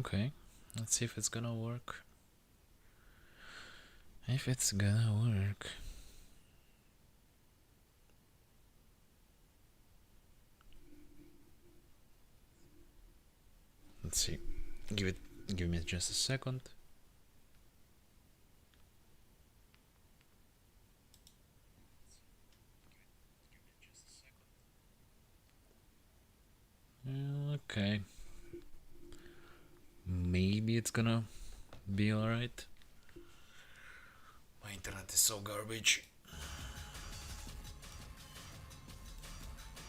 Okay, let's see if it's gonna work. If it's gonna work. Let's see. Give me just a second. Okay. Maybe it's gonna be alright. My internet is so garbage.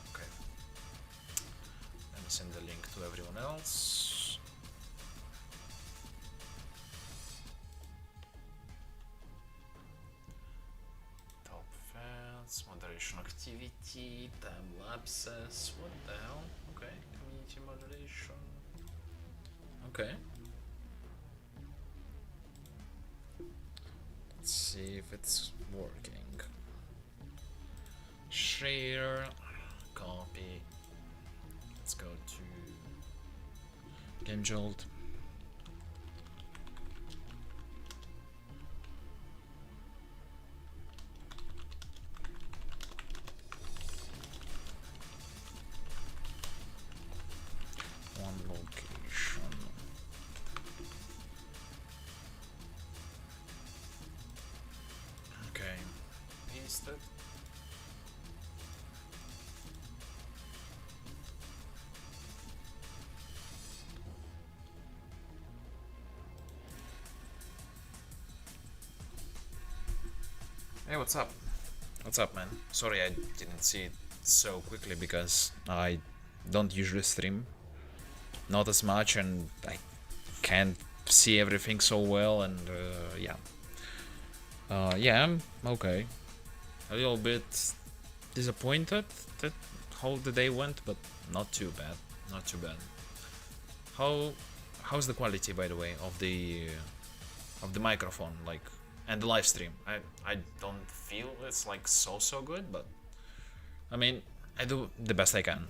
Okay. Let me send the link to everyone else. Top fans, moderation activity, time lapses. What the hell? Okay, community moderation. Okay. Let's see if it's working. Share, copy. Let's go to Game Jolt. One location. Okay, paste it. Hey, what's up? What's up, man? Sorry I didn't see it so quickly because I don't usually stream. Not as much, and I can't see everything so well, and yeah. Yeah, I'm okay. A little bit disappointed that how the day went, but not too bad. Not too bad. How's the quality, by the way, of the microphone, like, and the live stream? I don't feel it's like so good, but I mean, I do the best I can.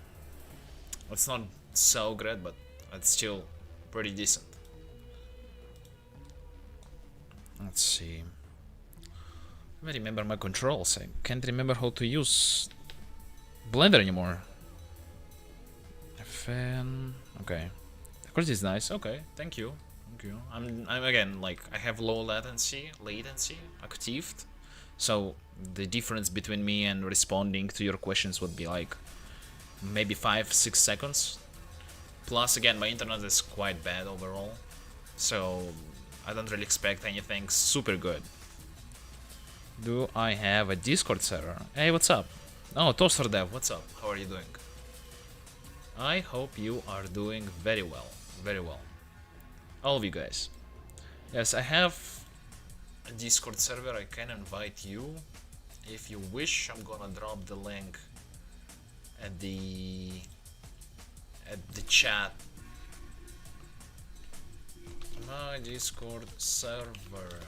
It's not so great, but it's still pretty decent. Let's see. I remember my controls. I can't remember how to use Blender anymore. FN. Okay. Of course, it's nice. Okay, thank you. Thank you. I'm again, like, I have low latency actived. So the difference between me and responding to your questions would be like maybe 5-6 seconds. Plus, again, my internet is quite bad overall, so I don't really expect anything super good. Do I have a Discord server? Hey, what's up? Oh, Toaster Dev, what's up? How are you doing? I hope you are doing very well. Very well. All of you guys. Yes, I have a Discord server. I can invite you if you wish. I'm gonna drop the link at the chat. My Discord server.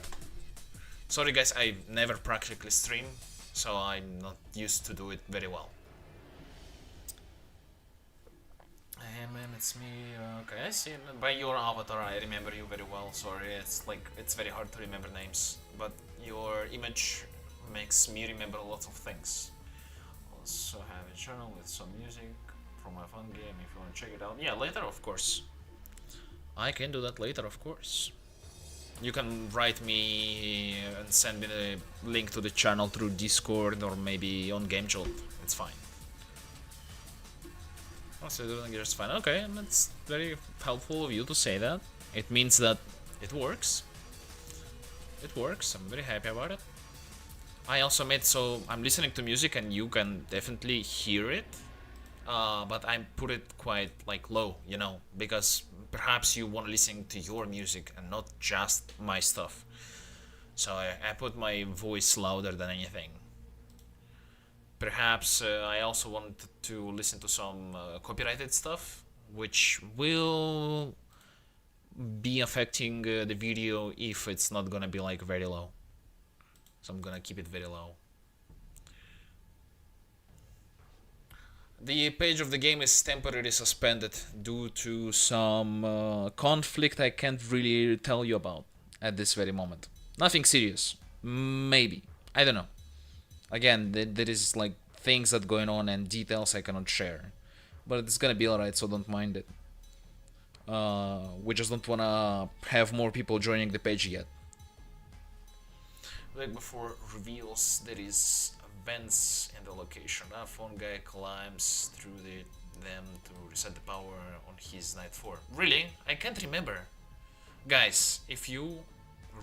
Sorry guys, I never practically stream, so I'm not used to do it very well. Hey man, it's me. Okay, I see. By your avatar, I remember you very well. Sorry, it's very hard to remember names, but your image makes me remember lots of things. Also have a channel with some music from my fun game if you want to check it out. Yeah, later, of course. I can do that later, of course. You can write me and send me the link to the channel through Discord or maybe on GameJolt. It's fine. Also, doing just fine. Okay, that's very helpful of you to say that. It means that it works. It works. I'm very happy about it. I also made so I'm listening to music and you can definitely hear it. But I put it quite like low, you know, because perhaps you want to listen to your music and not just my stuff. So I put my voice louder than anything. Perhaps I also wanted to listen to some copyrighted stuff, which will be affecting the video if it's not gonna be like very low. So I'm gonna keep it very low. The page of the game is temporarily suspended due to some conflict I can't really tell you about at this very moment. Nothing serious. Maybe. I don't know. Again, there is like things that going on and details I cannot share. But it's gonna be alright, so don't mind it. We just don't wanna have more people joining the page yet. Like before reveals, there is vents in the location. A phone guy climbs through them to reset the power on his night 4. Really? I can't remember. Guys, if you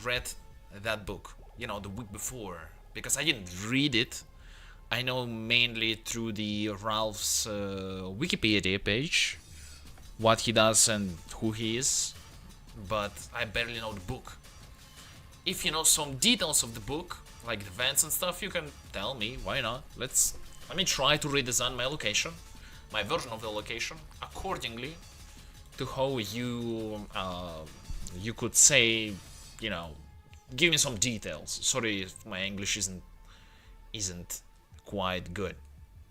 read that book, you know, the week before, because I didn't read it, I know mainly through the Ralph's Wikipedia page what he does and who he is, but I barely know the book. If you know some details of the book, like the events and stuff, you can tell me. Why not? Let me try to redesign my location, my version of the location, accordingly to how you you could say, you know, give me some details. Sorry if my English isn't quite good.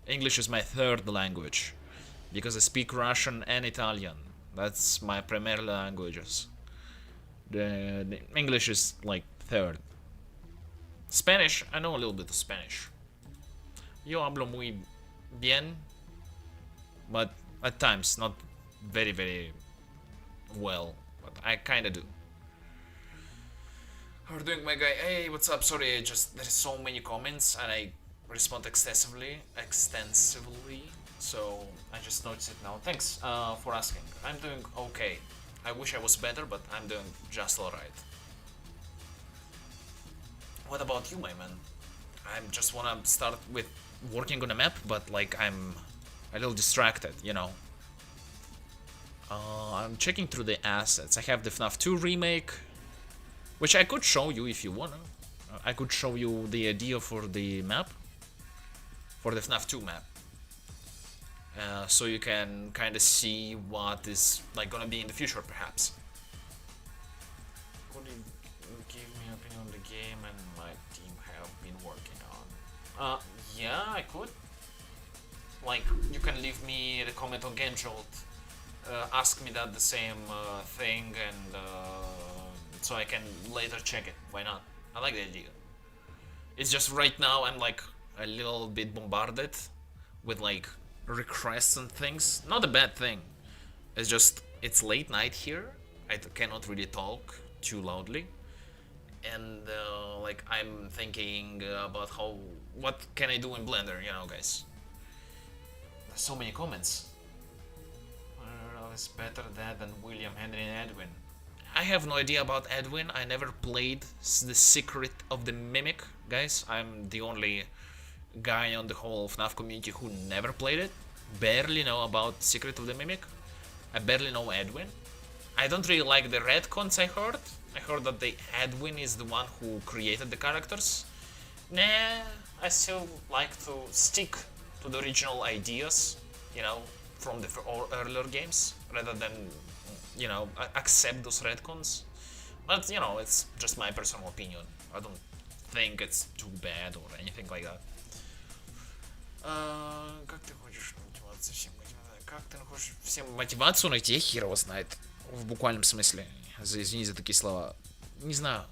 English is my third language because I speak Russian and Italian. That's my primary languages. The English is like third. Spanish, I know a little bit of Spanish. Yo hablo muy bien, but at times not very, very well. But I kinda do. How are you doing, my guy? Hey, what's up? Sorry, there's so many comments and I respond extensively. So I just noticed it now. Thanks for asking. I'm doing okay. I wish I was better, but I'm doing just alright. What about you, my man? I just wanna start with working on a map, but like I'm a little distracted, you know. I'm checking through the assets. I have the FNAF 2 remake, which I could show you if you wanna. I could show you the idea for the map, for the FNAF 2 map. So you can kind of see what is like gonna be in the future, perhaps. Could you give me an opinion on the game and my team have been working on? Yeah, I could. Like, you can leave me the comment on GameJolt, ask me that the same thing, and so I can later check it. Why not? I like the idea. It's just right now I'm like a little bit bombarded with like requests and things. Not a bad thing. It's just it's late night here. I cannot really talk too loudly, and like I'm thinking about what can I do in Blender, you know, guys. There's so many comments. It's better that than William, Henry, and Edwin. I have no idea about Edwin. I never played The Secret of the Mimic, guys. I'm the only guy on the whole FNAF community who never played it. Barely know about Secret of the Mimic. I barely know Edwin. I don't really like the retcons I heard. I heard that the Edwin is the one who created the characters. Nah, I still like to stick to the original ideas, you know, from the earlier games, rather than, you know, accept those retcons. But, you know, it's just my personal opinion. I don't think it's too bad or anything like that. Как ты хочешь мотивацию всем? Как ты хочешь всем мотивацию найти? Хер его знает. В буквальном смысле. Извини за такие слова. Не знаю.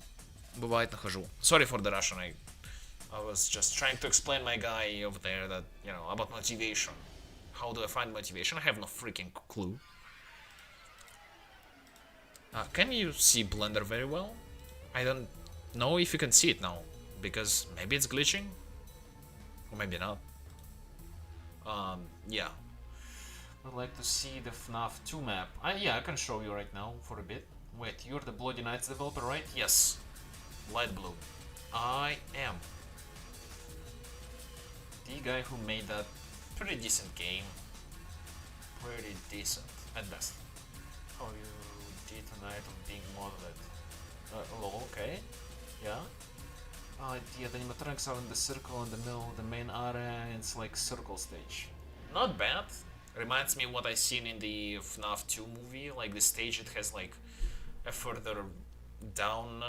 Бывает нахожу. Sorry for the Russian. I was just trying to explain my guy over there that, you know, about motivation. How do I find motivation? I have no freaking clue. Can you see Blender very well? I don't know if you can see it now, because maybe it's glitching, or maybe not. Yeah. I'd like to see the FNAF 2 map. Yeah, I can show you right now for a bit. Wait, you're the Bloody Knights developer, right? Yes. Light blue. I am. The guy who made that pretty decent game. Pretty decent, at best. How you did tonight of being modeled. Oh, okay. Yeah. Yeah, the animatronics are in the circle in the middle, the main area, it's like circle stage. Not bad. Reminds me what I seen in the FNAF 2 movie, like the stage it has like a further down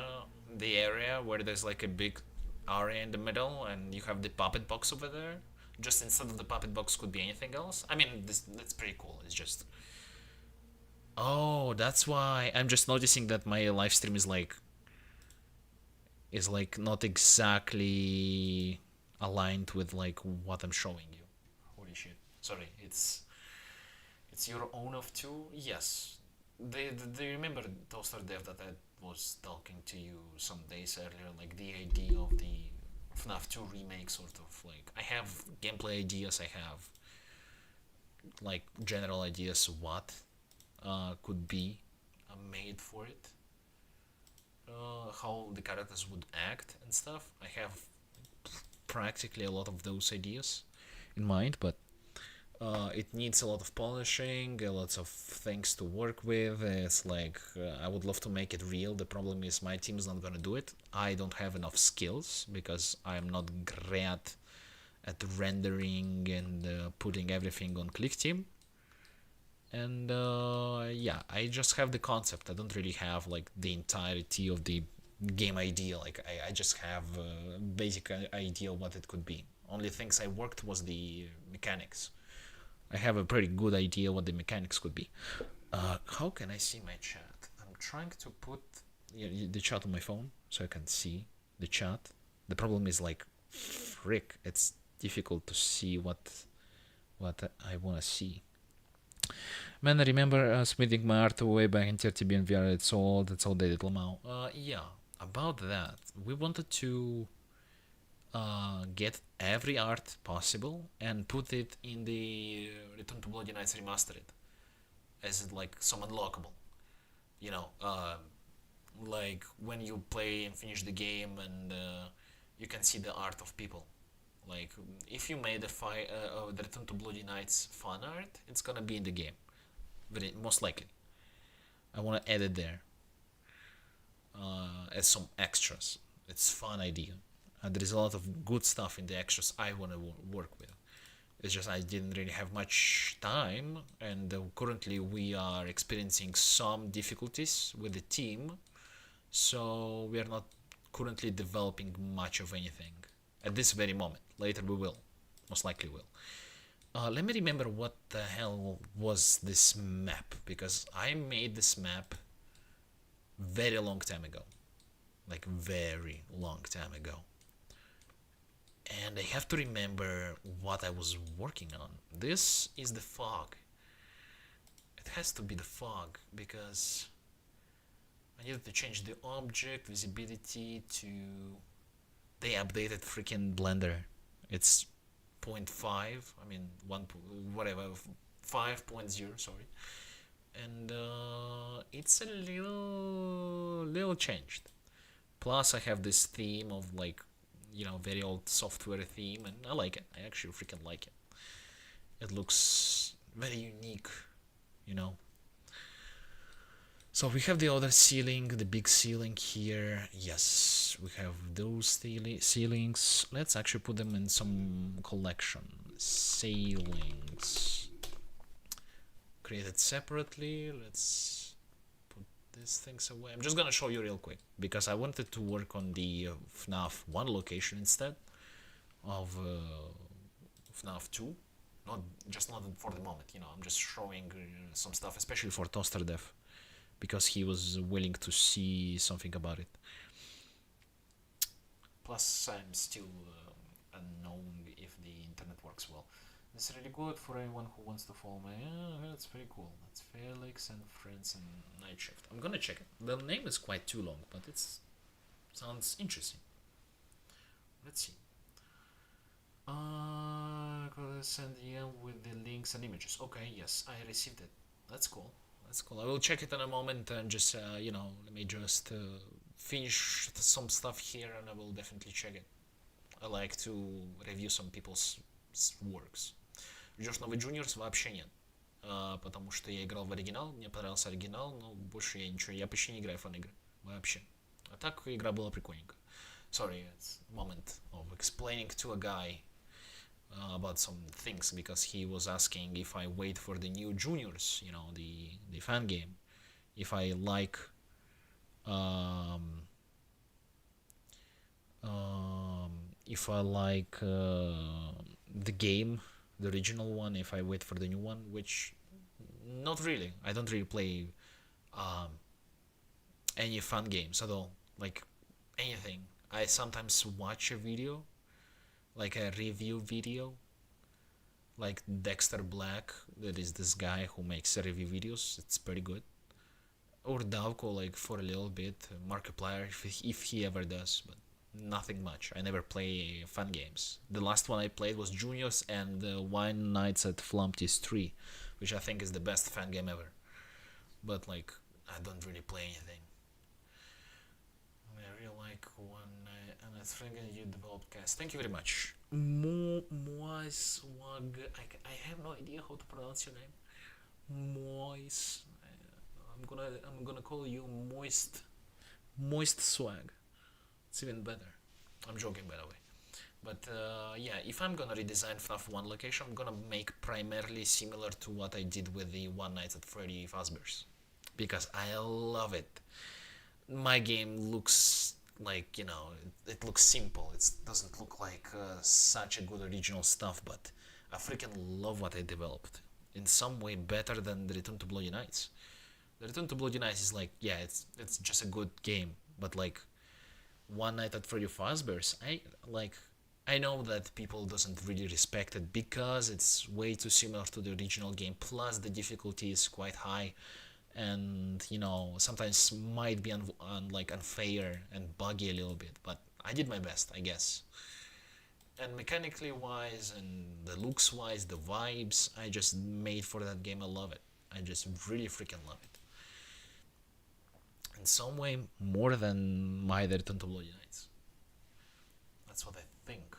the area where there's like a big area in the middle and you have the puppet box over there. just instead of the puppet box could be anything else. I mean, that's pretty cool. It's just, oh, that's why I'm just noticing that my live stream is like not exactly aligned with like what I'm showing you. Holy shit! Sorry, it's your own of two. Yes, they remember Toaster Dev that I was talking to you some days earlier, like the idea of the FNAF 2 remake, sort of like I have gameplay ideas, I have like general ideas what could be made for it, how the characters would act and stuff. I have practically a lot of those ideas in mind, but it needs a lot of polishing, a lot of things to work with. It's like I would love to make it real. The problem is my team is not gonna do it. I don't have enough skills because I'm not great at rendering and putting everything on ClickTeam. And yeah, I just have the concept. I don't really have like the entirety of the game idea. Like I just have a basic idea of what it could be. Only things I worked was the mechanics. I have a pretty good idea what the mechanics could be. How can I see my chat? I'm trying to put the chat on my phone so I can see the chat. The problem is like, frick, it's difficult to see what I want to see. Man, I remember submitting my art way back in 30B and VR. It's outdated, Lamau. Yeah, about that, we wanted to get every art possible and put it in the Return to Bloody Nights Remastered as like some unlockable. You know, like when you play and finish the game and you can see the art of people. Like if you made the Return to Bloody Nights fan art, it's gonna be in the game, most likely. I want to add it there as some extras. It's fun idea. There is a lot of good stuff in the extras I want to work with. It's just I didn't really have much time, and currently we are experiencing some difficulties with the team, so we are not currently developing much of anything at this very moment. Later we will, most likely will. Let me remember what the hell was this map, because I made this map very long time ago, like very long time ago. And I have to remember what I was working on. This is the fog. It has to be the fog because I needed to change the object visibility to... They updated freaking Blender. It's 0.5, I mean 1, whatever, 5.0, sorry. And it's a little changed. Plus I have this theme of like, you know, very old software theme, and I like it. I actually freaking like it. It looks very unique, you know. So we have the other ceiling, the big ceiling here. Yes, we have those ceilings. Let's actually put them in some collection. Ceilings. Created separately. Let's put these things away. I'm just gonna show you real quick because I wanted to work on the FNAF 1 location instead of FNAF 2. Not for the moment, you know. I'm just showing some stuff, especially for Toaster Dev, because he was willing to see something about it. Plus, I'm still unknown if the internet works well. This is really good for anyone who wants to follow my... that's very cool. That's Felix and Friends and Night Shift. I'm gonna check it. The name is quite too long, but it sounds interesting. Let's see. Send DM with the links and images. Okay, yes, I received it. That's cool. That's cool. I will check it in a moment and just, you know, let me just finish some stuff here and I will definitely check it. I like to review some people's works. Ждешь новый Juniors? Вообще нет. Потому что я играл в оригинал, мне понравился оригинал, но больше я почти не играю в фан-игры. Вообще. А так игра была прикольненькая. Sorry, it's a moment of explaining to a guy about some things, because he was asking if I wait for the new Juniors, you know, the fan game, if I like the game, the original one, if I wait for the new one, which not really. I don't really play um, any fun games at all, like anything. I sometimes watch a video, like a review video, like Dexter Black. That is this guy who makes review videos. It's pretty good. Or Davko, like for a little bit. Markiplier, if he ever does, but nothing much. I never play fun games. The last one I played was Juniors and Wine Nights at Flumpty's 3, which I think is the best fan game ever. But like, I don't really play anything. I really like one and it's friggin' you developed cast. Thank you very much. Moiswag. I have no idea how to pronounce your name. Mois. I'm gonna call you Moist Swag. It's even better. I'm joking, by the way. But yeah, if I'm gonna redesign FNAF 1 location, I'm gonna make primarily similar to what I did with the One Night at Freddy Fazbear's, because I love it. My game looks like, you know, it looks simple. It doesn't look like such a good original stuff, but I freaking love what I developed. In some way better than the Return to Bloody Nights. The Return to Bloody Nights is like, yeah, it's just a good game, but like One Night at Freddy Fazbear's, I know that people doesn't really respect it because it's way too similar to the original game, plus the difficulty is quite high, and you know, sometimes might be unfair and buggy a little bit, but I did my best, I guess. And mechanically wise and the looks wise, the vibes I just made for that game, I love it. I just really freaking love it. In some way more than my Return to Bloody Nights. That's what I think.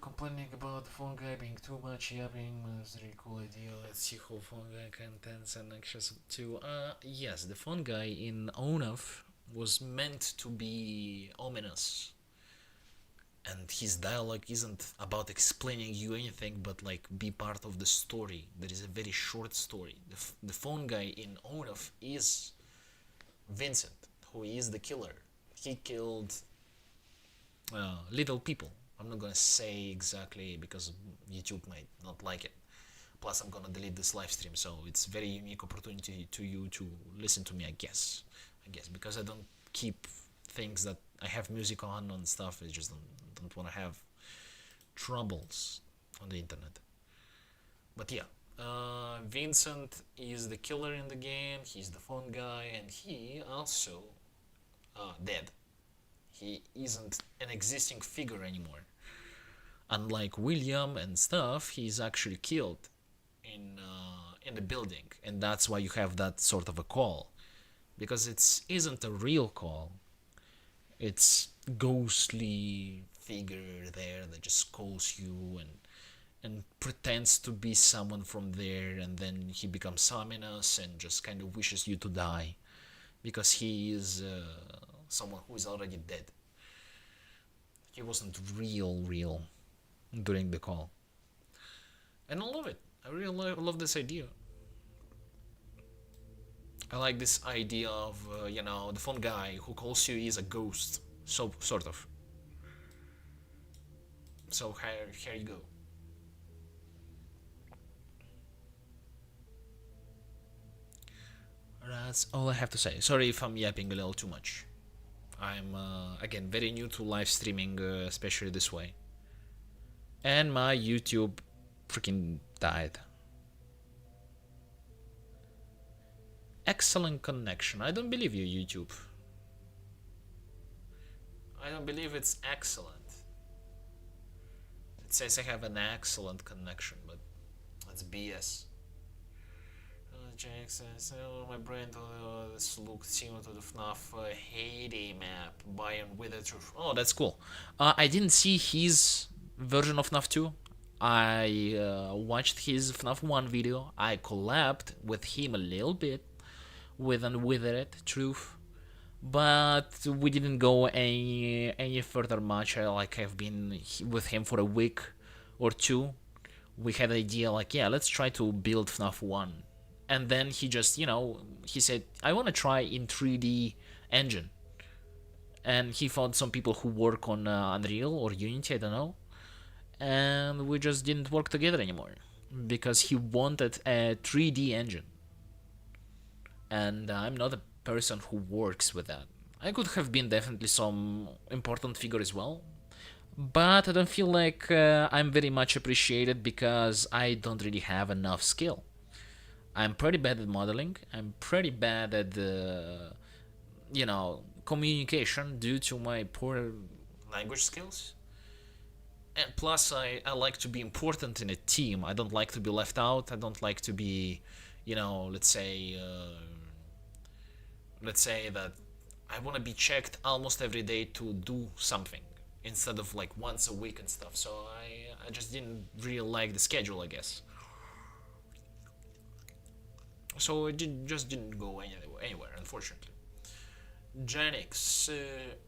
Complaining about the phone guy being too much yapping was a really cool idea. Let's see how phone guy contents and anxious too. Yes, the phone guy in ONAF was meant to be ominous. And his dialogue isn't about explaining you anything, but like be part of the story. There is a very short story. The phone guy in ONAF is Vincent, who is the killer. He killed little people. I'm not gonna say exactly because YouTube might not like it. Plus, I'm gonna delete this live stream, so it's very unique opportunity to you to listen to me. I guess because I don't keep things that I have music on and stuff. I just don't want to have troubles on the internet. But yeah, Vincent is the killer in the game. He's the phone guy, and he also dead. He isn't an existing figure anymore. Unlike William and stuff, he's actually killed in the building, and that's why you have that sort of a call, because it isn't a real call. It's ghostly figure there that just calls you and pretends to be someone from there, and then he becomes ominous and just kind of wishes you to die because he is someone who is already dead. He wasn't real during the call, and I love it. I really love this idea. I like this idea of the phone guy who calls you is a ghost, so sort of. So here you go. That's all I have to say. Sorry if I'm yapping a little too much. I'm again very new to live streaming, especially this way. And my YouTube freaking died. Excellent connection. I don't believe you, YouTube. I don't believe it's excellent. It says I have an excellent connection, but that's BS. Jack says, my brain this looked similar to the FNAF Heyday map by and with it. Oh, that's cool. I didn't see his version of FNAF 2. I watched his FNAF 1 video. I collabed with him a little bit with and with it, truth. But we didn't go any further much. I've been with him for a week or two. We had the idea yeah, let's try to build FNAF 1. And then he just, he said, I want to try in 3D engine. and he found some people who work on Unreal or Unity, I don't know, and we just didn't work together anymore because he wanted a 3D engine, and I'm not a person who works with that. I could have been definitely some important figure as well, but I don't feel like I'm very much appreciated because I don't really have enough skill. I'm pretty bad at modeling. I'm pretty bad at communication due to my poor language skills. And plus, I like to be important in a team. I don't like to be left out. I don't like to be, let's say that I want to be checked almost every day to do something instead of like once a week and stuff. So I just didn't really like the schedule, I guess. So it just didn't go anywhere, unfortunately. Janix,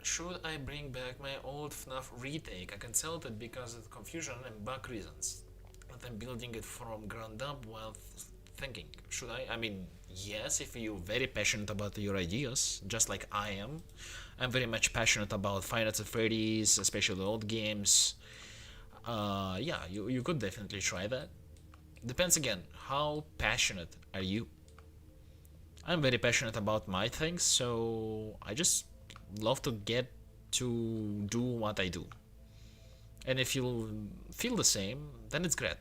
should I bring back my old FNAF retake? I cancelled it because of confusion and bug reasons. But I'm building it from ground up while thinking. Should I? I mean, yes, if you're very passionate about your ideas, just like I am. I'm very much passionate about Five Nights at Freddy's, especially old games. Yeah, you could definitely try that. Depends again, how passionate are you? I'm very passionate about my things, so I just love to get to do what I do. And if you feel the same, then it's great.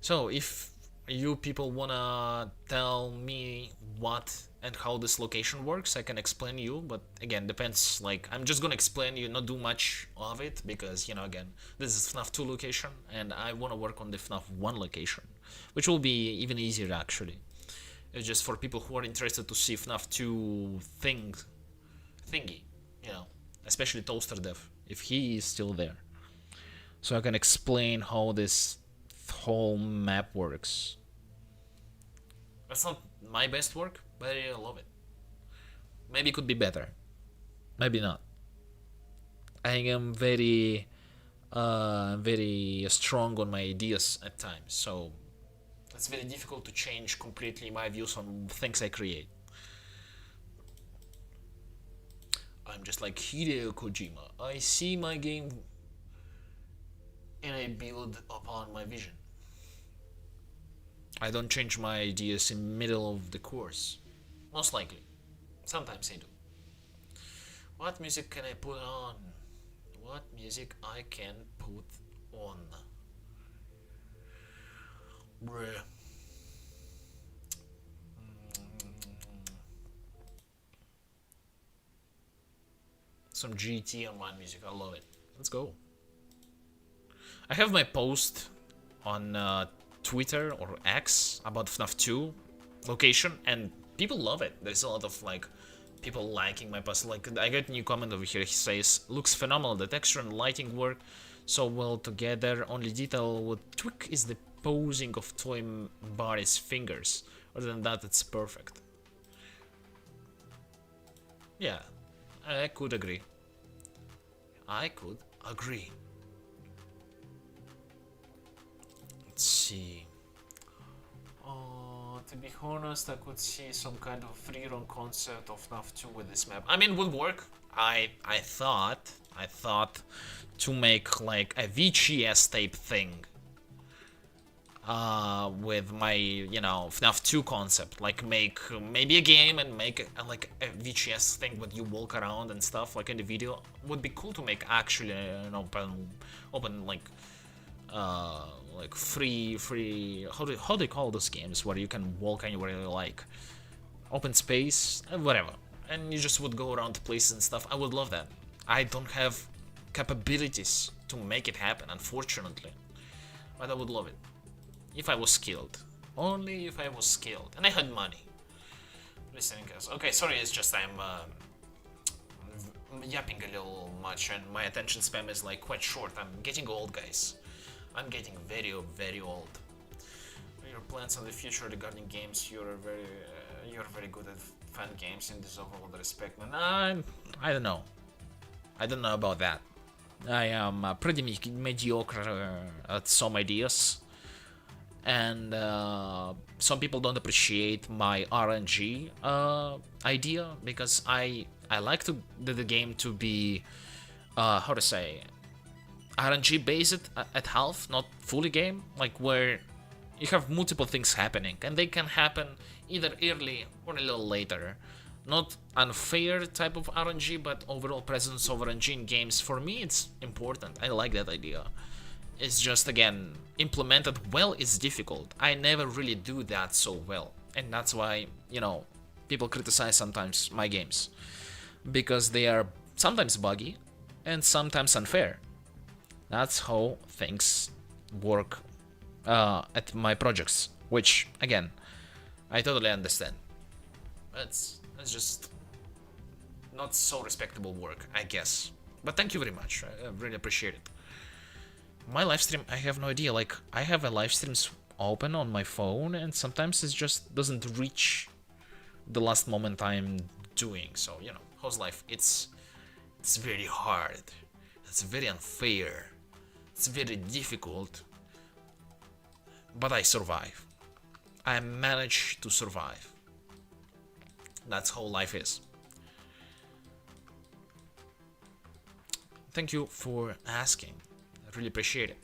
So if you people wanna tell me what and how this location works, I can explain you, but again, depends, like, I'm just gonna explain you, not do much of it, because, again, this is FNAF 2 location, and I wanna work on the FNAF 1 location, which will be even easier, actually. It's just for people who are interested to see FNAF 2 thingy, especially Toaster Dev, if he is still there. So I can explain how this whole map works. That's not my best work, but I love it. Maybe it could be better. Maybe not. I am very strong on my ideas at times, so it's very difficult to change completely my views on things I create. I'm just like Hideo Kojima. I see my game and I build upon my vision. I don't change my ideas in the middle of the course. Most likely. Sometimes I do. What music can I put on? What music I can put on? Bruh. Some GT on my music. I love it. Let's go. I have my post on Twitter or X about FNAF 2 location, and people love it. There's a lot of people liking my post. Like, I got a new comment over here. He says, "Looks phenomenal. The texture and lighting work so well together. Only detail would tweak is the posing of Toy Barry's fingers. Other than that, it's perfect." Yeah, I could agree. Let's see. To be honest, I could see some kind of free-run concept of FNAF 2 with this map. I mean, it would work. I thought to make like a VGS type thing with my FNAF 2 concept, like make maybe a game and make like a VGS thing where you walk around and stuff like in the video. Would be cool to make actually an open like free how do you call those games where you can walk anywhere you like, open space, whatever, and you just would go around places and stuff. I would love that. I don't have capabilities to make it happen, unfortunately, but I would love it if I was skilled. Only if I was skilled and I had money. Listening, guys. Okay, sorry, it's just I'm yapping a little much and my attention span is like quite short. I'm getting old, guys. I'm getting very, very old. Your plans on the future regarding games? You're very good at fan games in this overall respect, man. I don't know. I don't know about that. I am pretty mediocre at some ideas, and some people don't appreciate my RNG idea, because I like the game to be how to say, RNG based at half, not fully game, like where you have multiple things happening and they can happen either early or a little later. Not unfair type of RNG, but overall presence of RNG in games, for me it's important. I like that idea. It's just, again, implemented well is difficult. I never really do that so well, and that's why, you know, people criticize sometimes my games, because they are sometimes buggy and sometimes unfair. That's how things work at my projects, which, again, I totally understand. It's just not so respectable work, I guess. But thank you very much. I really appreciate it. My live stream, I have no idea. Like, I have a live streams open on my phone, and sometimes it just doesn't reach the last moment I'm doing. So, you know, how's life? It's very hard. It's very unfair. It's very difficult. But I survive. I manage to survive. That's how life is. Thank you for asking. I really appreciate it.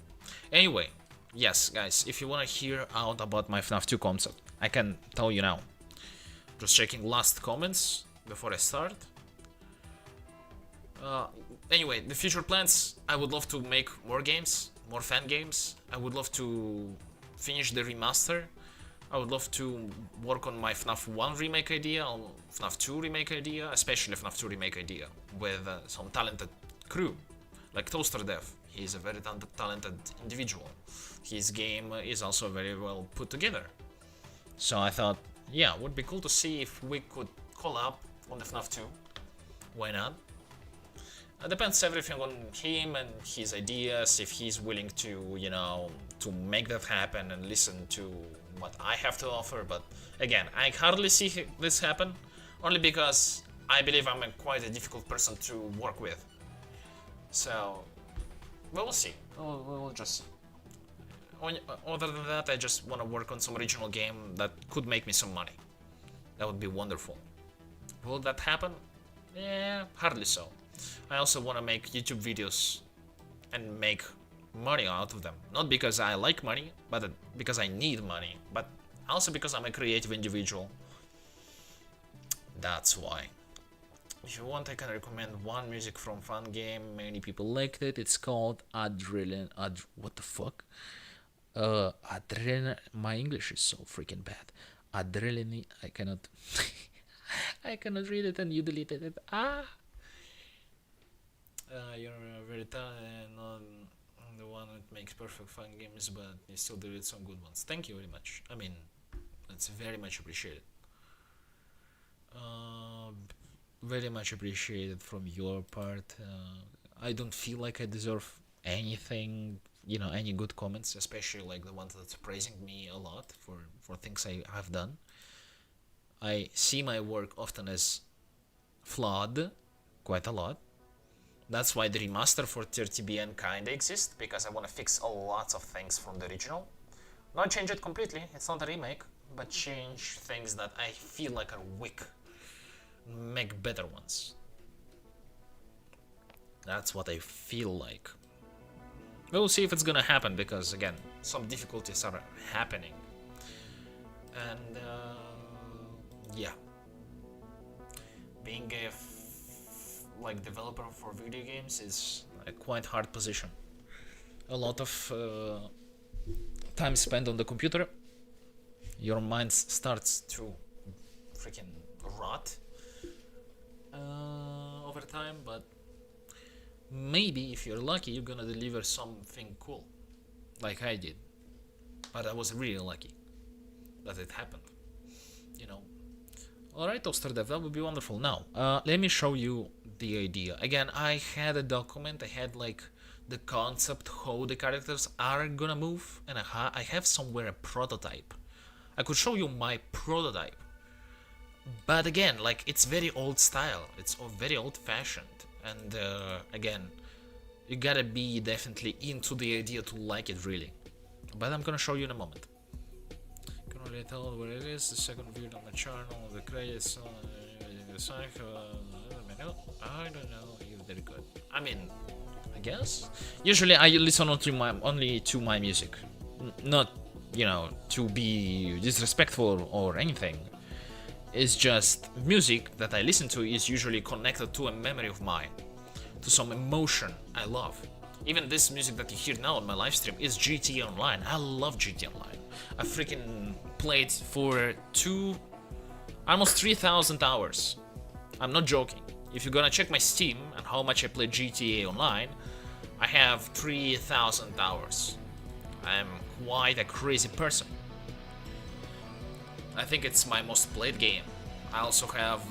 Anyway, yes, guys, if you want to hear out about my FNAF 2 concept, I can tell you now. Just checking last comments before I start. Anyway, the future plans, I would love to make more games, more fan games. I would love to finish the remaster. I would love to work on my FNAF 1 remake idea, on FNAF 2 remake idea, especially FNAF 2 remake idea, with some talented crew, like Toaster Dev. He's a very talented individual. His game is also very well put together. So I thought, yeah, it would be cool to see if we could collab on the FNAF 2. Why not? It depends everything on him and his ideas, if he's willing to, you know, to make that happen and listen to what I have to offer. But again, I hardly see this happen, only because I believe I'm quite a difficult person to work with. So, we'll see. We'll just see. Other than that, I just want to work on some original game that could make me some money. That would be wonderful. Will that happen? Yeah, hardly so. I also want to make YouTube videos and make money out of them. Not because I like money, but because I need money. But also because I'm a creative individual. That's why. If you want, I can recommend one music from fun game. Many people liked it. It's called Adrenaline. What the fuck? Adrenaline. My English is so freaking bad. Adrenaline. I cannot. I cannot read it, and you deleted it. You're very talented, not the one that makes perfect fun games, but you still did some good ones. Thank you very much. I mean, it's very much appreciated. Very much appreciated from your part. I don't feel like I deserve anything, you know, any good comments, especially like the ones that's praising me a lot for things I have done. I see my work often as flawed, quite a lot. That's why the remaster for 30BN kinda exists, because I want to fix a lot of things from the original. Not change it completely, it's not a remake, but change things that I feel like are weak. Make better ones. That's what I feel like. We'll see if it's gonna happen, because again, some difficulties are happening. And yeah. Being a like developer for video games is a quite hard position. A lot of time spent on the computer, your mind starts to freaking rot over time, but maybe if you're lucky, you're gonna deliver something cool, like I did. But I was really lucky that it happened, you know. Alright, Toaster Dev, that would be wonderful. Now, let me show you the idea. Again, I had a document, I had like the concept, how the characters are gonna move, and I have somewhere a prototype. I could show you my prototype. But again, like, it's very old style, it's very old fashioned, and again, you gotta be definitely into the idea to like it really. But I'm gonna show you in a moment. already told what it is. The second viewed on the channel. The credits on the cycle. I don't know if they're good. I mean, I guess. Usually I listen only to my music, not, you know, to be disrespectful or anything. It's just music that I listen to is usually connected to a memory of mine, to some emotion I love. Even this music that you hear now on my live stream is GTA Online. I love GTA Online. I freaking played for almost 3,000 hours. I'm not joking. If you're gonna check my Steam and how much I play GTA Online, I have 3,000 hours. I'm quite a crazy person. I think it's my most played game. I also have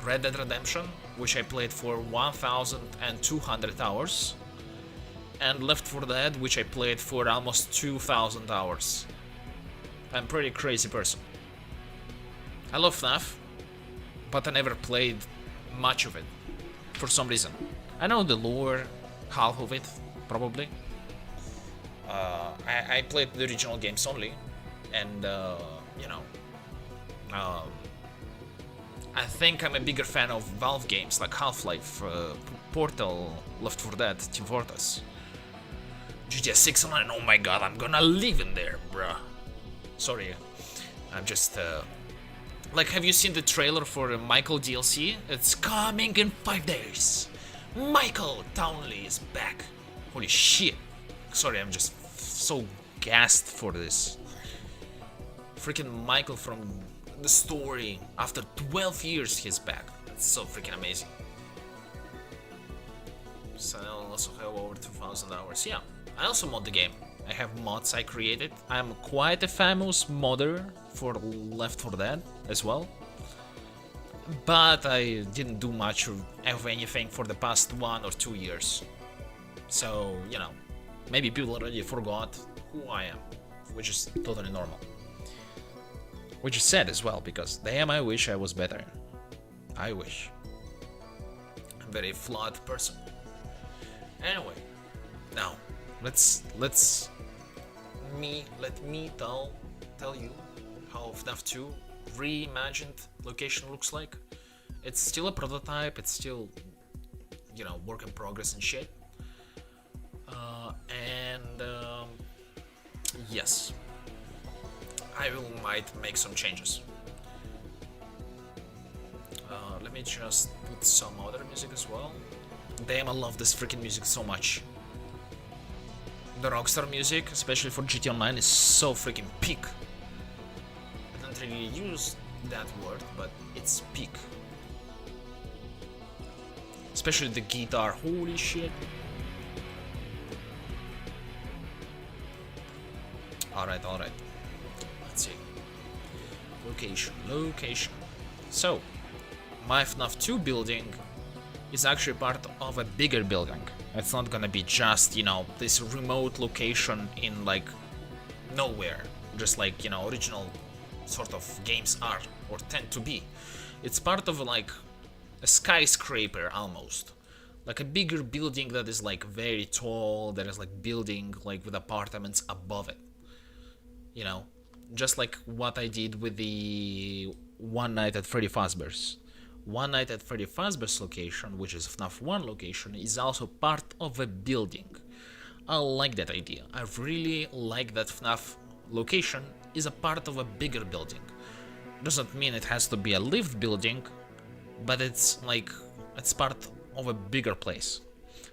Red Dead Redemption, which I played for 1,200 hours, and Left 4 Dead, which I played for almost 2,000 hours. I'm a pretty crazy person. I love FNAF, but I never played much of it, for some reason. I know the lore, half of it, probably. I played the original games only, and, you know, I think I'm a bigger fan of Valve games like Half-Life, Portal, Left 4 Dead, Team Fortress. GTA 6 Online, oh my god, I'm gonna live in there, bruh. Sorry, I'm just, like, have you seen the trailer for Michael DLC? It's coming in 5 days. Michael Townley is back. Holy shit. Sorry, I'm just so gassed for this. Freaking Michael from the story, after 12 years he's back. That's so freaking amazing. So I also have over 2,000 hours. Yeah, I also mod the game. I have mods I created. I'm quite a famous modder for Left 4 Dead as well. But I didn't do much of anything for the past 1 or 2 years. So, you know, maybe people already forgot who I am, which is totally normal. Which is sad as well, because damn, I wish I was better. I wish. I'm a very flawed person. Anyway, now let me tell you how FNAF 2 reimagined location looks like. It's still a prototype. It's still, you know, work in progress and shit. Yes. I might make some changes. Let me just put some other music as well. Damn, I love this freaking music so much. The Rockstar music, especially for GTA Online, is so freaking peak. I don't really use that word, but it's peak. Especially the guitar, holy shit. Alright. Let's see. Location. So, my FNAF 2 building is actually part of a bigger building. It's not gonna be just, you know, this remote location in, like, nowhere. Just like, you know, original sort of games are, or tend to be. It's part of, like, a skyscraper, almost. Like a bigger building that is, like, very tall, that is, like, building, like, with apartments above it. You know, just like what I did with the One Night at Freddy Fazbear's. One Night at Freddy Fazbear's location, which is FNAF 1 location, is also part of a building. I like that idea. I really like that FNAF location is a part of a bigger building. Doesn't mean it has to be a lived building, but it's like, it's part of a bigger place.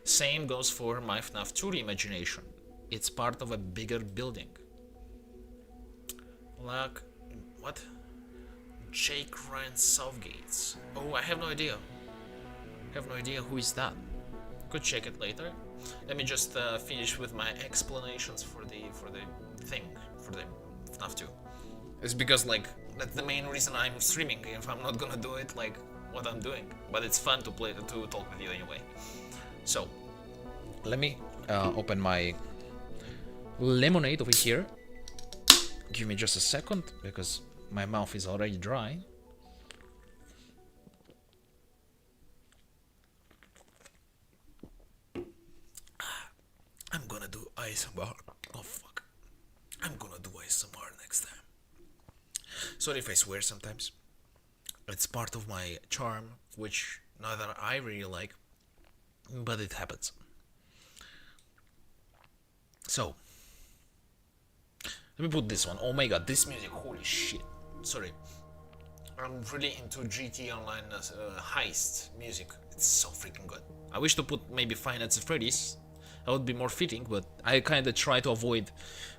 Same goes for my FNAF 2 reimagination. It's part of a bigger building. Like, what? Jake Ryan Southgates. Oh, I have no idea. Who is that. Could check it later. Let me just finish with my explanations for the FNAF 2. It's because, like, that's the main reason I'm streaming. If I'm not gonna do it, like, what I'm doing. But it's fun to talk with you anyway. So, let me open my lemonade over here. Give me just a second, because my mouth is already dry. I'm gonna do ASMR. Oh fuck. I'm gonna do ASMR next time. Sorry if I swear sometimes. It's part of my charm, which neither I really like, but it happens. So, let me put this one. Oh my god, this music, holy shit. Sorry. I'm really into GT Online heist music. It's so freaking good. I wish to put maybe Five Nights at Freddy's. That would be more fitting, but I kinda try to avoid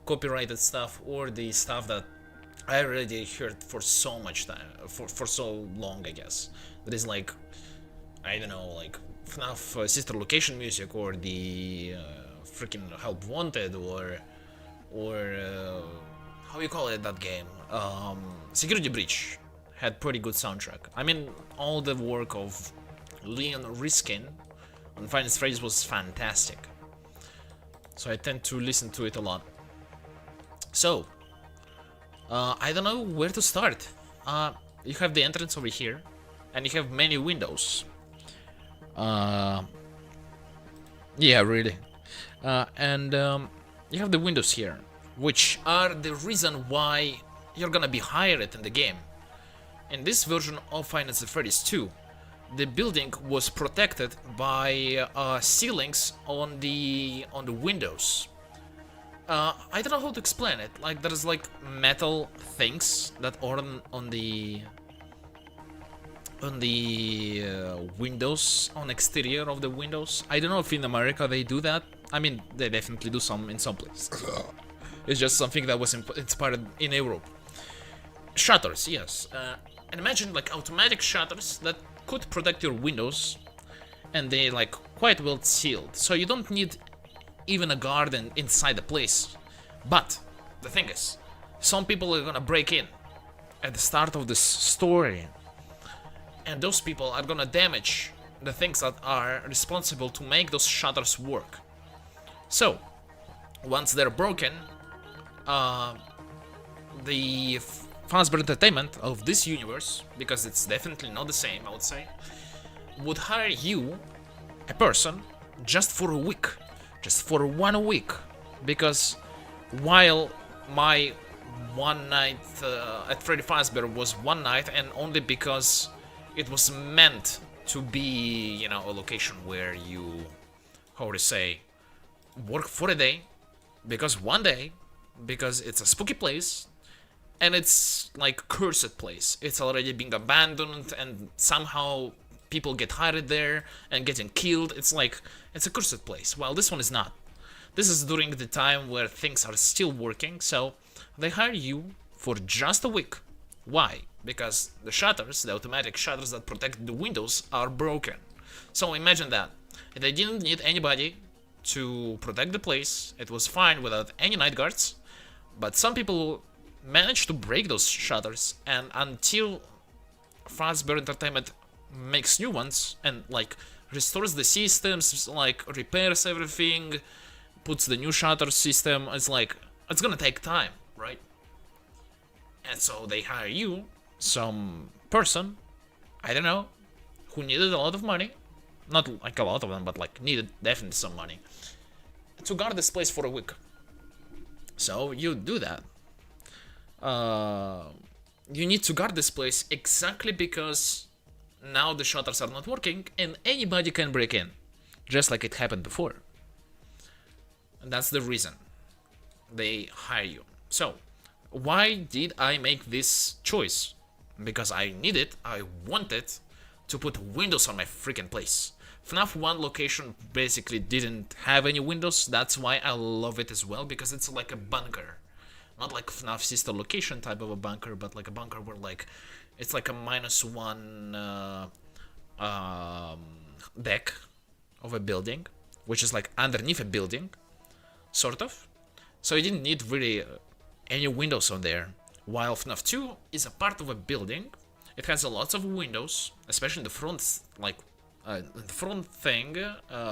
copyrighted stuff or the stuff that I already heard for so much time, for so long, I guess. That is like, I don't know, like FNAF sister location music, or the freaking Help Wanted, or how you call it, that game? Security Breach had pretty good soundtrack. I mean, all the work of Leon Riskin on Five Nights at Freddy's was fantastic. So I tend to listen to it a lot. So, I don't know where to start. You have the entrance over here, and you have many windows. Yeah, really. And you have the windows here, which are the reason why you're gonna be hired in the game. In this version of Five Nights at Freddy's 2, the building was protected by ceilings on the windows. I don't know how to explain it. Like, there's like metal things that are on the windows, on exterior of the windows. I don't know if in America they do that. I mean, they definitely do some in some places. It's just something that was inspired in Europe. Shutters, yes. And imagine like automatic shutters that could protect your windows, and they like quite well sealed, so you don't need even a guard inside the place. But the thing is, some people are gonna break in at the start of this story, and those people are gonna damage the things that are responsible to make those shutters work. So once they're broken, the Fazbear Entertainment of this universe, because it's definitely not the same, I would say, would hire you, a person, just for a week. Just for 1 week. Because while my one night at Freddy Fazbear was one night, and only because it was meant to be, you know, a location where you, how to say, work for a day, because one day, because it's a spooky place, and it's like cursed place. It's already being abandoned, and somehow people get hired there and getting killed. It's like, it's a cursed place. Well, this one is not. This is during the time where things are still working, so they hire you for just a week. Why? Because the shutters, the automatic shutters that protect the windows, are broken. So imagine that. They didn't need anybody to protect the place. It was fine without any night guards, but some people managed to break those shutters, and until Fazbear Entertainment makes new ones and like restores the systems, like repairs everything, puts the new shutter system, it's like, it's gonna take time, right? And so they hire you, some person, I don't know, who needed a lot of money, not like a lot of them, but like needed definitely some money, to guard this place for a week. So you do that. You need to guard this place exactly because now the shutters are not working and anybody can break in, just like it happened before. And that's the reason they hire you. So why did I make this choice? Because I needed, I wanted to put windows on my freaking place. FNAF 1 location basically didn't have any windows. That's why I love it as well, because it's like a bunker. Not like FNAF sister location type of a bunker, but like a bunker where like it's like a -1 deck of a building, which is like underneath a building, sort of. So you didn't need really any windows on there. While FNAF 2 is a part of a building, it has a lots of windows, especially in the front, like the front thing,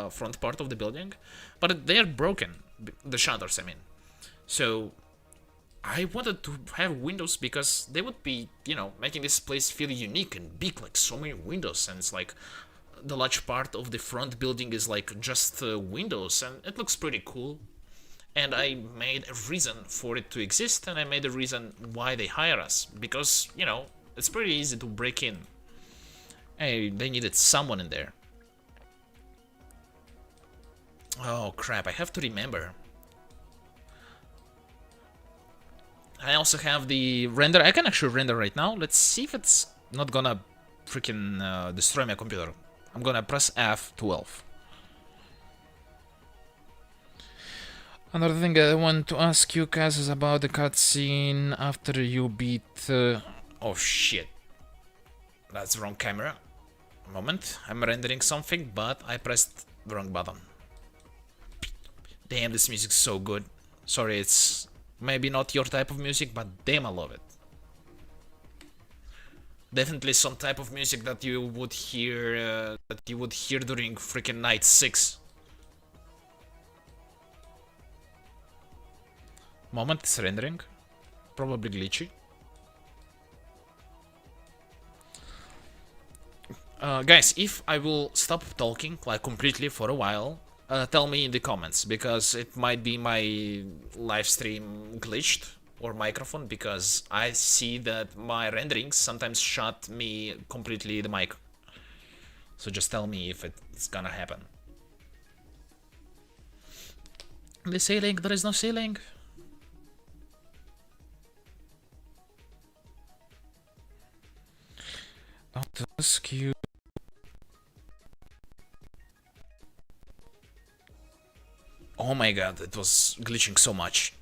front part of the building, but they are broken, the shutters, I mean. So I wanted to have windows because they would be, you know, making this place feel unique and big, like so many windows, and it's like the large part of the front building is like just windows, and it looks pretty cool. and I made a reason for it to exist, and I made a reason why they hire us, because, you know, it's pretty easy to break in. Hey, they needed someone in there. Oh crap, I have to remember. I also have the render. I can actually render right now. Let's see if it's not gonna freaking destroy my computer. I'm gonna press F12. Another thing I want to ask you, Kaz, is about the cutscene after you beat... oh shit. That's the wrong camera. A moment. I'm rendering something, but I pressed the wrong button. Damn, this music's so good. Sorry, it's maybe not your type of music, but damn, I love it. Definitely some type of music that you would hear during freaking night 6. Moment, it's rendering. Probably glitchy. Guys, if I will stop talking like completely for a while, tell me in the comments, because it might be my live stream glitched or microphone, because I see that my renderings sometimes shut me completely the mic. So just tell me if it's gonna happen. The ceiling, there is no ceiling. Don't ask you. Oh my god, it was glitching so much.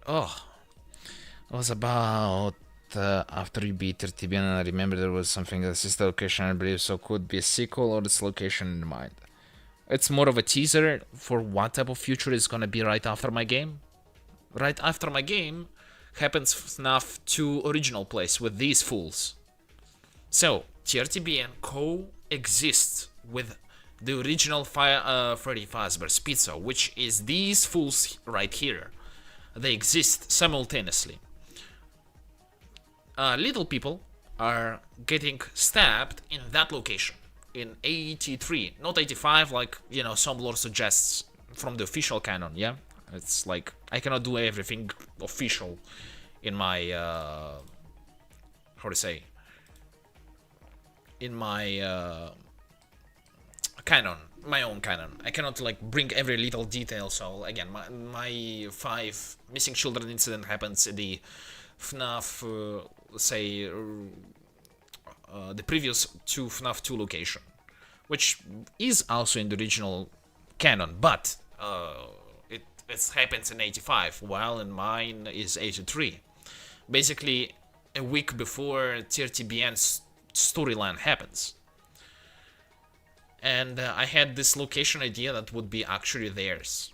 Oh. It was about after you beat TRTB, and I remember there was something that sister location, I believe, so could be a sequel or this location in mind. It's more of a teaser for what type of future is gonna be right after my game. Right after my game happens FNAF 2 original place with these fools. So, TRTBN coexists with the original Freddy Fazbear's Pizza, which is these fools right here. They exist simultaneously. Little people are getting stabbed in that location, in 83, not 85 like, you know, some lore suggests from the official canon, yeah? It's like, I cannot do everything official in my, how to say, in my canon, my own canon. I cannot like bring every little detail, so again, my 5 missing children incident happens in the FNAF, say, the previous 2 FNAF 2 location, which is also in the original canon, but it happens in 85, while in mine is 83. Basically, a week before TRTBN's storyline happens. And I had this location idea that would be actually theirs.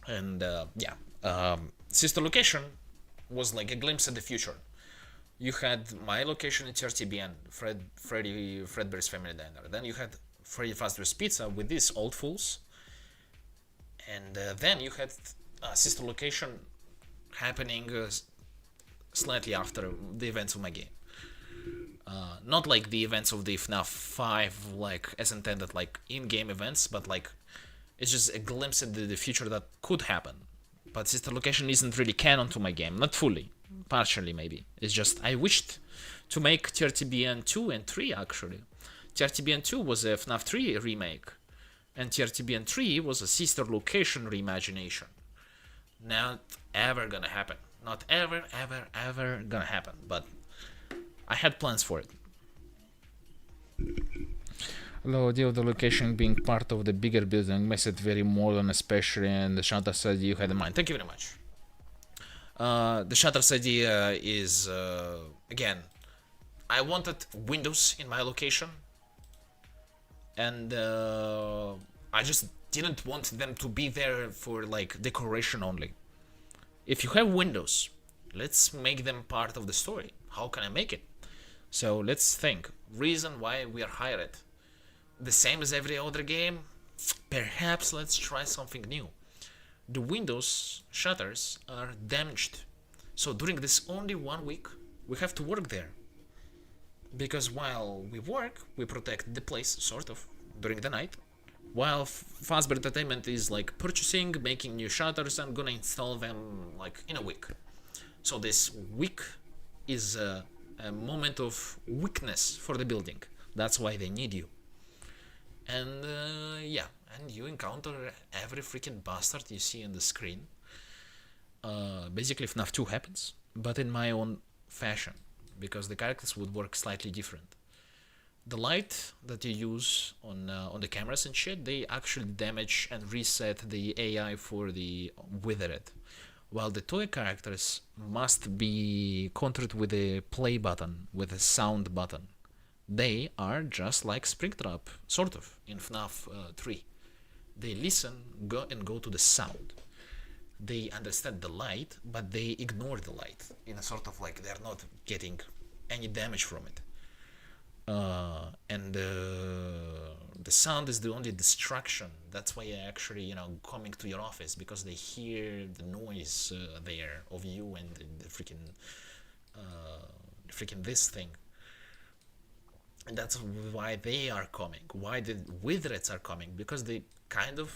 And yeah, sister location was like a glimpse at the future. You had my location in TRTBN, Fredbear's Family Diner. Then you had Freddy Fazbear's Pizza with these old fools. And then you had sister location happening slightly after the events of my game. Not like the events of the FNAF 5, like as intended, like in-game events, but like it's just a glimpse at the future that could happen. But sister location isn't really canon to my game, not fully, partially maybe. It's just I wished to make TRTBN 2 and 3 actually. TRTBN 2 was a FNAF 3 remake, and TRTBN 3 was a sister location reimagination. Not ever gonna happen. Not ever gonna happen, but I had plans for it. The idea of the location being part of the bigger building makes it very modern, especially in the shutters idea you had in mind. Thank you very much. The shutters idea is, again, I wanted windows in my location, and I just didn't want them to be there for like decoration only. If you have windows, let's make them part of the story. How can I make it? So let's think. Reason why we are hired. The same as every other game? Perhaps let's try something new. The windows shutters are damaged. So during this only 1 week, we have to work there. Because while we work, we protect the place, sort of, during the night. While Fazbear Entertainment is like purchasing, making new shutters, and gonna install them like in a week. So this week is a moment of weakness for the building. That's why they need you. And yeah, and you encounter every freaking bastard you see on the screen. Basically, FNAF 2 happens, but in my own fashion, because the characters would work slightly different. The light that you use on the cameras and shit, they actually damage and reset the AI for the Withered, while the toy characters must be countered with a play button, with a sound button. They are just like Springtrap, sort of, in FNAF 3. They listen, go to the sound. They understand the light, but they ignore the light, in a sort of like they're not getting any damage from it. And the sound is the only distraction. That's why they're actually, coming to your office, because they hear the noise there of you and the freaking this thing. And that's why they are coming. Why the Withereds are coming? Because they kind of,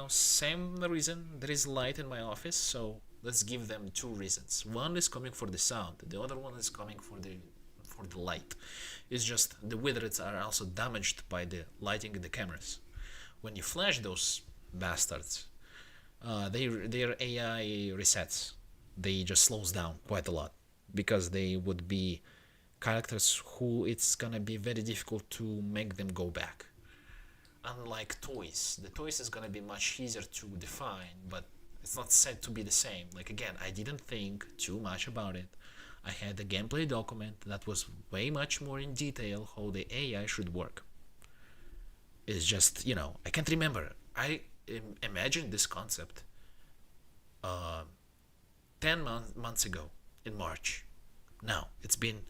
same reason there is light in my office. So let's give them two reasons. One is coming for the sound. The other one is coming for the light. It's just the Withereds are also damaged by the lighting in the cameras. When you flash those bastards, their AI resets. They just slows down quite a lot, because they would be characters who it's gonna be very difficult to make them go back. Unlike toys, the toys is gonna be much easier to define, but it's not said to be the same. Like, again, I didn't think too much about it. I had a gameplay document that was way much more in detail how the AI should work. It's just, I can't remember. I imagined this concept 10 months ago in March. Now, it's been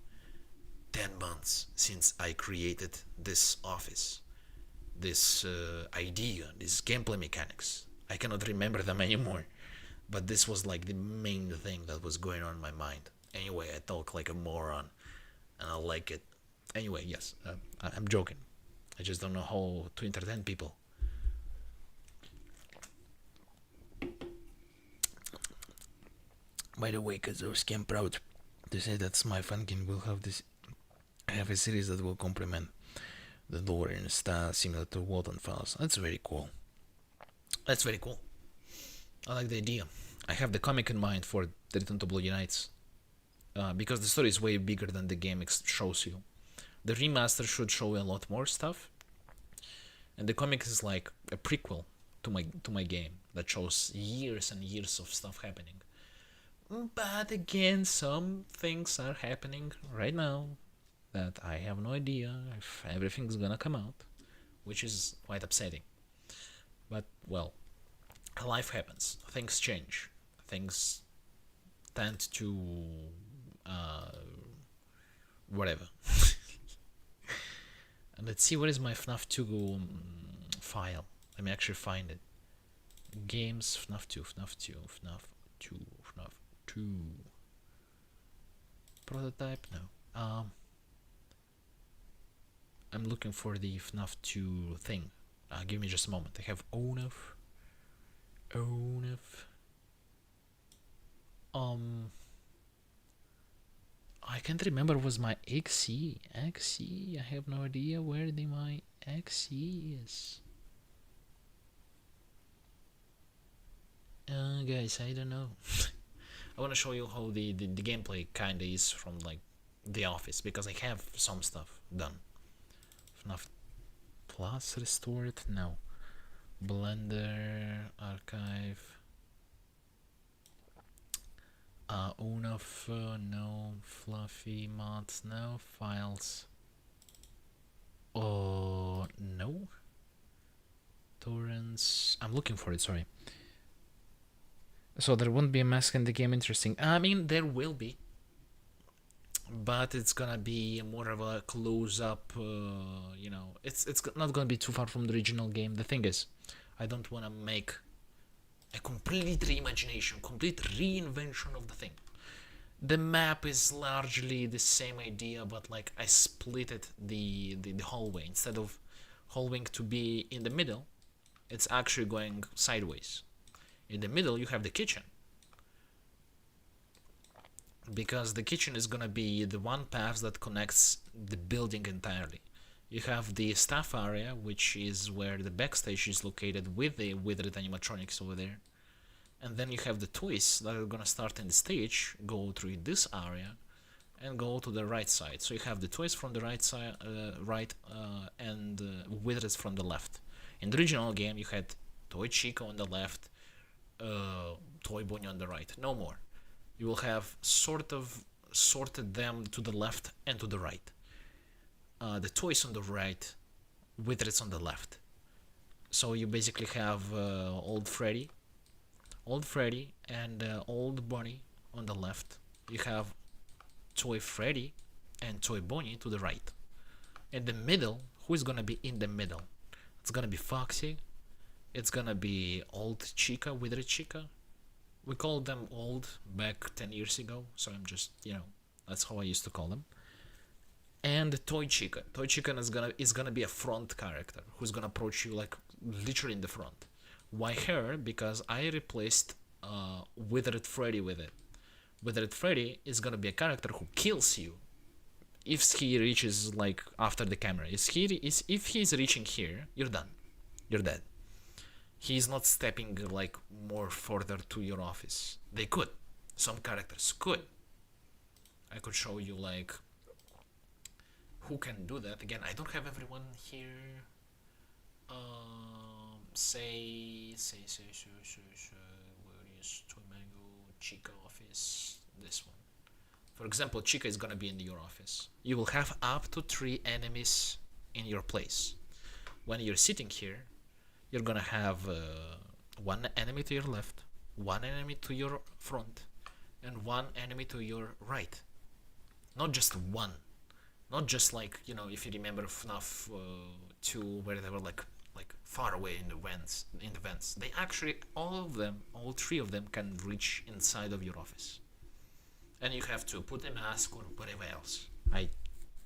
10 months since I created this office, this idea, these gameplay mechanics. I cannot remember them anymore, but this was like the main thing that was going on in my mind. Anyway, I talk like a moron, and I like it. Anyway, yes, I'm joking. I just don't know how to entertain people. By the way, Kazovsky, I'm proud to say that My Funkin will have a series that will complement the lore in a style similar to Walton Files. That's very cool. That's very cool. I like the idea. I have the comic in mind for The Return to Bloody Nights, because the story is way bigger than the game shows you. The remaster should show a lot more stuff, and the comic is like a prequel to my game that shows years and years of stuff happening. But again, some things are happening right now that I have no idea if everything's gonna come out, which is quite upsetting. But, well, life happens. Things change. Things tend to whatever. And let's see, what is my FNAF 2 file? Let me actually find it. Games, FNAF 2, FNAF 2, FNAF 2, FNAF 2. Prototype? No. I'm looking for the FNAF 2 thing. Give me just a moment. I have ONF. I can't remember. Was my XE? I have no idea where my XE is. Guys, I don't know. I want to show you how the gameplay kinda is from like The Office, because I have some stuff done. FNAF Plus restored? No. Blender archive. UNOF, no. Fluffy mods, no. Files. Oh, no. Torrents. I'm looking for it, sorry. So there won't be a mask in the game, interesting. I mean, there will be. But it's gonna be more of a close-up, it's not gonna be too far from the original game. The thing is, I don't want to make a complete reimagination, complete reinvention of the thing. The map is largely the same idea, but like I split it the hallway. Instead of hallway to be in the middle, It's actually going sideways. In the middle you have the kitchen, because the kitchen is gonna be the one path that connects the building entirely. You have the staff area, which is where the backstage is located with the withered animatronics over there. And then you have the toys that are gonna start in the stage, go through this area, and go to the right side. So you have the toys from the right side, and withers from the left. In the original game, you had Toy Chica on the left, Toy Bonnie on the right. No more. You will have sort of sorted them to the left and to the right. The toys on the right, withers on the left. So you basically have old Freddy and old Bonnie on the left. You have Toy Freddy and Toy Bonnie to the right. In the middle, who is gonna be in the middle? It's gonna be Foxy. It's gonna be old Chica, withered Chica. We called them old back 10 years ago, so I'm just, that's how I used to call them. And Toy Chica. Toy Chica is gonna be a front character who's gonna approach you like literally in the front. Why her? Because I replaced Withered Freddy with it. Withered Freddy is gonna be a character who kills you if he reaches like after the camera. If he's reaching here, you're done. You're dead. He's not stepping like more further to your office. They could. Some characters could. I could show you like who can do that. Again, I don't have everyone here. Say, where is Toy Mango, Chica office, this one. For example, Chica is gonna be in your office. You will have up to 3 enemies in your place. When you're sitting here, you're gonna have 1 enemy to your left, 1 enemy to your front, and 1 enemy to your right. Not just one. Not just like, if you remember FNAF 2, where they were like far away in the vents. They actually, all 3 of them can reach inside of your office. And you have to put a mask or whatever else. I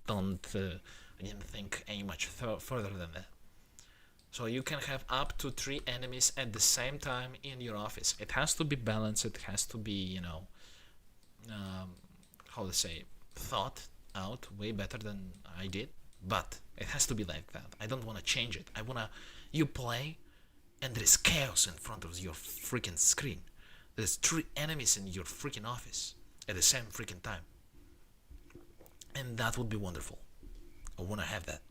didn't think any much further than that. So you can have up to 3 enemies at the same time in your office. It has to be balanced. It has to be, thought out way better than I did. But it has to be like that. I don't want to change it. I want to, you play, and there is chaos in front of your freaking screen. There's 3 enemies in your freaking office at the same freaking time. And that would be wonderful. I want to have that.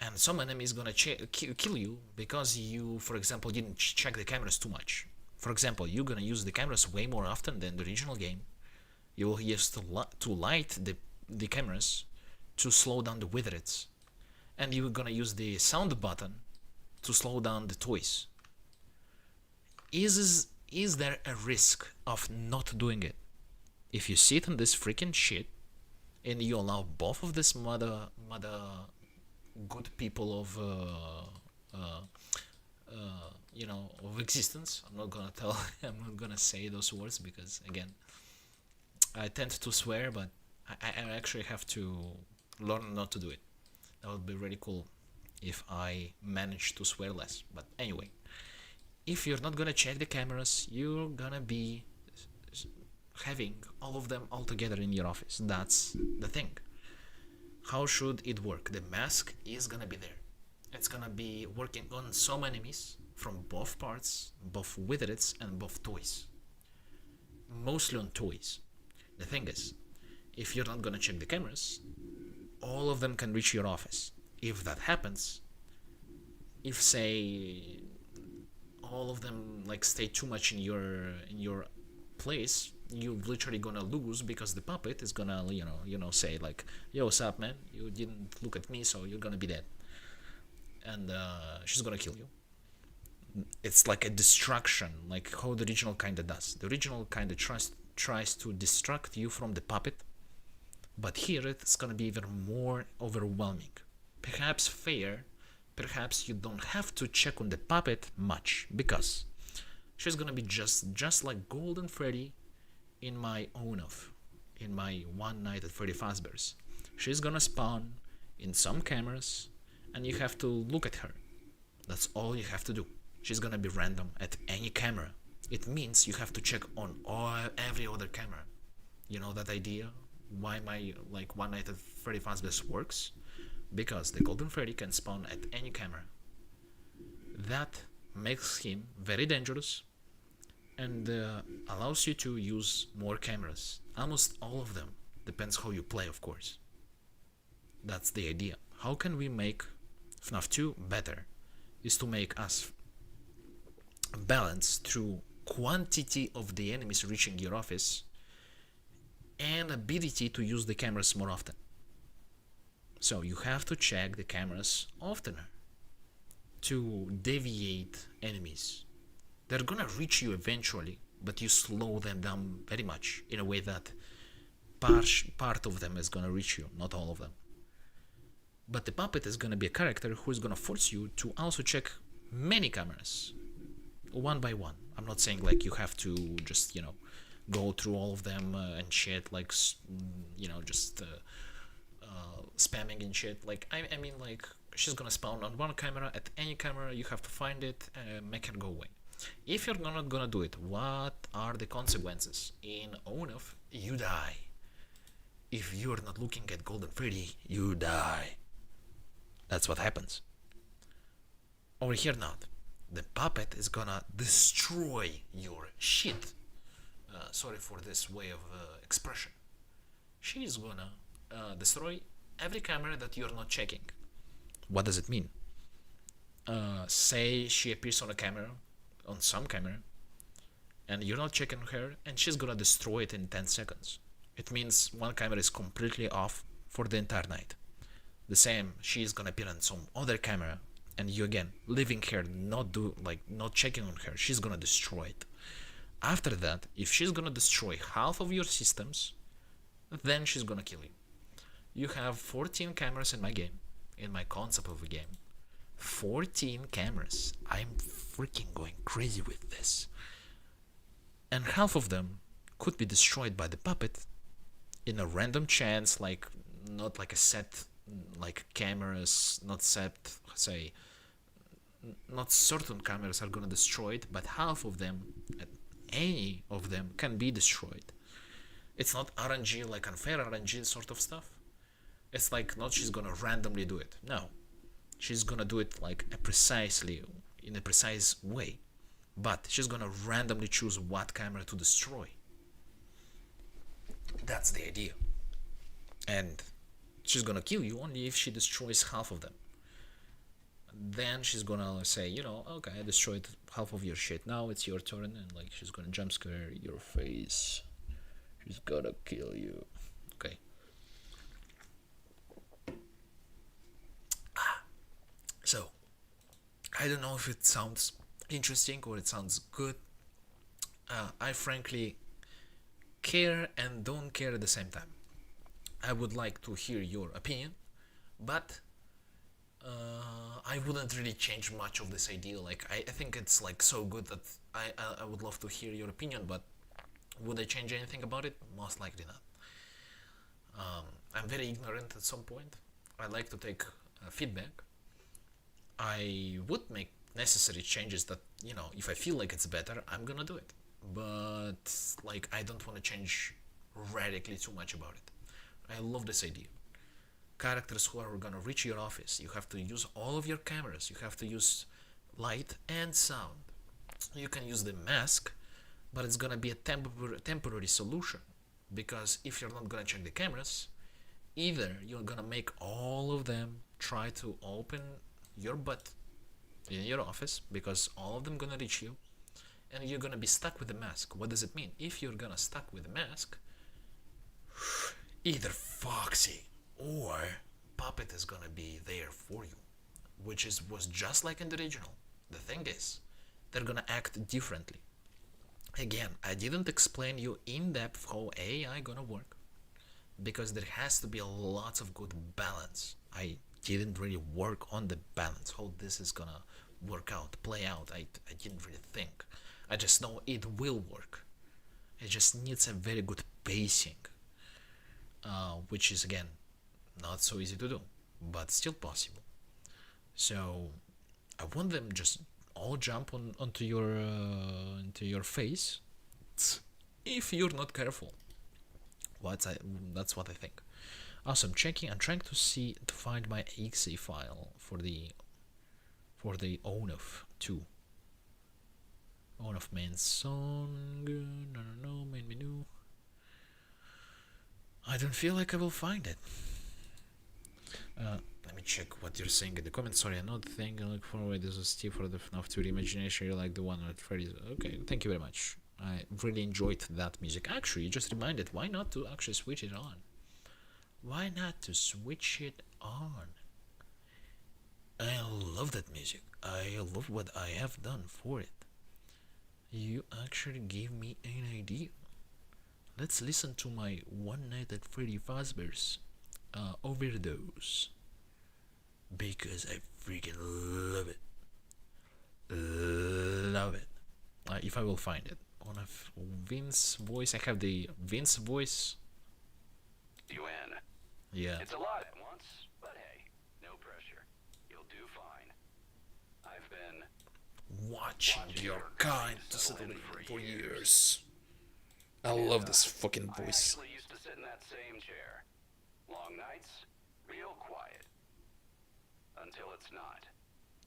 And some enemy is gonna kill you because you, for example, didn't check the cameras too much. For example, you're gonna use the cameras way more often than the original game. You will use to light the cameras to slow down the withereds. And you're gonna use the sound button to slow down the toys. Is there a risk of not doing it? If you sit on this freaking shit and you allow both of this mother good people of of existence. I'm not gonna say those words because again I tend to swear, but I actually have to learn not to do it. That would be really cool if I manage to swear less. But anyway, if you're not gonna check the cameras, you're gonna be having all of them all together in your office. That's the thing. How should it work? The mask is gonna be there. It's gonna be working on some enemies from both parts, both withereds and both toys. Mostly on toys. The thing is, if you're not gonna check the cameras, all of them can reach your office. If that happens, if say all of them like stay too much in your place, you're literally gonna lose because the puppet is gonna say like, yo, what's up, man, you didn't look at me, so you're gonna be dead, and she's gonna kill you. It's like a distraction, like how the original kinda does. The original kinda tries to distract you from the puppet, but here it's gonna be even more overwhelming. Perhaps fair, perhaps you don't have to check on the puppet much, because she's gonna be just like Golden Freddy in my One Night at Freddy Fazbear's. She's gonna spawn in some cameras and you have to look at her. That's all you have to do. She's gonna be random at any camera. It means you have to check on every other camera. You know that idea? Why my like One Night at Freddy Fazbear's works? Because the Golden Freddy can spawn at any camera. That makes him very dangerous and allows you to use more cameras. Almost all of them. Depends how you play, of course. That's the idea. How can we make FNAF 2 better? Is to make us balance through quantity of the enemies reaching your office and ability to use the cameras more often. So you have to check the cameras oftener to deviate enemies. They're gonna reach you eventually, but you slow them down very much in a way that part of them is gonna reach you, not all of them. But the puppet is gonna be a character who is gonna force you to also check many cameras, one by one. I'm not saying like you have to just, go through all of them and shit, like, just spamming and shit. Like, I mean, like, she's gonna spawn on one camera, at any camera, you have to find it, make her go away. If you're not gonna do it, what are the consequences? In ONF, you die. If you're not looking at Golden Freddy, you die. That's what happens. Over here not. The puppet is gonna destroy your shit. Sorry for this way of expression. She's gonna destroy every camera that you're not checking. What does it mean? Say she appears on a camera, on some camera, and you're not checking her, and she's gonna destroy it in 10 seconds. It means one camera is completely off for the entire night. The same, she's gonna appear on some other camera, and you again, leaving her, not checking on her, she's gonna destroy it. After that, if she's gonna destroy half of your systems, then she's gonna kill you. You have 14 cameras in my game, in my concept of a game. 14 cameras. I'm freaking going crazy with this. And half of them could be destroyed by the puppet in a random chance, like, not like a set, like cameras, not set, say, not certain cameras are gonna destroy it, but half of them, any of them, can be destroyed. It's not RNG, like unfair RNG sort of stuff. It's like not she's gonna randomly do it. No, she's gonna do it like in a precise way, but she's gonna randomly choose what camera to destroy. That's the idea. And she's gonna kill you only if she destroys half of them. Then she's gonna say, okay, I destroyed half of your shit, now it's your turn, and like she's gonna jump scare your face. She's gonna kill you. Okay. So, I don't know if it sounds interesting or it sounds good. I frankly care and don't care at the same time. I would like to hear your opinion, but I wouldn't really change much of this idea. Like, I think it's like so good that I would love to hear your opinion, but would I change anything about it? Most likely not. I'm very ignorant at some point. I like to take feedback. I would make necessary changes that, if I feel like it's better, I'm gonna do it. But, like, I don't want to change radically too much about it. I love this idea. Characters who are gonna reach your office, you have to use all of your cameras, you have to use light and sound. You can use the mask, but it's gonna be a temporary solution, because if you're not gonna check the cameras, either you're gonna make all of them try to open your butt in your office, because all of them gonna reach you, and you're gonna be stuck with the mask. What does it mean? If you're gonna stuck with the mask, either Foxy or Puppet is gonna be there for you, which was just like in the original. The thing is, they're gonna act differently. Again, I didn't explain you in depth how AI gonna work, because there has to be a lot of good balance. I didn't really work on the balance, how this is gonna work out, play out. I didn't really think. I just know it will work. It just needs a very good pacing, which is, again, not so easy to do, but still possible. So I want them just all jump onto your face if you're not careful. That's what I think. Also, I'm trying to find my exe file for the ONF 2. ONF main song, no, main menu. I don't feel like I will find it. Let me check what you're saying in the comments. Sorry, I'm not thinking. Look forward. This is Steve for the FNAF 2 imagination. You like the one at Freddy's? Okay, thank you very much. I really enjoyed that music. Actually, you just reminded. Why not to actually switch it on? Why not to switch it on? I love that music. I love what I have done for it. You actually gave me an idea. Let's listen to my One Night at Freddy Fazbear's Overdose. Because I freaking love it. Love it. If I will find it. On a Vince voice. I have the Vince voice. UN. Yeah. It's a lot at once, but hey, no pressure. You'll do fine. I've been watching your kind to settle for years. I love this fucking voice. I actually used to sit in that same chair. Long nights, real quiet. Until it's not.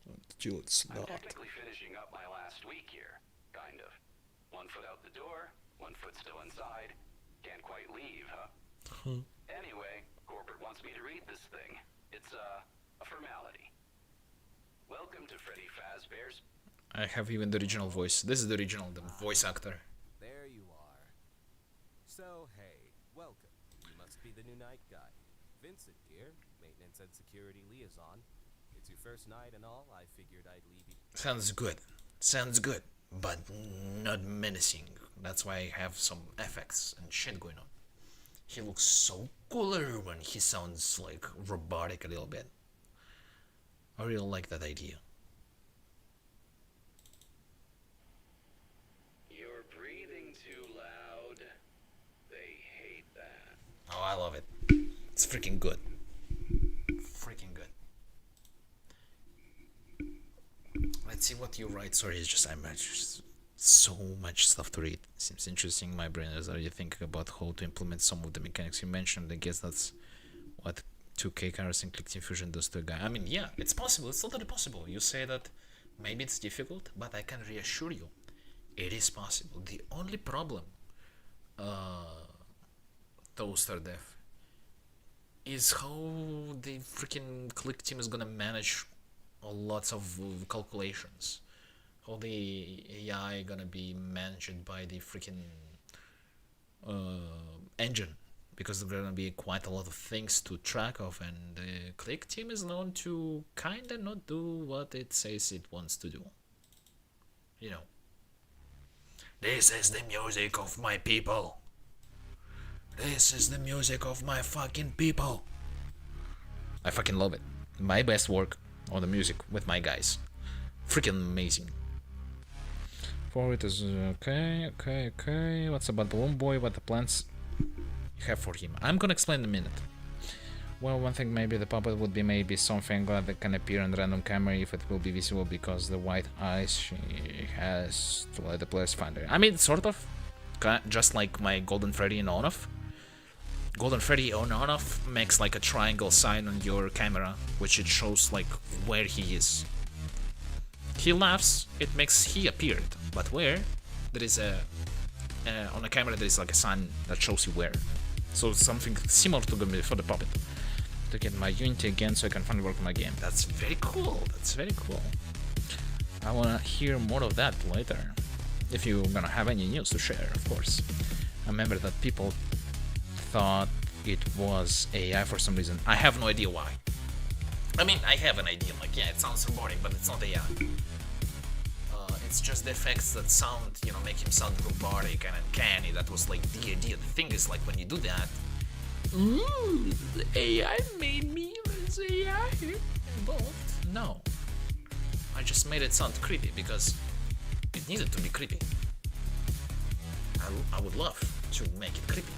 Until it's I'm not. technically finishing up my last week here, kind of. 1 foot out the door, 1 foot still inside. Can't quite leave, huh? Anyway, corporate wants me to read this thing. It's a formality. Welcome to Freddy Fazbear's. I have even the original voice. This is the original, the voice actor. There you are. So, hey, welcome. You must be the new night guy. Vincent here, maintenance and security liaison. It's your first night and all, I figured I'd leave you. Sounds good. Sounds good. But not menacing. That's why I have some effects and shit going on. He looks so cooler when he sounds like robotic a little bit. I really like that idea. You're breathing too loud. They hate that. Oh, I love it. It's freaking good. Freaking good. Let's see what you write. Sorry, it's just just so much stuff to read. Seems interesting. My brain is already thinking about how to implement some of the mechanics you mentioned. I guess that's what 2K cars and Click Team Fusion does to a guy. I mean, yeah, it's possible. It's totally possible. You say that maybe it's difficult, but I can reassure you, it is possible. The only problem, Toaster Dev, is how the freaking Click Team is gonna manage lots of calculations. How the AI gonna be managed by the freaking engine, because there are gonna be quite a lot of things to track of, and the Click Team is known to kinda not do what it says it wants to do. You know. This is the music of my people. This is the music of my fucking people. I fucking love it. My best work on the music with my guys. Freaking amazing. Forward is okay. What's about Balloon Boy? What the plans you have for him? I'm gonna explain in a minute. Well, one thing maybe the puppet would be maybe something that can appear on random camera if it will be visible, because the white eyes she has to let the players find her. I mean, sort of. Just like my Golden Freddy in ONF. Golden Freddy on ONF makes like a triangle sign on your camera, which it shows like where he is. He laughs, it makes he appeared, but where? There is a on the camera there is like a sign that shows you where. So something similar to the for the puppet. To get my Unity again so I can finally work on my game. That's very cool. That's very cool. I wanna hear more of that later. If you're gonna have any news to share, of course. I remember that people thought it was AI for some reason. I have no idea why. I mean, I have an idea, like, yeah, it sounds robotic, but it's not AI. It's just the effects that sound, you know, make him sound robotic and uncanny. That was like the idea. The thing is, like, when you do that, the AI made me as AI involved. No. I just made it sound creepy because it needed to be creepy. I would love to make it creepy.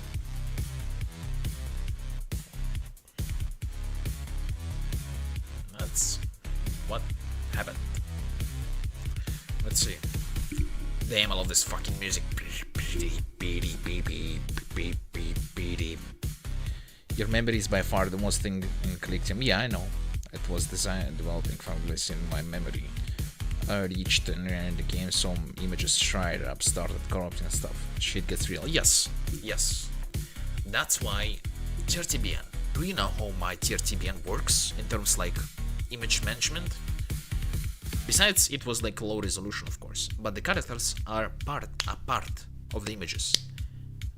That's what happened. Damn, I love this fucking music. Your memory is by far the most thing in Collectium. Yeah, I know. It was designed developing fabulous in my memory. I reached and ran the game, some images dried up, started corrupting and stuff. Shit gets real. Yes, yes. That's why TRTBN. Do you know how my TRTBN works in terms like image management? Besides, it was like low resolution, of course, but the characters are a part of the images.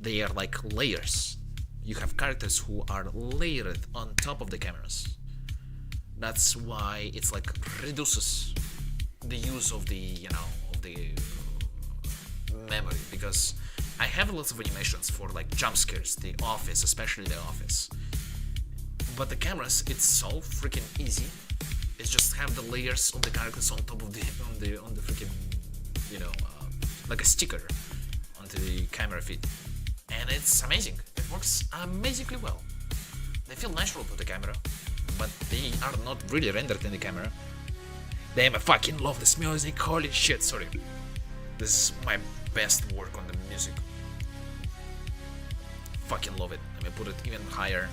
They are like layers. You have characters who are layered on top of the cameras. That's why it's like reduces the use of the memory, because I have lots of animations for like jump scares, The Office, especially The Office. But the cameras, it's so freaking easy. It's just have the layers of the characters on top of the freaking like a sticker onto the camera feed, and it's amazing. It works amazingly well. They feel natural to the camera, but they are not really rendered in the camera. Damn, I fucking love this music. Holy shit! Sorry, this is my best work on the music. Fucking love it. Let me put it even higher.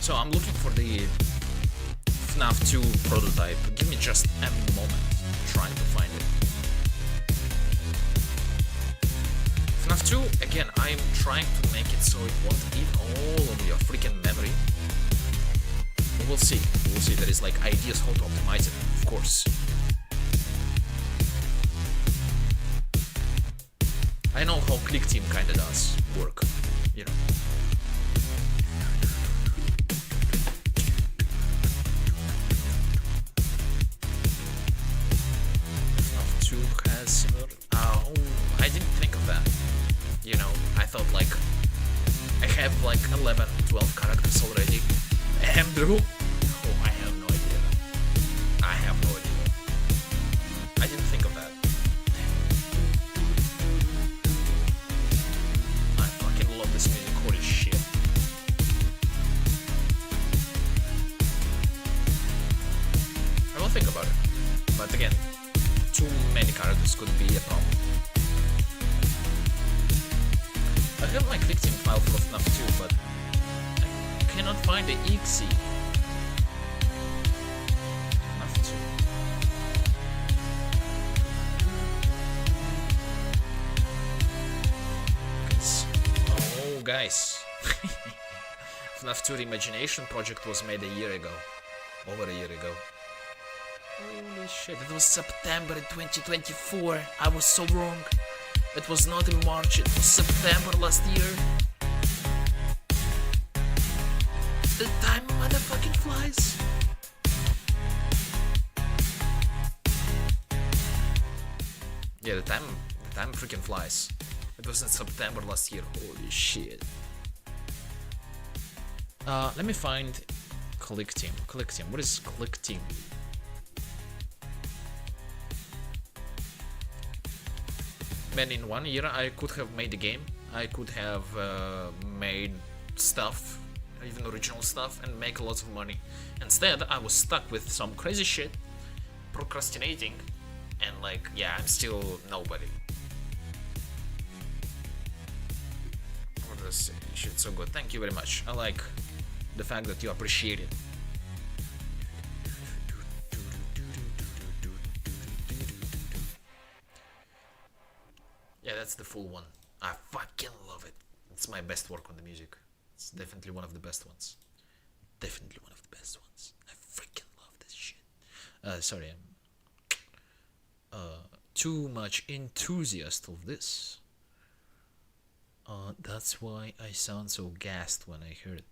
So I'm looking for the FNAF 2 prototype. Give me just a moment trying to find it. FNAF 2, again, I'm trying to make it so it won't eat all of your freaking memory. But we'll see. We'll see. There is like ideas how to optimize it, of course. I know how Click Team kinda does work, you know. Has similar. Oh, I didn't think of that. You know, I thought like I have like 11, 12 characters already. Andrew? Oh, I have no idea. I have no idea. I didn't think of that. I fucking love this music. Holy shit. I will think about it. But again, too many characters could be a problem. I have my click team file for FNAF 2, but I cannot find the exe. FNAF 2. Oh, guys. FNAF 2 Reimagination project was made a year ago. Over a year ago. Holy shit, it was September 2024. I was so wrong. It was not in March, it was September last year. The time motherfucking flies. Yeah, the time freaking flies. It was in September last year. Holy shit. Let me find Click Team. Click Team. What is Click Team? Man, in 1 year I could have made the game. I could have made stuff, even original stuff, and make lots of money. Instead, I was stuck with some crazy shit, procrastinating, and like, yeah, I'm still nobody. What does say? Shit, so good. Thank you very much. I like the fact that you appreciate it. Yeah, that's the full one. I fucking love it. It's my best work on the music. It's definitely one of the best ones. Definitely one of the best ones. I freaking love this shit. Sorry, I'm too much enthusiast of this. That's why I sound so gassed when I hear it.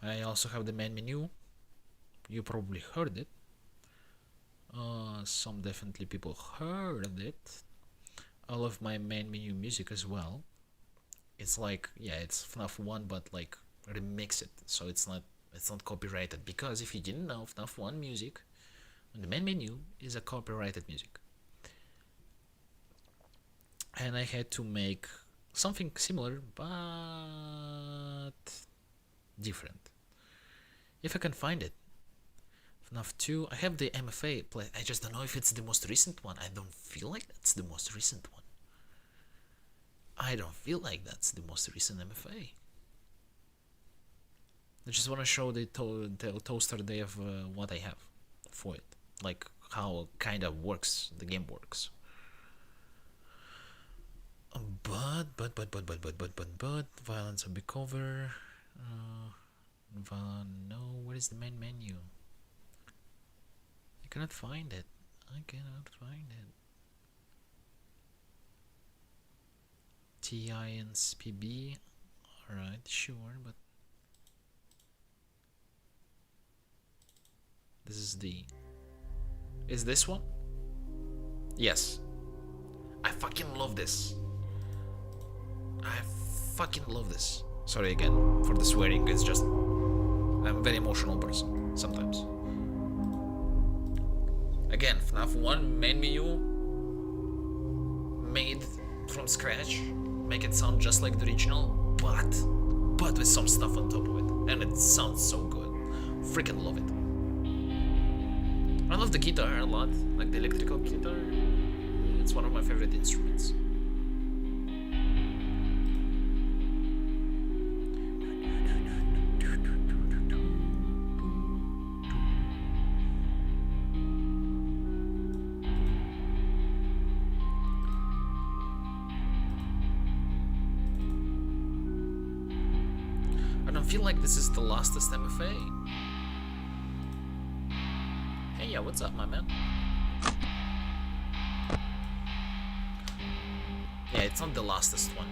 I also have the main menu. You probably heard it. Some definitely people heard it. I love my main menu music as well. It's like, yeah, it's FNAF 1, but like remix it, so it's not copyrighted. Because if you didn't know, FNAF 1 music on the main menu is a copyrighted music. And I had to make Something similar, but different. If I can find it. FNAF 2, I have the MFA play. I just don't know if it's the most recent one. I don't feel like that's the most recent one. I don't feel like that's the most recent MFA. I just want to show the toaster day of what I have for it. Like how kind of works, the game works. But violence on the cover. No, where is the main menu? I cannot find it. I cannot find it. TINSPB. Alright, sure, but this is the... Is this one? Yes. I fucking love this. I fucking love this. Sorry again for the swearing, it's just... I'm a very emotional person, sometimes. Again, FNAF 1 main menu made from scratch, make it sound just like the original, but with some stuff on top of it, and it sounds so good. Freaking love it. I love the guitar a lot, like the electrical guitar. It's one of my favorite instruments. I don't feel like this is the lastest MFA. Hey, yeah, what's up, my man? Yeah, it's not the lastest one.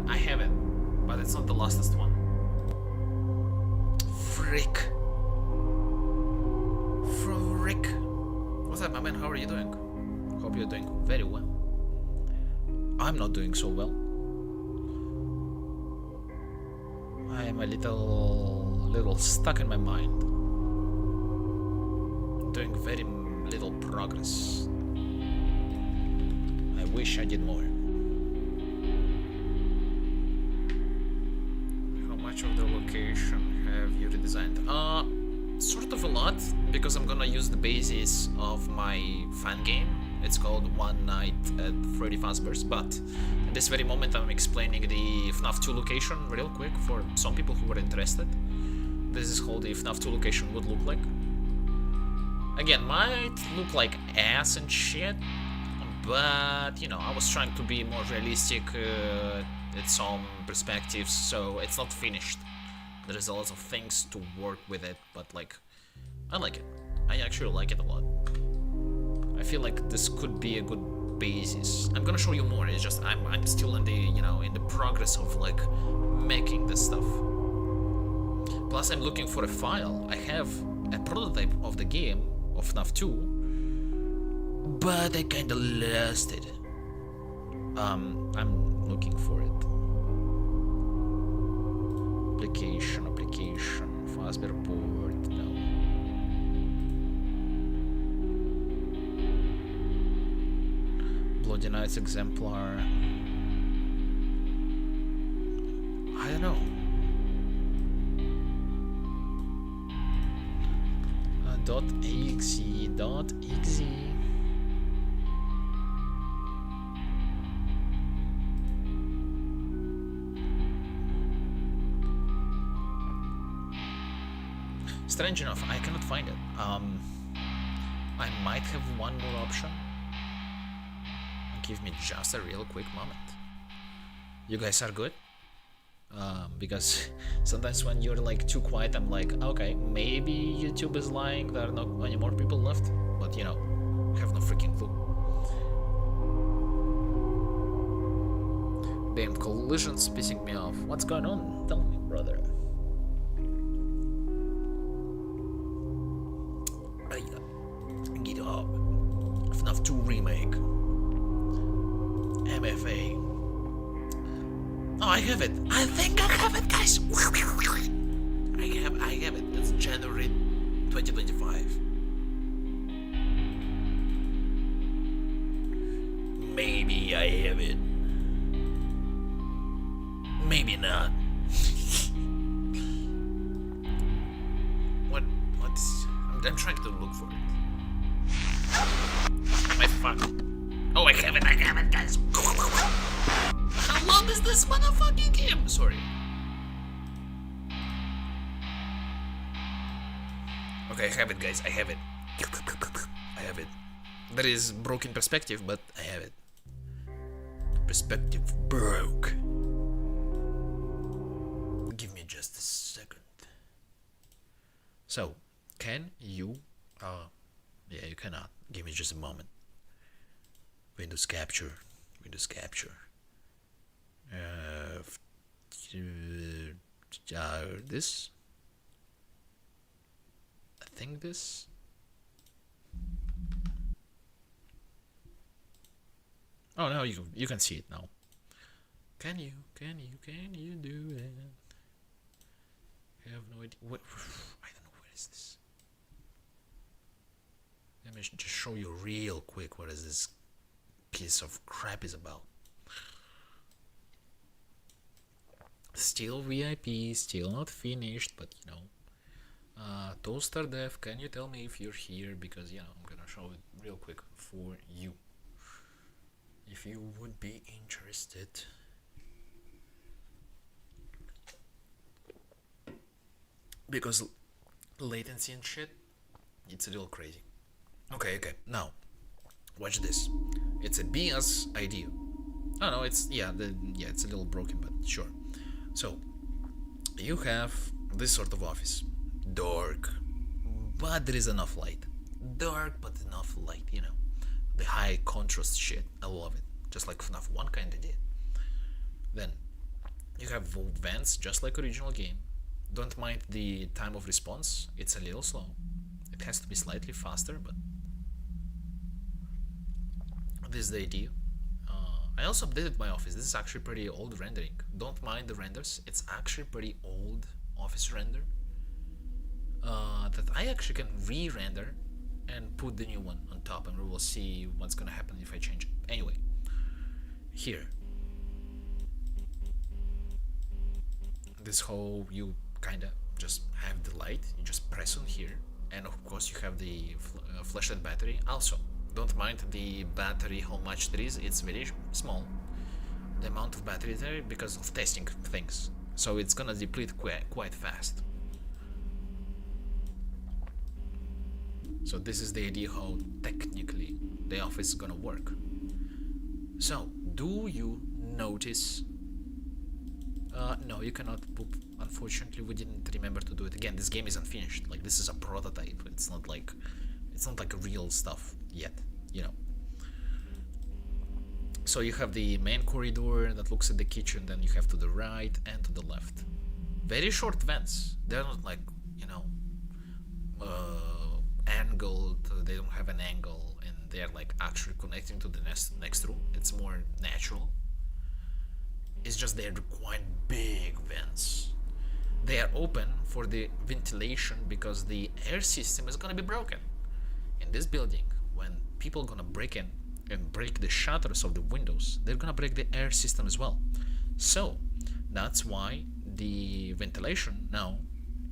I have it, but it's not the lastest one. Frick. Frick. What's up, my man? How are you doing? Hope you're doing very well. I'm not doing so well. I am a little stuck in my mind. Doing very little progress. I wish I did more. How much of the location have you redesigned? Sort of a lot, because I'm gonna use the basis of my fan game. It's called One Night at Freddy Fazbear's, but at this very moment I'm explaining the FNAF 2 location real quick for some people who are interested. This is how the FNAF 2 location would look like. Again, might look like ass and shit, but you know, I was trying to be more realistic at some perspectives, so it's not finished. There's a lot of things to work with it, but like, I like it. I actually like it a lot. I feel like this could be a good basis. I'm gonna show you more. It's just I'm still in the, you know, in the progress of like making this stuff. Plus, I'm looking for a file. I have a prototype of the game of FNAF 2, but I kinda lost it. I'm looking for it. Application, Fazbear port, no. Bloody Nights exemplar. I don't know. .exe. Strange enough, I cannot find it. I might have one more option. Give me just a real quick moment. You guys are good? Because sometimes when you're like too quiet, I'm like, okay, maybe YouTube is lying, there are not any more people left, but you know, I have no freaking clue. Damn, collision's pissing me off. What's going on? Tell me, brother. Get up. FNAF 2 remake. MFA. Oh, I have it. I think I have it, guys. I have it. It's January 2025. Maybe I have it. Maybe not. What's... I'm trying to look for it. My fuck. Oh, I have it, guys. How long is this motherfucking game? Sorry. Okay, I have it, guys. I have it. I have it. That is broken perspective, but I have it. Perspective broke. Give me just a second. So, can you... yeah, you cannot. Give me just a moment. Windows capture. Windows capture. This? I think this? Oh, no, you can see it now. Can you do it? I have no idea. What? I don't know, where is this? Let me just show you real quick what is this piece of crap is about. Still VIP, still not finished, but you know. Toaster Dev, can you tell me if you're here? Because, you know, I'm gonna show it real quick for you. If you would be interested. Because latency and shit, it's a little crazy. Okay, now, watch this. It's a BS idea. Oh no, it's, it's a little broken, but sure. So, you have this sort of office. Dark, but there is enough light. Dark, but enough light, you know. The high contrast shit, I love it. Just like FNAF 1 kinda did. Then, you have vents, just like original game. Don't mind the time of response, it's a little slow. It has to be slightly faster, but... this is the idea. I also updated my office. This is actually pretty old rendering. Don't mind the renders, it's actually pretty old office render. That I actually can re-render and put the new one on top, and we will see what's gonna happen if I change it. Anyway, here, this whole, you kinda just have the light, you just press on here, and of course you have the flashlight battery. Also, don't mind the battery, how much there is, it's very small, the amount of battery there, because of testing things, so it's gonna deplete quite fast. So this is the idea how technically the office is gonna work. So, do you notice... no, you cannot poop. Unfortunately, we didn't remember to do it. Again, this game is unfinished. Like, this is a prototype. It's not like real stuff yet, you know. So you have the main corridor that looks at the kitchen, then you have to the right and to the left. Very short vents. They're not like, you know, angled, they don't have an angle, and they're like actually connecting to the next room. It's more natural. It's just they're quite big vents. They are open for the ventilation because the air system is gonna be broken. In this building, when people gonna break in and break the shutters of the windows, they're gonna break the air system as well. So that's why the ventilation now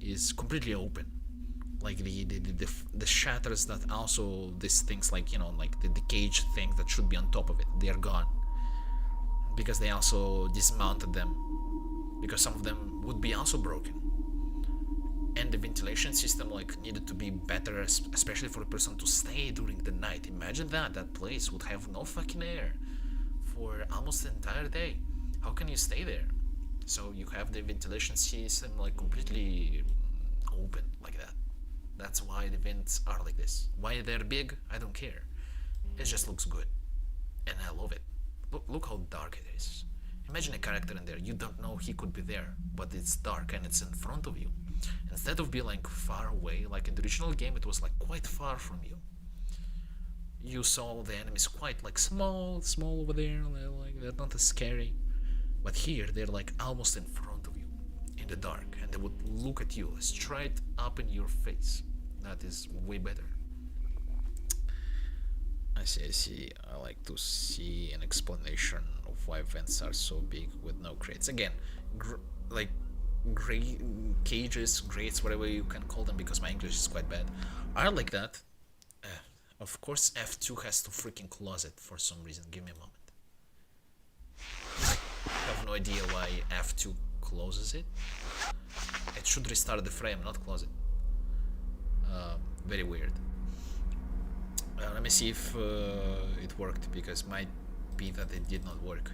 is completely open. Like the shutters that also these things, like, you know, like the cage thing that should be on top of it, they are gone because they also dismounted them because some of them would be also broken, and the ventilation system like needed to be better, especially for a person to stay during the night. Imagine that place would have no fucking air for almost the entire day. How can you stay there? So you have the ventilation system like completely open like that. That's why the vents are like this. Why they're big, I don't care. It just looks good. And I love it. Look how dark it is. Imagine a character in there. You don't know he could be there, but it's dark and it's in front of you. Instead of being like far away, like in the original game, it was like quite far from you. You saw the enemies quite like small over there, like they're not as scary. But here, they're like almost in front of you, in the dark, and they would look at you straight up in your face. That is way better. I see, I see. I like to see an explanation of why vents are so big with no crates. Again, like gray cages, grates, whatever you can call them, because my English is quite bad, are like that. Of course, F2 has to freaking close it for some reason. Give me a moment. I have no idea why F2 closes it. It should restart the frame, not close it. Very weird. Let me see if it worked, because might be that it did not work.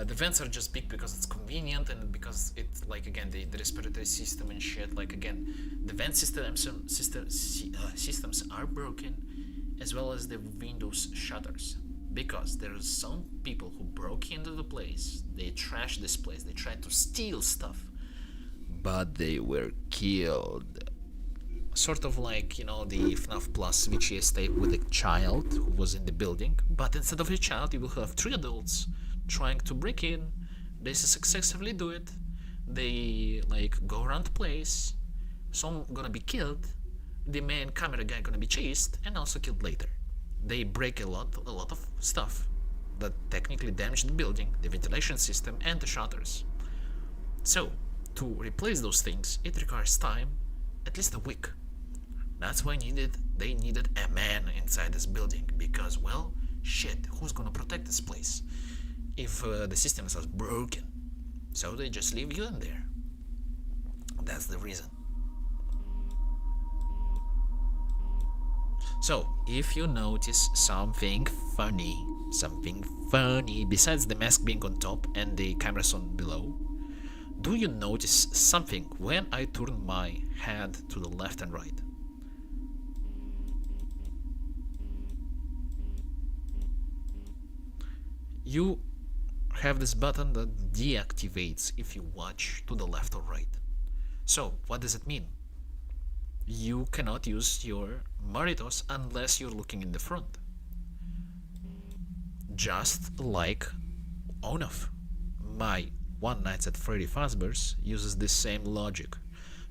The vents are just big because it's convenient, and because it's like, again, the respiratory system and shit. Like, again, the vent systems are broken, as well as the windows shutters, because there are some people who broke into the place, they trashed this place, they tried to steal stuff, but they were killed. Sort of like, you know, the FNAF Plus VGS tape with a child who was in the building, but instead of a child you will have 3 adults trying to break in. They successfully do it. They like go around the place. Some gonna be killed. The main camera guy gonna be chased and also killed later. They break a lot of stuff that technically damaged the building, the ventilation system, and the shutters. So to replace those things, it requires time, at least a week. That's why they needed a man inside this building, because, well, shit, who's gonna protect this place if the systems are broken? So they just leave you in there. That's the reason. So, if you notice something funny besides the mask being on top and the cameras on below, do you notice something when I turn my head to the left and right? You have this button that deactivates if you watch to the left or right. So, what does it mean? You cannot use your Maritos unless you're looking in the front. Just like ONOF. My One Nights at Freddy Fazbear's uses the same logic.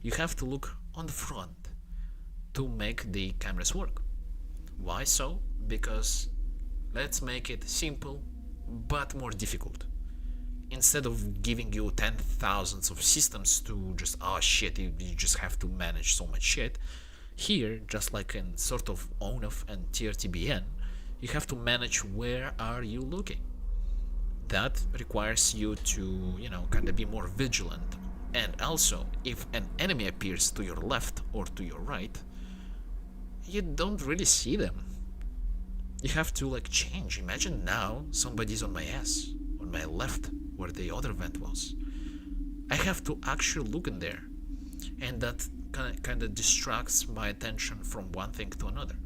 You have to look on the front to make the cameras work. Why so? Because let's make it simple but more difficult. Instead of giving you 10,000s of systems to just, oh shit, you just have to manage so much shit, here, just like in sort of ONOF and TRTBN, you have to manage where are you looking. That requires you to, you know, kind of be more vigilant. And also, if an enemy appears to your left or to your right, you don't really see them. You have to like change. Imagine now somebody's on my ass, on my left, where the other vent was. I have to actually look in there, and that kind of distracts my attention from one thing to another,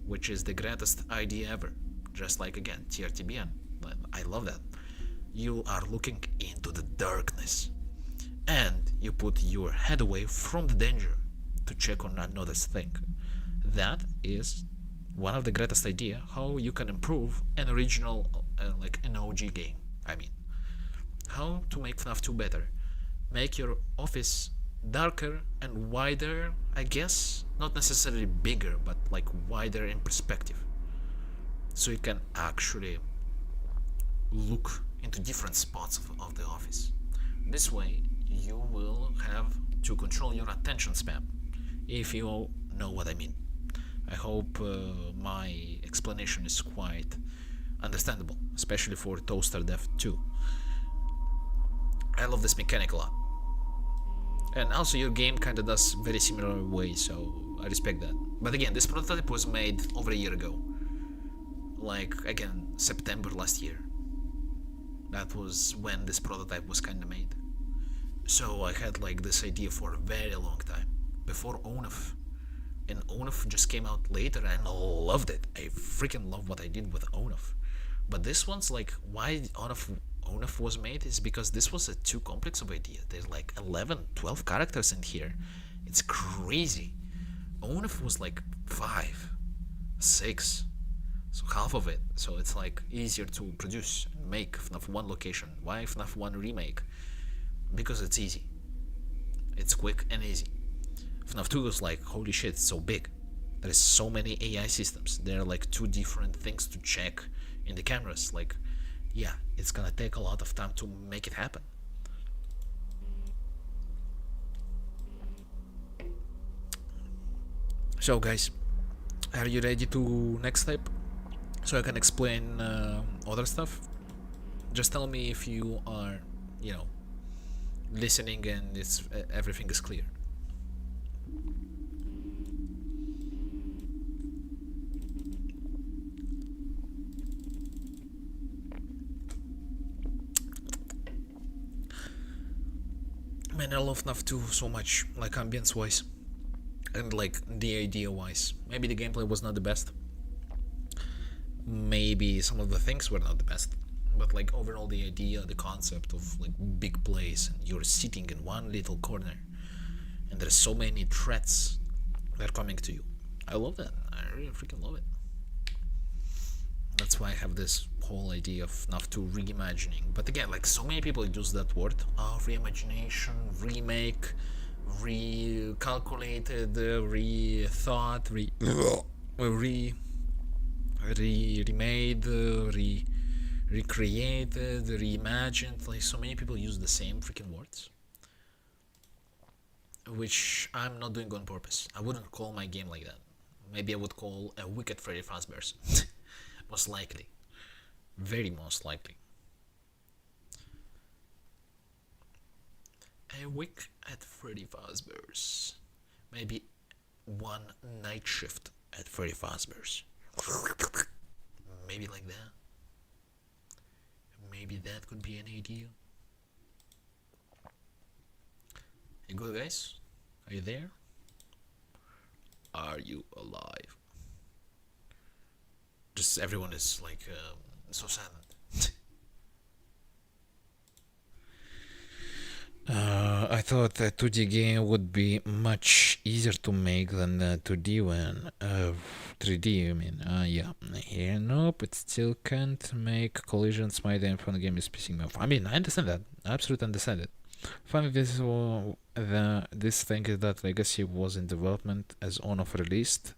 which is the greatest idea ever. Just like, again, TRTBN. I love that. You are looking into the darkness, and you put your head away from the danger to check on another thing. That is one of the greatest idea how you can improve an original, like an OG game. I mean, how to make FNAF 2 better. Make your office darker and wider, I guess. Not necessarily bigger, but like wider in perspective. So you can actually look into different spots of the office. This way, you will have to control your attention span, if you know what I mean. I hope my explanation is quite understandable, especially for Toaster Dev 2. I love this mechanic a lot. And also your game kinda does very similar way, so I respect that. But again, this prototype was made over a year ago. Like, again, September last year. That was when this prototype was kinda made. So I had like this idea for a very long time, before ONOF. And ONOF just came out later and I loved it. I freaking love what I did with ONOF. But this one's like, why ONOF was made is because this was a too complex of idea. There's like 11, 12 characters in here. It's crazy. ONOF was like 5, 6, so half of it. So it's like easier to produce and make FNAF 1 location. Why FNAF 1 remake? Because it's easy. It's quick and easy. FNAF 2 was like, holy shit, it's so big. There is so many AI systems. There are like 2 different things to check in the cameras. Like, yeah, it's gonna take a lot of time to make it happen. So guys, are you ready to next step? So I can explain other stuff? Just tell me if you are, you know, listening and it's everything is clear. Man, I love FNAF 2 so much, like ambience wise and like the idea wise. Maybe the gameplay was not the best, maybe some of the things were not the best, but like overall the idea, the concept of like big place and you're sitting in one little corner and there's so many threats that are coming to you. I love that. I really freaking love it. That's why I have this whole idea of FNAF 2 reimagining. But again, like so many people use that word. Oh, reimagination, remake, recalculated, rethought, remade, recreated, reimagined. Like so many people use the same freaking words, which I'm not doing on purpose. I wouldn't call my game like that. Maybe I would call a Wicked Freddy Fazbear's. Most likely. Very most likely. A week at Freddy Fazbear's. Maybe one night shift at Freddy Fazbear's. Maybe like that. Maybe that could be an idea. You good, guys? Are you there? Are you alive? Just everyone is like so silent. I thought a 2D game would be much easier to make than a 2D one. 3D, I mean. Yeah. Here, nope, it still can't make collisions. My damn phone game is pissing me off. I mean, I understand that. I absolutely understand it. Funny, this thing is that Legacy was in development as on of released.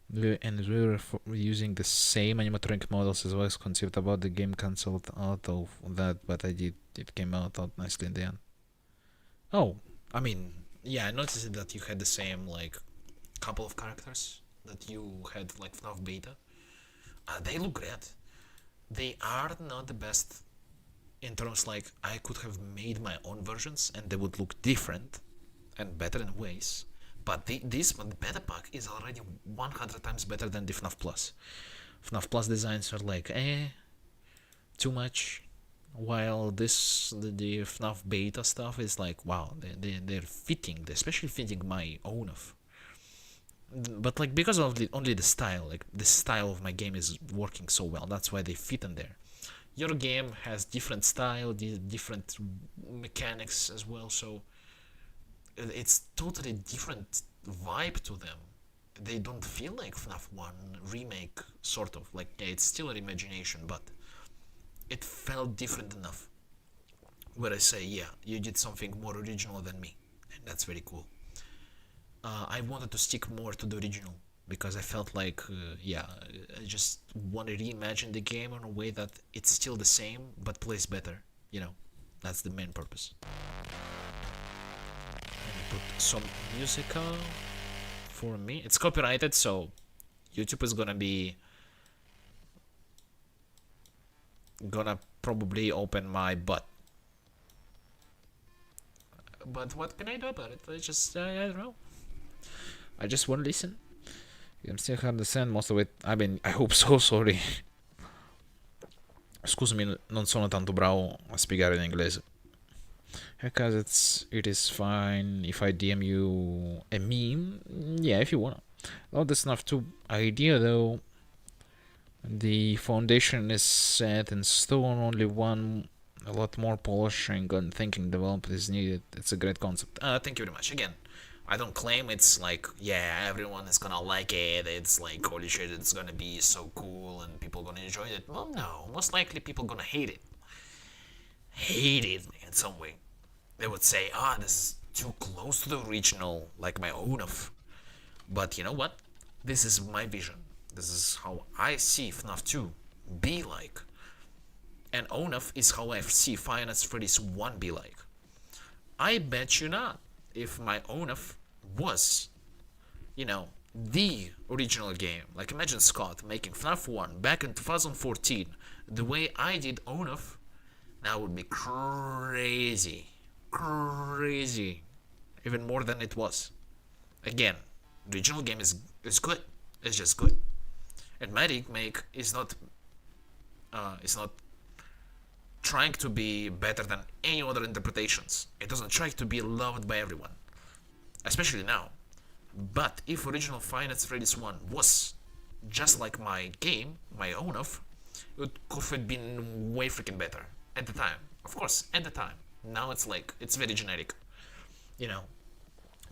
And we were using the same animatronic models as was conceived about the game cancelled out of that, but it came out nicely in the end. Oh, I mean, yeah, I noticed that you had the same like couple of characters that you had like FNAF beta. They look great. They are not the best in terms like I could have made my own versions and they would look different and better in ways. But this beta pack is already 100 times better than the FNAF Plus. FNAF Plus designs are like, too much. While the FNAF beta stuff is like, wow, they're fitting, they're especially fitting my own of. But like because of only the style, like the style of my game is working so well, that's why they fit in there. Your game has different style, different mechanics as well, so it's totally different vibe to them. They don't feel like FNAF 1 remake, sort of. Like, yeah, it's still an imagination, but it felt different enough. Where I say, yeah, you did something more original than me. And that's very cool. I wanted to stick more to the original, because I felt like, I just want to reimagine the game in a way that it's still the same, but plays better. You know, that's the main purpose. Put some music for me. It's copyrighted, so YouTube is gonna probably open my butt. But what can I do about it? I don't know. I just won't listen. You can still understand most of it. I mean, I hope so, sorry. Scusami, non sono tanto bravo a spiegare in inglese. Because it is fine if I DM you a meme. Yeah, if you wanna. Oh, that's enough to idea though. The foundation is set in stone. Only a lot more polishing and thinking development is needed. It's a great concept. Thank you very much. Again, I don't claim it's like, yeah, everyone is gonna like it. It's like, holy shit, it's gonna be so cool and people gonna enjoy it. Well, no, most likely people gonna hate it. Hate it in some way. They would say, this is too close to the original, like my own of. But you know what? This is my vision. This is how I see FNAF 2 be like. And ONAF is how I see Five Nights at Freddy's 1 be like. I bet you not. If my ONAF was, you know, the original game. Like imagine Scott making FNAF 1 back in 2014. The way I did ONAF, that would be crazy. Crazy. Even more than it was. Again, the original game is good. It's just good. And Magic Make is not trying to be better than any other interpretations. It doesn't try to be loved by everyone, especially now. But if original Five Nights at Freddy's 1 was just like my game, my own of, it could have been way freaking better at the time. Of course, at the time. Now it's like, it's very generic. You know,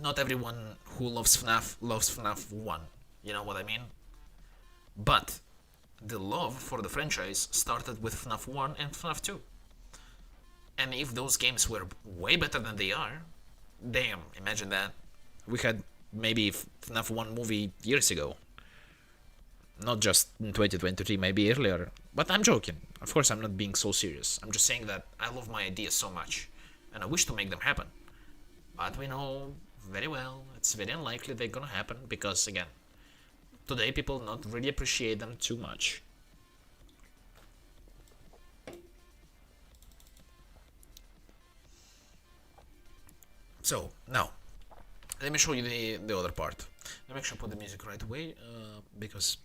not everyone who loves FNAF 1. You know what I mean? But the love for the franchise started with FNAF 1 and FNAF 2. And if those games were way better than they are, damn, imagine that. We had maybe FNAF 1 movie years ago. Not just in 2023, maybe earlier. But I'm joking. Of course, I'm not being so serious. I'm just saying that I love my ideas so much. And I wish to make them happen. But we know very well it's very unlikely they're gonna happen. Because, again, today people not really appreciate them too much. So, now, let me show you the other part. Let me make sure I put the music right away, because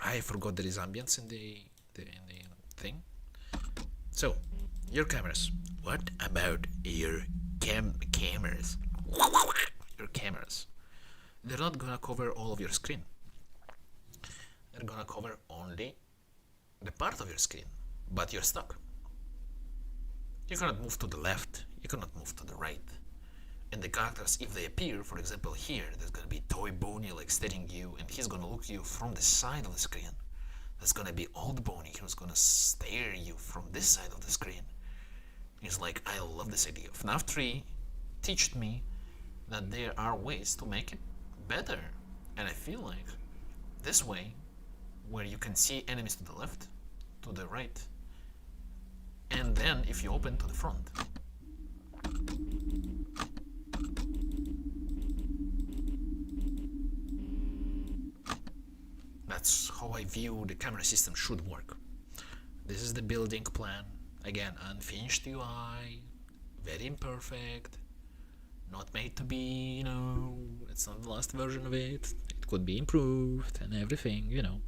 I forgot there is ambience in the thing. So, your cameras. What about your cameras? Your cameras. They're not gonna cover all of your screen. They're gonna cover only the part of your screen, but you're stuck. You cannot move to the left, you cannot move to the right. And the characters, if they appear, for example here, there's gonna be Toy Boney like staring you, and he's gonna look you from the side of the screen. There's gonna be Old Boney who's gonna stare you from this side of the screen. He's like, I love this idea. FNAF 3 taught me that there are ways to make it better. And I feel like this way, where you can see enemies to the left, to the right, and then if you open to the front, that's how I view the camera system should work. This is the building plan. Again, unfinished UI, very imperfect, not made to be, you know, it's not the last version of it. It could be improved and everything, you know.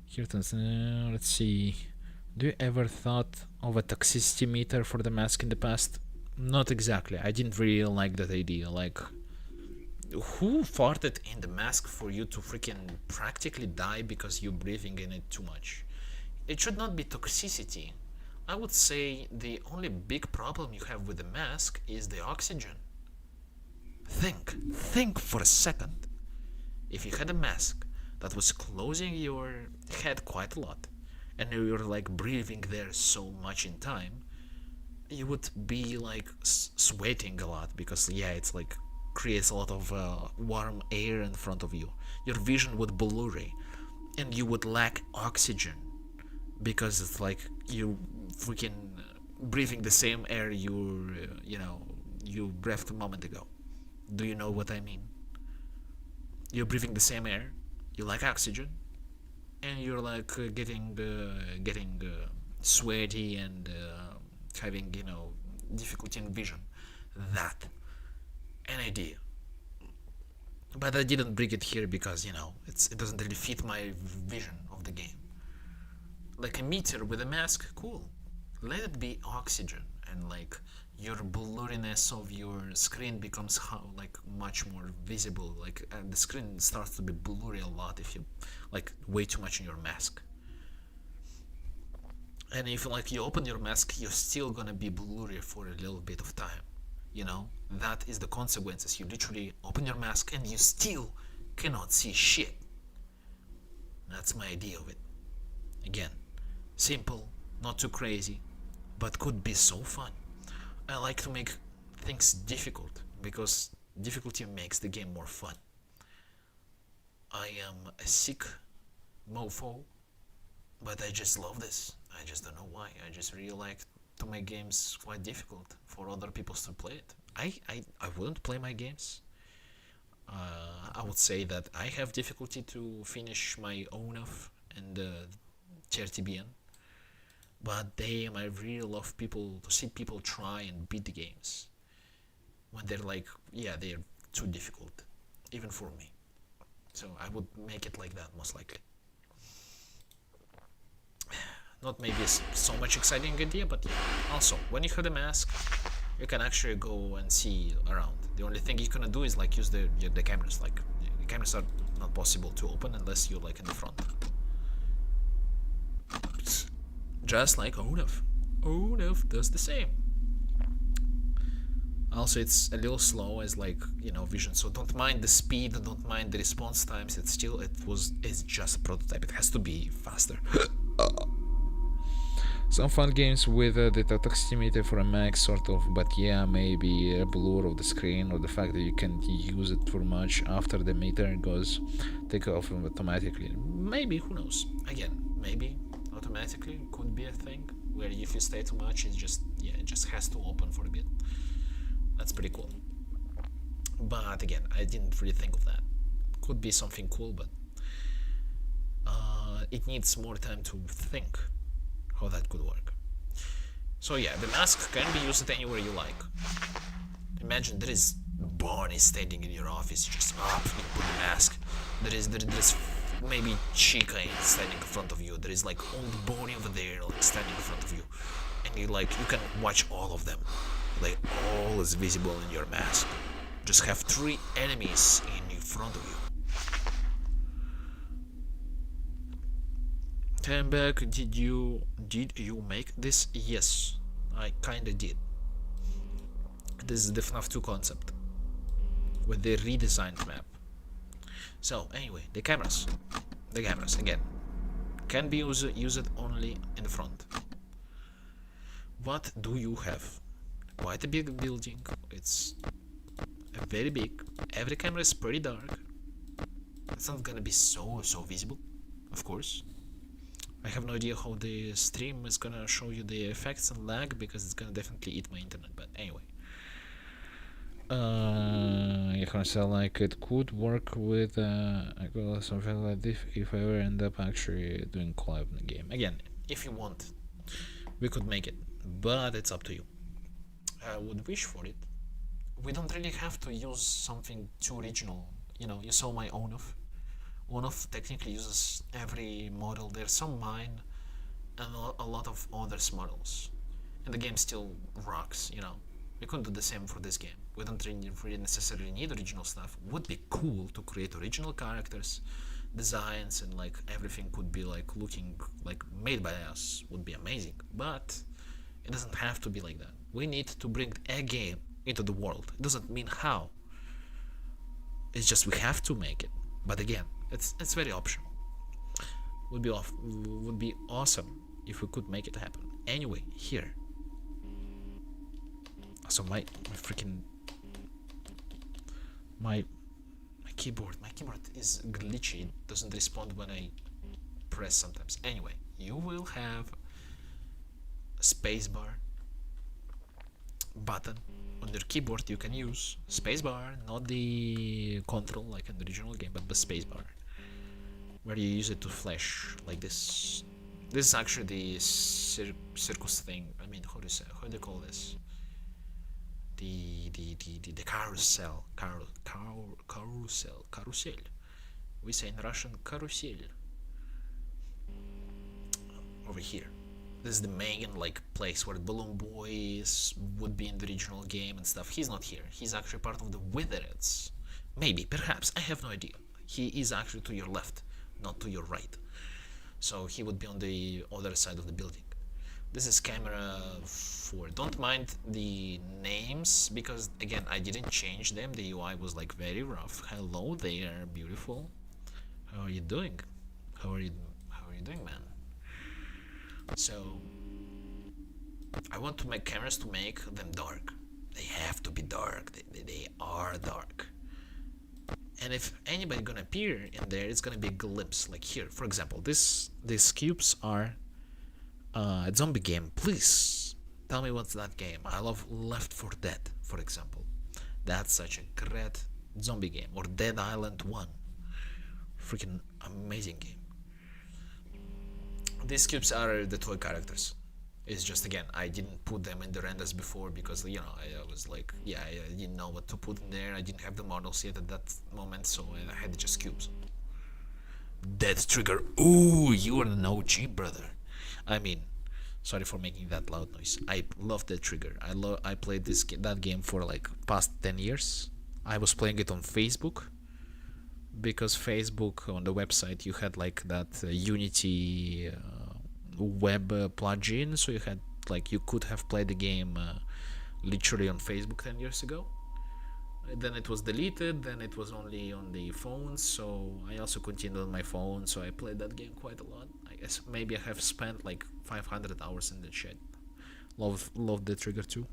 Here, let's see. Do you ever thought of a toxicity meter for the mask in the past? Not exactly. I didn't really like that idea. Like, who farted in the mask for you to freaking practically die because you're breathing in it too much? It should not be toxicity. I would say the only big problem you have with the mask is the oxygen. Think for a second. If you had a mask that was closing your head quite a lot, and you're like breathing there so much in time, you would be like sweating a lot because yeah, it's like creates a lot of warm air in front of you. Your vision would blurry, and you would lack oxygen because it's like you freaking breathing the same air you breathed a moment ago. Do you know what I mean? You're breathing the same air, you lack oxygen, and you're like getting sweaty and having difficulty in vision. That an idea, but I didn't bring it here because it doesn't really fit my vision of the game. Like a meter with a mask, cool. Let it be oxygen, and like your blurriness of your screen becomes much more visible. Like the screen starts to be blurry a lot if you like way too much in your mask. And if like you open your mask, you're still gonna be blurry for a little bit of time. That is the consequences. You literally open your mask and you still cannot see shit. That's my idea of it. Again, simple, not too crazy, but could be so fun. I like to make things difficult because difficulty makes the game more fun. I am a sick mofo, but I just love this. I just don't know why. I just really like to make games quite difficult for other people to play it. I wouldn't play my games. I would say that I have difficulty to finish my ONAF and TRTBN, but damn, I really love people to see people try and beat the games when they're like, yeah, they're too difficult, even for me. So I would make it like that most likely. Not maybe so much exciting idea, but yeah. Also, when you have the mask, you can actually go and see around. The only thing you can do is like use the cameras. Like the cameras are not possible to open unless you're like in the front. Just like ONAF. ONAF does the same. Also, it's a little slow as like, you know, vision, so don't mind the speed, don't mind the response times. It's just a prototype. It has to be faster. Some fun games with the toxicity meter for a max, sort of, but yeah, maybe a blur of the screen or the fact that you can't use it for much after the meter goes take off automatically. Maybe, who knows? Again, maybe automatically could be a thing where if you stay too much, it just has to open for a bit. That's pretty cool. But again, I didn't really think of that. Could be something cool, but it needs more time to think how that could work. So yeah, the mask can be used anywhere you like. Imagine there is Bonnie standing in your office, just up, you put the mask. There's maybe Chica standing in front of you. There is like old Bonnie over there, like standing in front of you, and you can watch all of them. Like all is visible in your mask. Just have 3 enemies in front of you. Time back, did you make this? Yes, I kinda did. This is the FNAF 2 concept with the redesigned map. So anyway, the cameras again can be used only in the front. What do you have? Quite a big building. It's very big. Every camera is pretty dark. It's not gonna be so visible, of course. I have no idea how the stream is gonna show you the effects and lag, because it's gonna definitely eat my internet, but anyway. You can say like it could work with something like this if I ever end up actually doing collab in the game. Again, if you want, we could make it, but it's up to you. I would wish for it. We don't really have to use something too original. You know, you saw my ONAF. ONAF technically uses every model. There's some mine and a lot of others models, and the game still rocks. You know, we couldn't do the same for this game. We don't really necessarily need original stuff. Would be cool to create original characters, designs, and like everything could be like looking like made by us. Would be amazing, but it doesn't have to be like that. We need to bring a game into the world. It doesn't mean how. It's just we have to make it. But again, it's very optional. Would be awesome if we could make it happen. Anyway, here. So my keyboard is glitchy. It doesn't respond when I press sometimes. Anyway, you will have a spacebar button on your keyboard. You can use spacebar, not the control like in the original game, but the spacebar, where you use it to flash like this. This is actually the circus thing. I mean, how do you call this? The carousel. Carousel. We say in Russian carousel. Over here. This is the main like place where Balloon Boy would be in the original game and stuff. He's not here. He's actually part of the Withereds. Maybe, perhaps, I have no idea. He is actually to your left, not to your right. So he would be on the other side of the building. This is camera 4. Don't mind the names, because again, I didn't change them. The UI was like very rough. Hello there, beautiful. How are you doing? How are you doing, man? So I want to make cameras to make them dark. They have to be dark. They are dark. And if anybody gonna appear in there, it's gonna be a glimpse. Like here, for example, these cubes are a zombie game. Please tell me what's that game. I love Left 4 Dead, for example. That's such a great zombie game. Or Dead Island 1. Freaking amazing game. These cubes are the toy characters. It's just, again, I didn't put them in the renders before because, you know, I was like, yeah, I didn't know what to put in there. I didn't have the models yet at that moment, so I had just cubes. Death Trigger. Ooh, you are an OG, brother. I mean, sorry for making that loud noise. I love Death Trigger. I played that game for like past 10 years. I was playing it on Facebook because Facebook, on the website, you had like that Unity web plugin, so you had like, you could have played the game literally on Facebook 10 years ago. Then it was deleted, then it was only on the phone, so I also continued on my phone, so I played that game quite a lot. I guess maybe I have spent like 500 hours in that shit. Love the Trigger 2.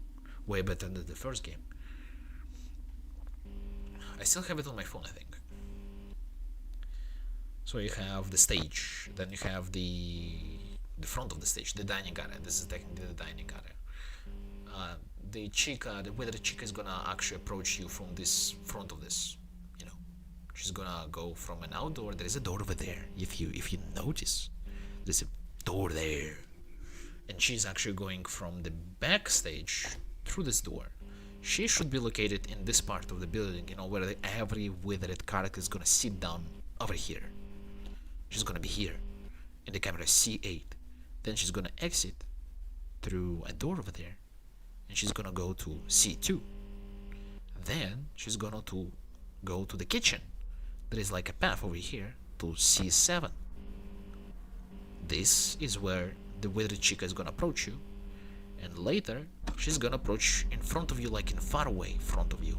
Way better than the first game. I still have it on my phone, I think. So you have the stage, then you have the front of the stage, the dining area. This is technically the dining area. The chica, the weather chica, is gonna actually approach you from this front of this. You know, she's gonna go from an outdoor. There is a door over there. If you notice, there's a door there, and she's actually going from the backstage through this door. She should be located in this part of the building, you know, where every withered character is gonna sit down over here. She's gonna be here in the camera C8. Then she's gonna exit through a door over there, and she's gonna go to C2. Then she's gonna go to the kitchen. There is like a path over here to C7. This is where the withered chica is gonna approach you, and later she's gonna approach in front of you, like in far away front of you,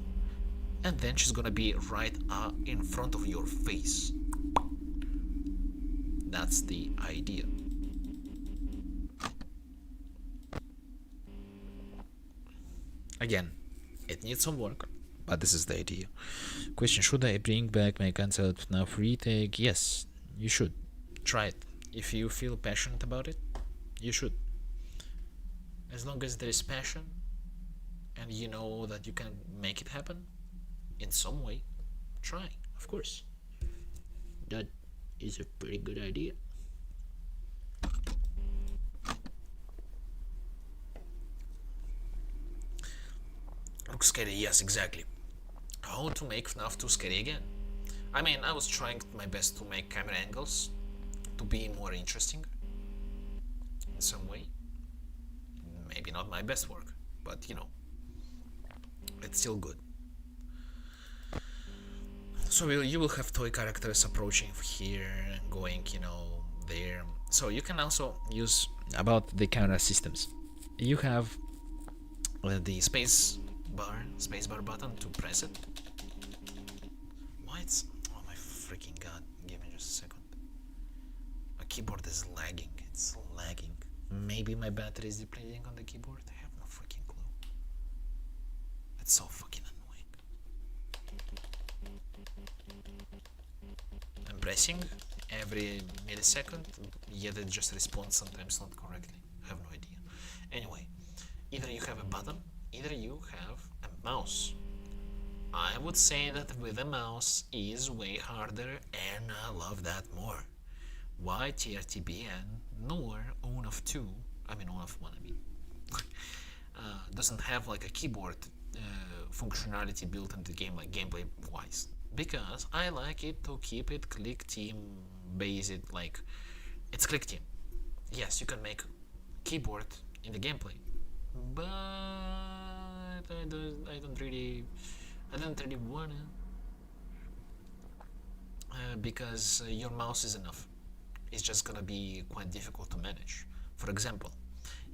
and then she's gonna be right in front of your face. That's the idea. Again, it needs some work, but this is the idea. Question: should I bring back my cancelled FNAF retake? Yes, you should. Try it. If you feel passionate about it, you should. As long as there is passion, and you know that you can make it happen in some way, try, of course. That is a pretty good idea. Looks scary, yes, exactly. How to make FNAF 2 scary again? I mean, I was trying my best to make camera angles to be more interesting in some way. Maybe not my best work, but you know, it's still good. So you will have toy characters approaching here and going, you know, there. So you can also use about the camera systems. You have the space bar button to press it. Why it's, oh my freaking god, give me just a second. My keyboard is lagging, it's lagging. Maybe my battery is depleting on the keyboard, I have no freaking clue. It's so fucking annoying. I'm pressing every millisecond, yet it just responds sometimes not correctly. I have no idea. Anyway, either you have a button, either you have a mouse. I would say that with a mouse is way harder, and I love that more. Why TRTBN nor ONF 2, I mean ONF 1, doesn't have like a keyboard functionality built into the game, like gameplay wise? Because I like it to keep it click team based, like it's click team. Yes, you can make keyboard in the gameplay, but I don't really want it because your mouse is enough. It's just gonna be quite difficult to manage. For example,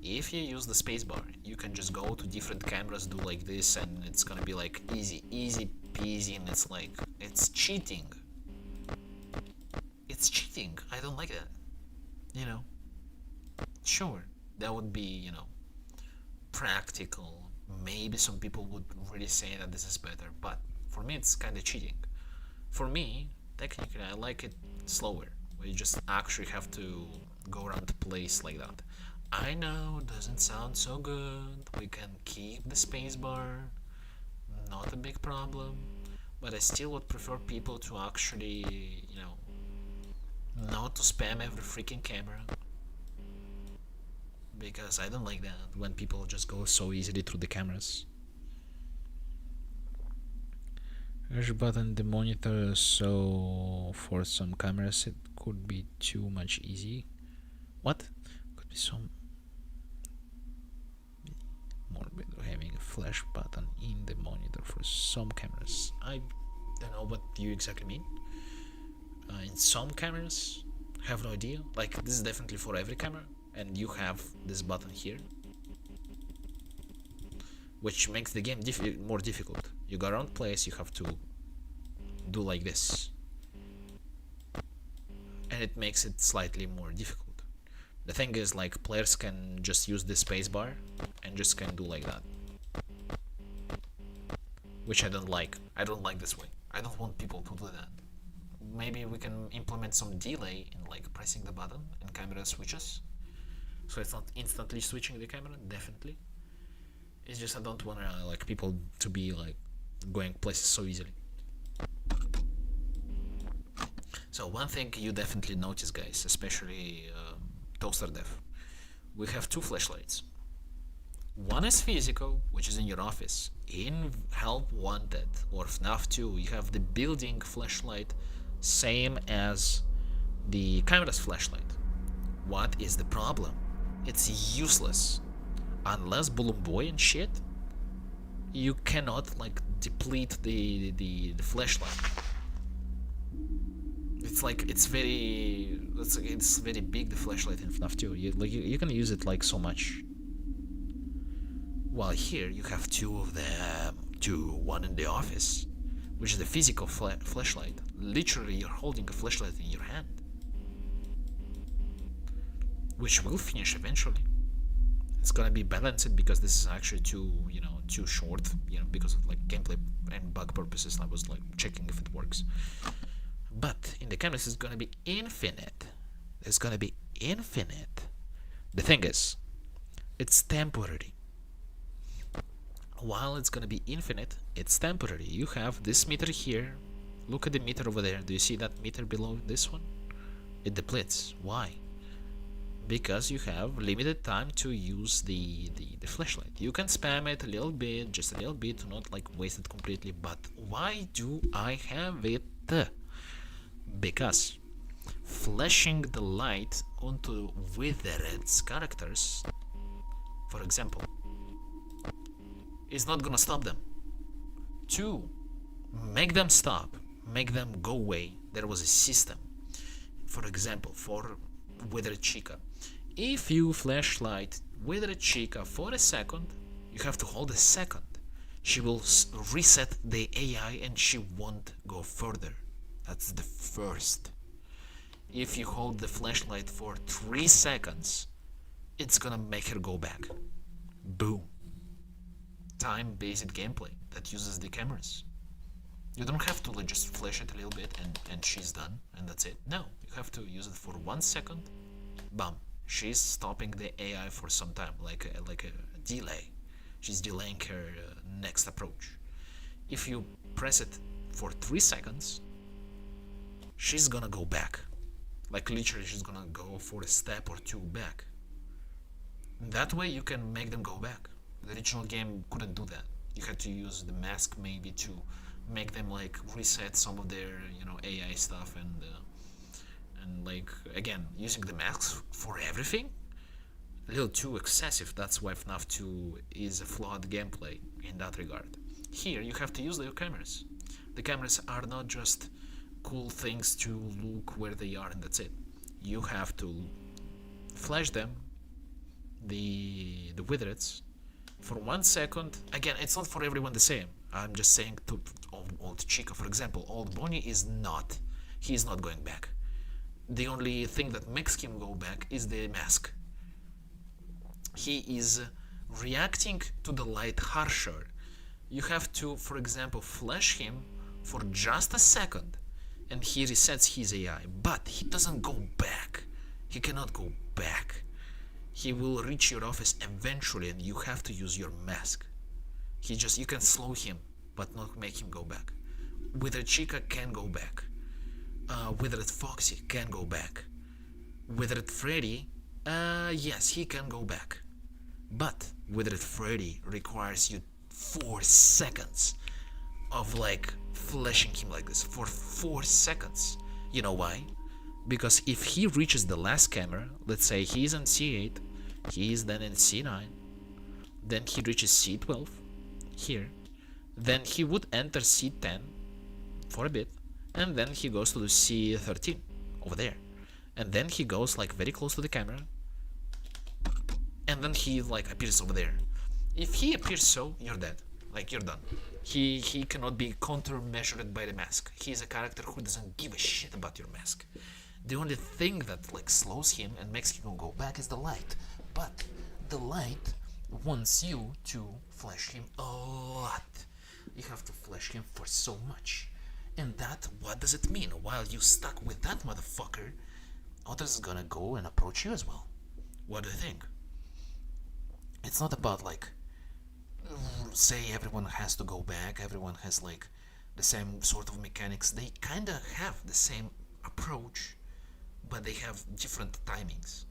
if you use the spacebar, you can just go to different cameras, do like this, and it's gonna be like easy peasy, and it's like, it's cheating. It's cheating. I don't like that. You know? Sure, that would be, you know, practical. Maybe some people would really say that this is better, but for me it's kind of cheating. For me, technically, I like it slower, where you just actually have to go around the place like that. I know, doesn't sound so good. We can keep the spacebar, not a big problem. But I still would prefer people to actually, not to spam every freaking camera. Because I don't like that when people just go so easily through the cameras. Push button the monitor, so for some cameras it could be too much easy. What? Could be some more better having a flash button in the monitor for some cameras. I don't know what you exactly mean. In some cameras, I have no idea. Like, this is definitely for every camera, and you have this button here, which makes the game more difficult. You go around place, you have to do like this, and it makes it slightly more difficult. The thing is, like, players can just use the spacebar and just can do like that, which I don't like. I don't like this way. I don't want people to do that. Maybe we can implement some delay in like pressing the button and camera switches, so it's not instantly switching the camera. Definitely, it's just I don't want like people to be like going places so easily. So one thing you definitely notice, guys, especially Toaster Dev, we have two flashlights. One is physical, which is in your office. In Help Wanted or FNAF 2, you have the building flashlight, same as the camera's flashlight. What is the problem? It's useless. Unless Balloon Boy and shit, you cannot like deplete the flashlight. It's like it's very big, the flashlight in FNAF 2. You can use it like so much. While here you have two of them, one in the office, which is the physical flashlight. Literally, you're holding a flashlight in your hand, which will finish eventually. It's gonna be balanced because this is actually too short, because of like gameplay and bug purposes. I was like checking if it works. But in the cameras, it's gonna be infinite. It's gonna be infinite. The thing is, it's temporary. While it's gonna be infinite, it's temporary. You have this meter here. Look at the meter over there. Do you see that meter below this one? It depletes. Why? Because you have limited time to use the flashlight. You can spam it a little bit, just a little bit, to not like waste it completely. But why do I have it? Because flashing the light onto withered characters, for example, is not gonna stop them. To make them stop, make them go away, there was a system. For example, for Withered Chica, if you flashlight Withered Chica for a second, you have to hold a second. She will reset the AI and she won't go further. That's the first. If you hold the flashlight for 3 seconds, it's gonna make her go back. Boom. Time-based gameplay that uses the cameras. You don't have to like, just flash it a little bit and she's done and that's it. No, you have to use it for 1 second. Bam. She's stopping the AI for some time, like a delay. She's delaying her next approach. If you press it for 3 seconds, she's gonna go back. Like literally, she's gonna go for a step or 2 back. That way you can make them go back. The original game couldn't do that. You had to use the mask maybe to make them like reset some of their AI stuff and like again using the masks for everything, a little too excessive. That's why FNAF 2 is a flawed gameplay in that regard. Here you have to use the cameras. The cameras are not just cool things to look where they are and that's it. You have to flash them, the withereds, for 1 second. Again, it's not for everyone the same. I'm just saying to old Chica, for example, old Bonnie he's not going back. The only thing that makes him go back is the mask. He is reacting to the light harsher. You have to, for example, flash him for just a second and he resets his AI, but he doesn't go back. He cannot go back. He will reach your office eventually, and you have to use your mask. You can slow him, but not make him go back. Withered Chica can go back. Withered Foxy can go back. Withered Freddy, yes, he can go back. But Withered Freddy requires you 4 seconds of like flashing him like this for 4 seconds. You know why? Because if he reaches the last camera, let's say he's on C8, he is then in C9, then he reaches C12 here, then he would enter C10 for a bit, and then he goes to the C13 over there, and then he goes like very close to the camera, and then he like appears over there. If he appears so, you're dead. Like, you're done. He cannot be counter-measured by the mask. He's a character who doesn't give a shit about your mask. The only thing that like slows him and makes him go back is the light. But the light wants you to flash him a lot. You have to flash him for so much. And that, what does it mean? While you stuck with that motherfucker, others is gonna go and approach you as well. What do you think? It's not about like, say everyone has to go back, everyone has like the same sort of mechanics. They kinda have the same approach, but they have different timings.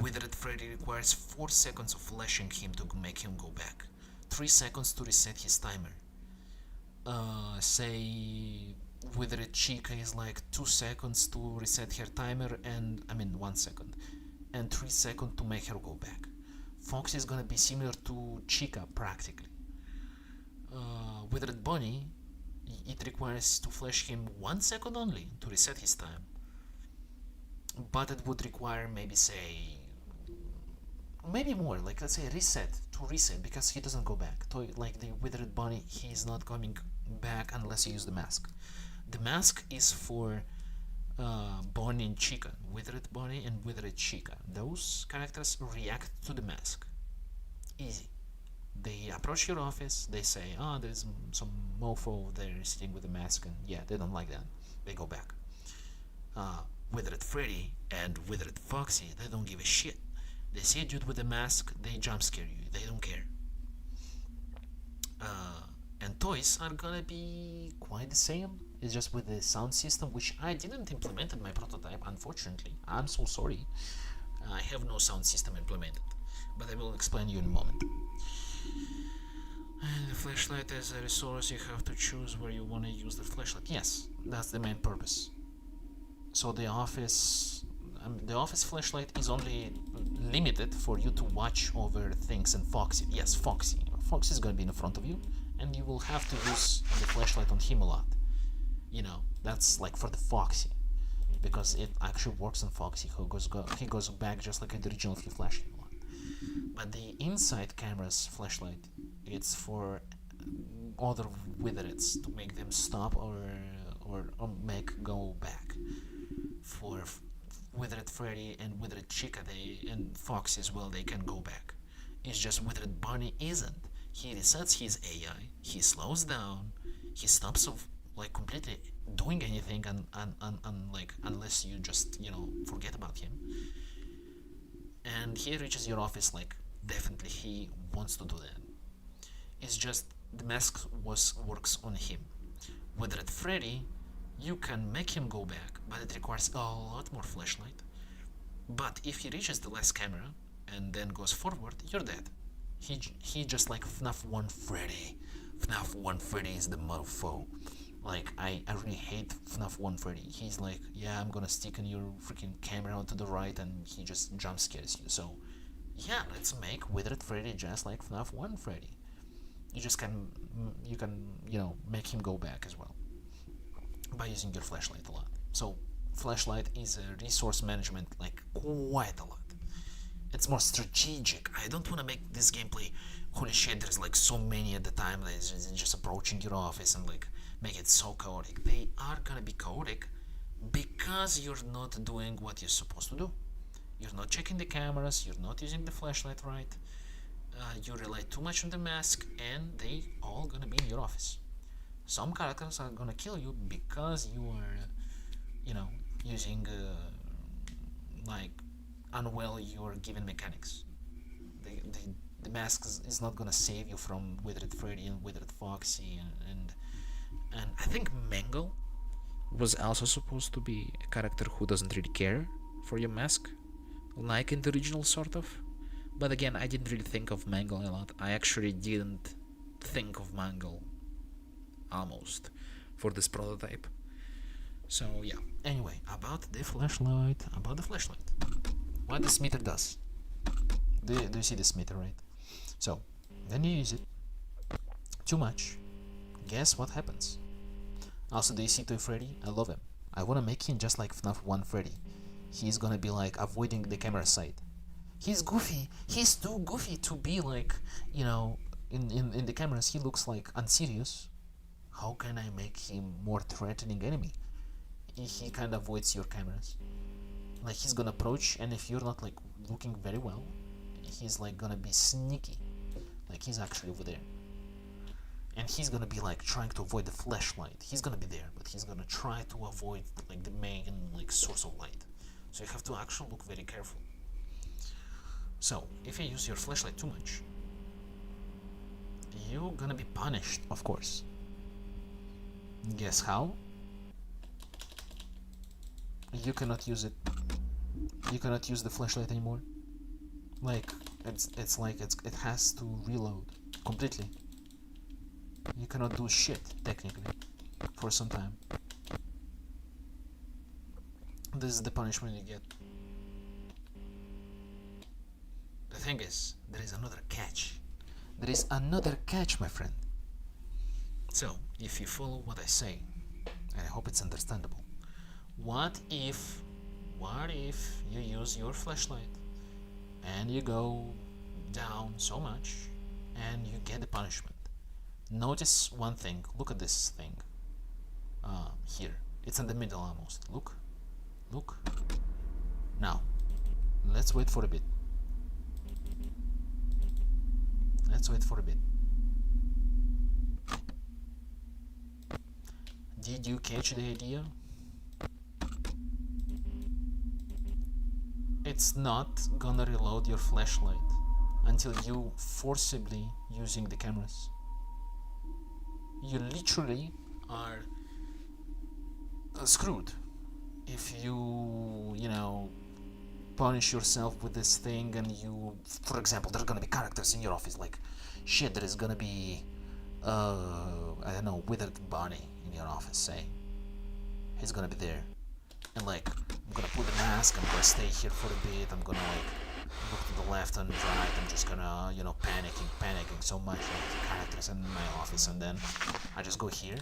Withered Freddy requires 4 seconds of flashing him to make him go back, 3 seconds to reset his timer. Say Withered Chica is like 2 seconds to reset her timer, and 1 second, and 3 seconds to make her go back. Fox is gonna be similar to Chica practically. Withered Bunny, it requires to flash him 1 second only to reset his time, but it would require maybe more, like let's say reset, because he doesn't go back. Like the Withered Bunny, he is not coming back unless you use the mask. The mask is for Bonnie and Chica, Withered Bonnie and Withered Chica. Those characters react to the mask. Easy. They approach your office, they say, oh, there's some mofo there sitting with a mask, and yeah, they don't like that. They go back. Withered Freddy and Withered Foxy, they don't give a shit. They see a dude with a mask, they jump scare you, they don't care. And toys are gonna be quite the same. It's just with the sound system, which I didn't implement in my prototype, unfortunately. I'm so sorry. I have no sound system implemented, but I will explain you in a moment. And the flashlight as a resource, you have to choose where you want to use the flashlight. Yes, that's the main purpose. So the office flashlight is only limited for you to watch over things and Foxy. Yes, Foxy. Foxy is going to be in front of you, and you will have to use the flashlight on him a lot. You know, that's like for the Foxy, because it actually works on Foxy. He goes back just like the original if you flash him a lot. But the inside camera's flashlight, it's for other withereds to make them stop or make go back. For Withered Freddy and Withered Chica, and Foxy as well, they can go back. It's just Withered Bunny isn't. He resets his AI, he slows down, he stops of like completely doing anything unless you just forget about him. And he reaches your office like definitely he wants to do that. It's just the mask works on him. Withered Freddy, you can make him go back, but it requires a lot more flashlight. But if he reaches the last camera and then goes forward, you're dead. He just like FNAF 1 Freddy. FNAF 1 Freddy is the mofo. Like, I really hate FNAF 1 Freddy. He's like, yeah, I'm gonna stick in your freaking camera to the right, and he just jump scares you. So, yeah, let's make Withered Freddy just like FNAF 1 Freddy. You can make him go back as well by using your flashlight a lot. So, flashlight is a resource management like quite a lot. It's more strategic. I don't want to make this gameplay, holy shit, there's like so many at the time that is just approaching your office and like make it so chaotic. They are gonna be chaotic because you're not doing what you're supposed to do. You're not checking the cameras, you're not using the flashlight right, you rely too much on the mask, and they all gonna be in your office. Some characters are gonna kill you because you are, using like unwell your given mechanics. The mask is not gonna save you from Withered Freddy and Withered Foxy and I think Mangle was also supposed to be a character who doesn't really care for your mask, like in the original sort of. But again, I didn't really think of Mangle a lot. I actually didn't think of Mangle almost for this prototype. So yeah. Anyway, about the flashlight. What this meter does. Do you see this meter, right? So, when you use it too much, guess what happens? Also, do you see Toy Freddy? I love him. I wanna make him just like FNAF 1 Freddy. He's gonna be like avoiding the camera side. He's goofy. He's too goofy to be like, in the cameras he looks like unserious. How can I make him more threatening enemy? He kind of avoids your cameras. Like he's gonna approach, and if you're not like looking very well, he's like gonna be sneaky. Like he's actually over there. And he's gonna be like trying to avoid the flashlight. He's gonna be there, but he's gonna try to avoid like the main like source of light. So you have to actually look very careful. So if you use your flashlight too much, you're gonna be punished, of course. Guess how? You cannot use it. You cannot use the flashlight anymore. Like it has to reload completely. You cannot do shit technically for some time. This is the punishment you get. The thing is, there is another catch. There is another catch, my friend. So, if you follow what I say, and I hope it's understandable, what if you use your flashlight and you go down so much and you get the punishment? Notice one thing. Look at this thing. Here. It's in the middle almost. Look. Now, let's wait for a bit. Did you catch the idea? It's not gonna reload your flashlight until you forcibly using the cameras. You literally are screwed if you punish yourself with this thing. And you, for example, there's gonna be characters in your office like shit. There is gonna be I don't know, Withered Bonnie in your office, say. He's gonna be there, and like I'm gonna put the mask, I'm gonna stay here for a bit, I'm gonna like look to the left and right, I'm just gonna panicking so much like the characters in my office, and then I just go here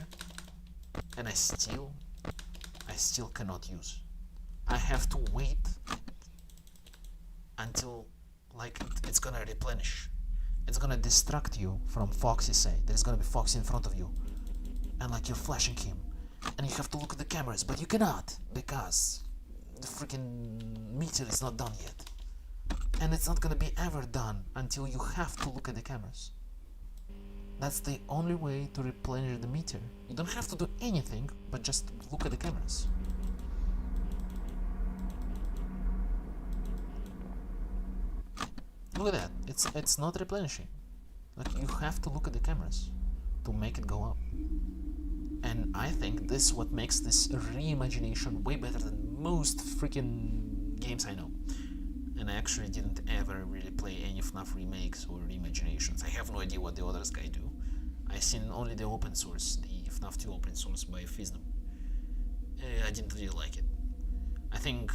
and I still cannot use. I have to wait until like it's gonna replenish. It's gonna distract you from Foxy, say. There's gonna be Foxy in front of you, and like you're flashing him, and you have to look at the cameras, but you cannot because the freaking meter is not done yet, and it's not gonna be ever done until you have to look at the cameras. That's the only way to replenish the meter. You don't have to do anything, but just look at the cameras. Look at that. It's not replenishing. Like you have to look at the cameras to make it go up. And I think this is what makes this reimagination way better than most freaking games I know. And I actually didn't ever really play any FNAF remakes or reimaginations. I have no idea what the others guys do. I've seen only the open source, the FNAF 2 open source by Fiznum. I didn't really like it. I think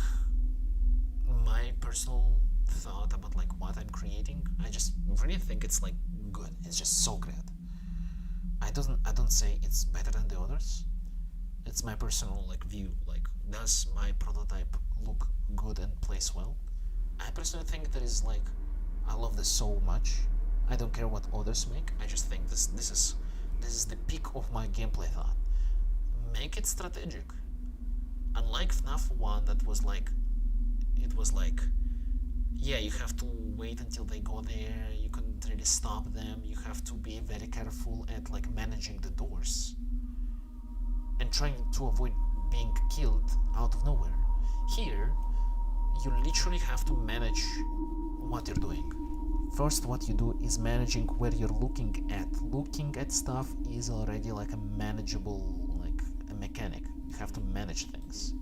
my personal thought about like what I'm creating, I just really think it's like good. It's just so great. I don't say it's better than the others. It's my personal like view. Like, does my prototype look good and plays well? I personally think that is like, I love this so much. I don't care what others make. I just think this is the peak of my gameplay thought. Make it strategic. Unlike FNAF 1, that was like, it was like, yeah, you have to wait until they go there, you couldn't really stop them, you have to be very careful at like managing the doors. and trying to avoid being killed out of nowhere. Here, you literally have to manage what you're doing. First, what you do is managing where you're looking at. Looking at stuff is already like a manageable, like a mechanic. You have to manage things.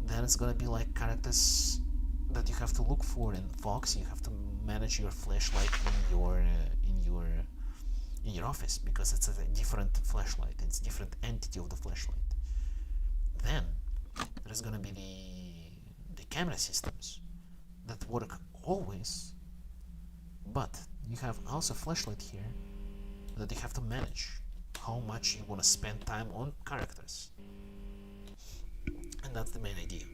Then it's gonna be like characters that you have to look for in Fox. You have to manage your flashlight in your office, because it's a different flashlight. It's a different entity of the flashlight. Then there's gonna be the camera systems that work always, but you have also a flashlight here that you have to manage how much you want to spend time on characters, and that's the main idea.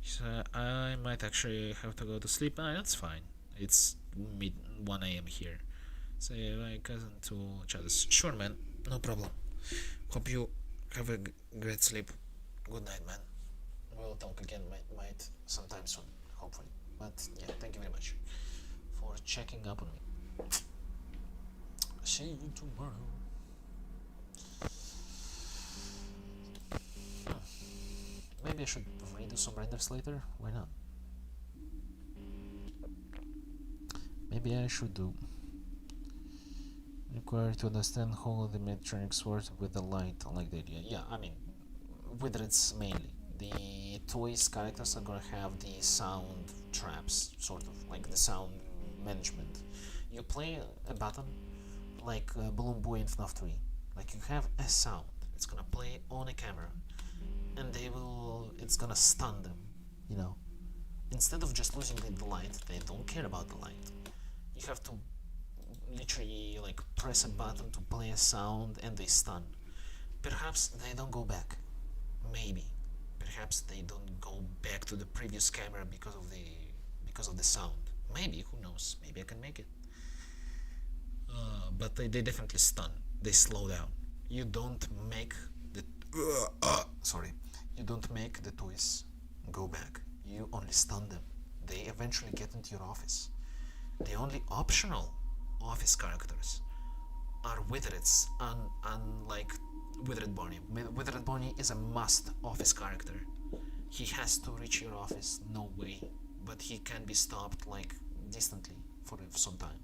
So I might actually have to go to sleep. That's fine. It's mid 1 a.m. here. Say my cousin to Chadas. Sure, man. No problem. Hope you have a great sleep. Good night, man. We'll talk again, might sometime soon, hopefully. But yeah, thank you very much for checking up on me. See you tomorrow. Maybe I should redo some renders later. Why not? Maybe I should do. Required to understand how the mechanics work with the light. I like the idea. Yeah, I mean, with it's mainly. The toys characters are gonna have the sound traps, sort of, like the sound management. You play a button like Balloon Boy in FNAF 3. Like you have a sound. It's gonna play on a camera. And it's gonna stun them, you know. Instead of just losing the light, they don't care about the light. You have to literally like press a button to play a sound and they stun. Perhaps they don't go back. Maybe. Perhaps they don't go back to the previous camera because of the sound. Maybe, who knows? Maybe I can make it. But they definitely stun. They slow down. You don't make the You don't make the toys go back. You only stun them. They eventually get into your office. The only optional office characters are Withereds, unlike Withered Bonnie. Withered Bonnie is a must office character. He has to reach your office, no way. But he can be stopped like distantly for some time.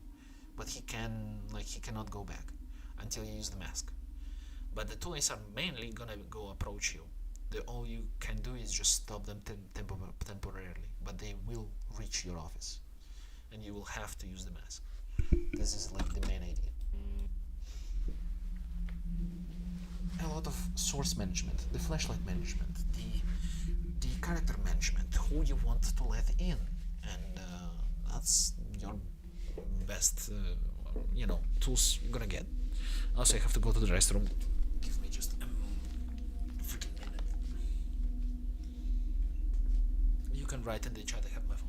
But he cannot go back until you use the mask. But the toys are mainly gonna go approach you. All you can do is just stop them temporarily, but they will reach your office, and you will have to use the mask. This is like the main idea. A lot of source management, the flashlight management, the character management, who you want to let in, and that's your best, tools you're gonna get. Also, I have to go to the restroom. Give me just a freaking minute. You can write in the chat. I have my phone.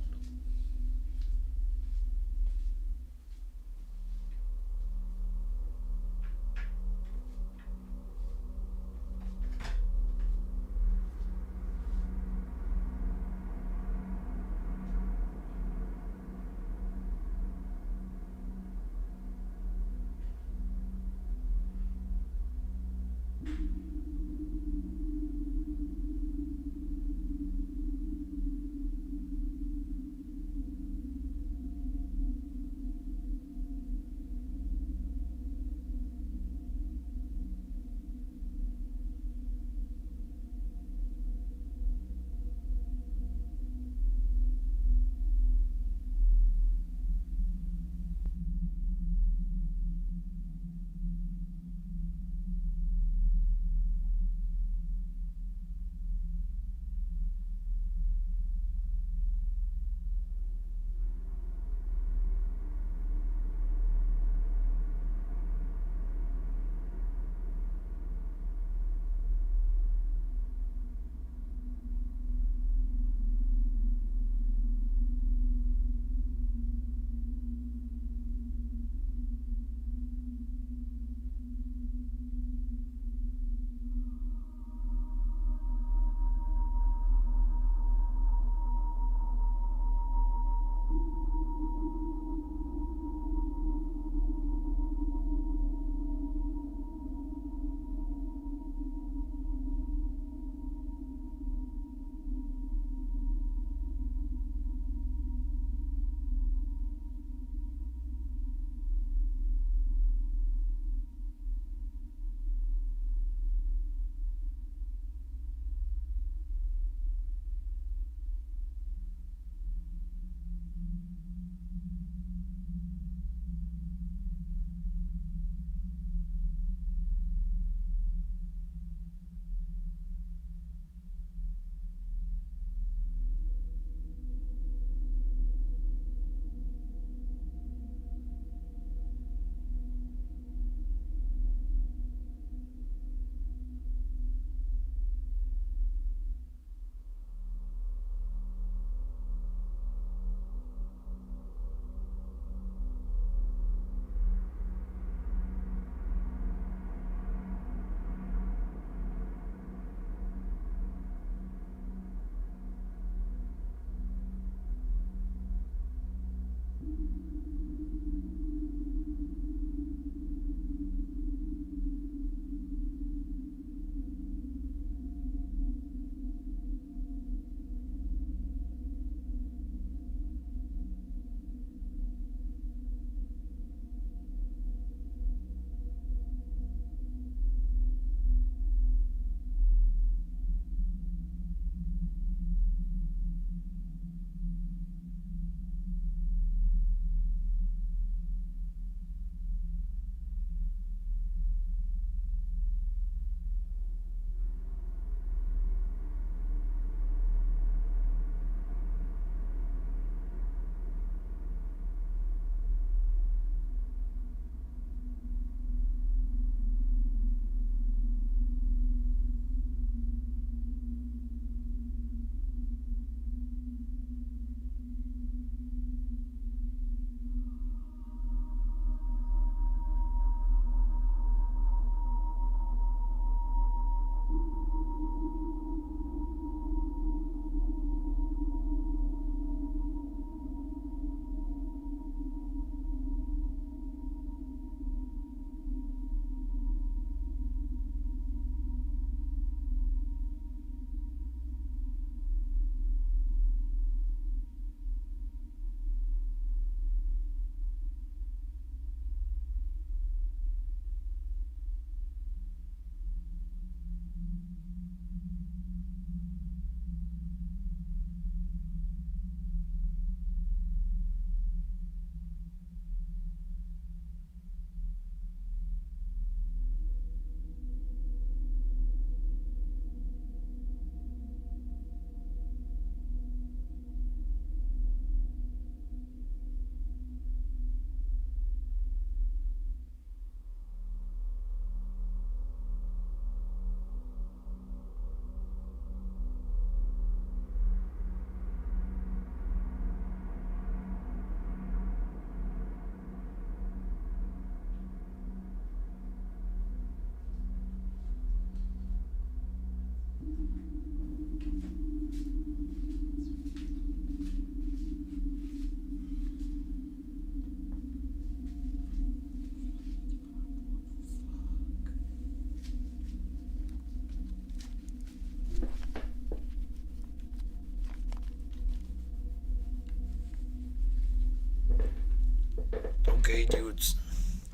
Okay, dudes.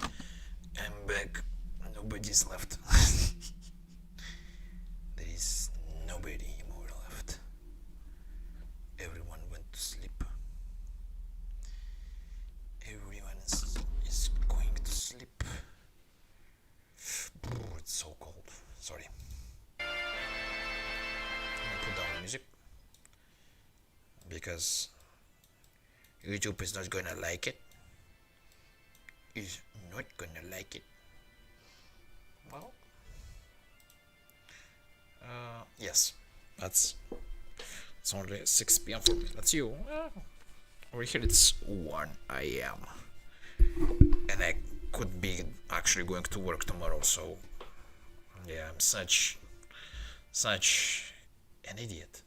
I'm back. Nobody's left. There is nobody more left. Everyone went to sleep. Everyone is going to sleep. It's so cold. Sorry. I'll put down the music because YouTube is not gonna like it. Is not gonna like it. Well, yes, it's only 6 p.m. for me. That's you. Over here it's 1 a.m. and I could be actually going to work tomorrow. So yeah, I'm such an idiot.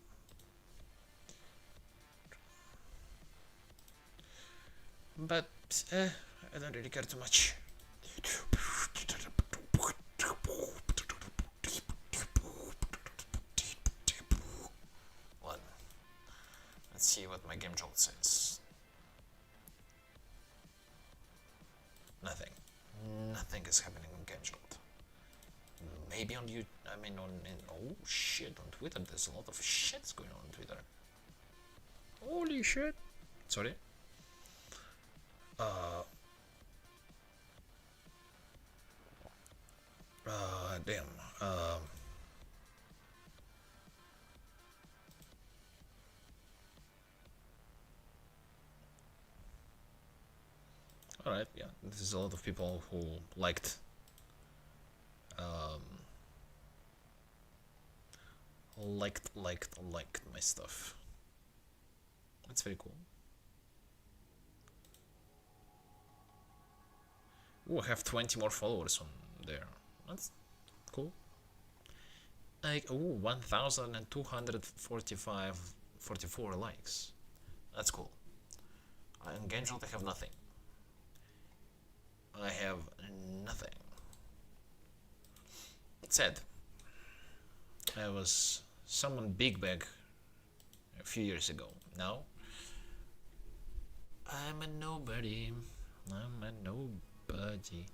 But I don't really care too much. Let's see what my game jolt says. Nothing. Nothing is happening on game jolt. Maybe on you. I mean, oh shit, on Twitter. There's a lot of shit's going on Twitter. Holy shit. Sorry. Damn. Alright, yeah. This is a lot of people who liked liked my stuff. That's very cool. Ooh, I have 20 more followers on there. That's cool. Like, ooh, 1,244 likes. That's cool. On Genjolt I have nothing. I have nothing. It's sad. I was someone big back a few years ago. Now I'm a nobody. I'm a nobody.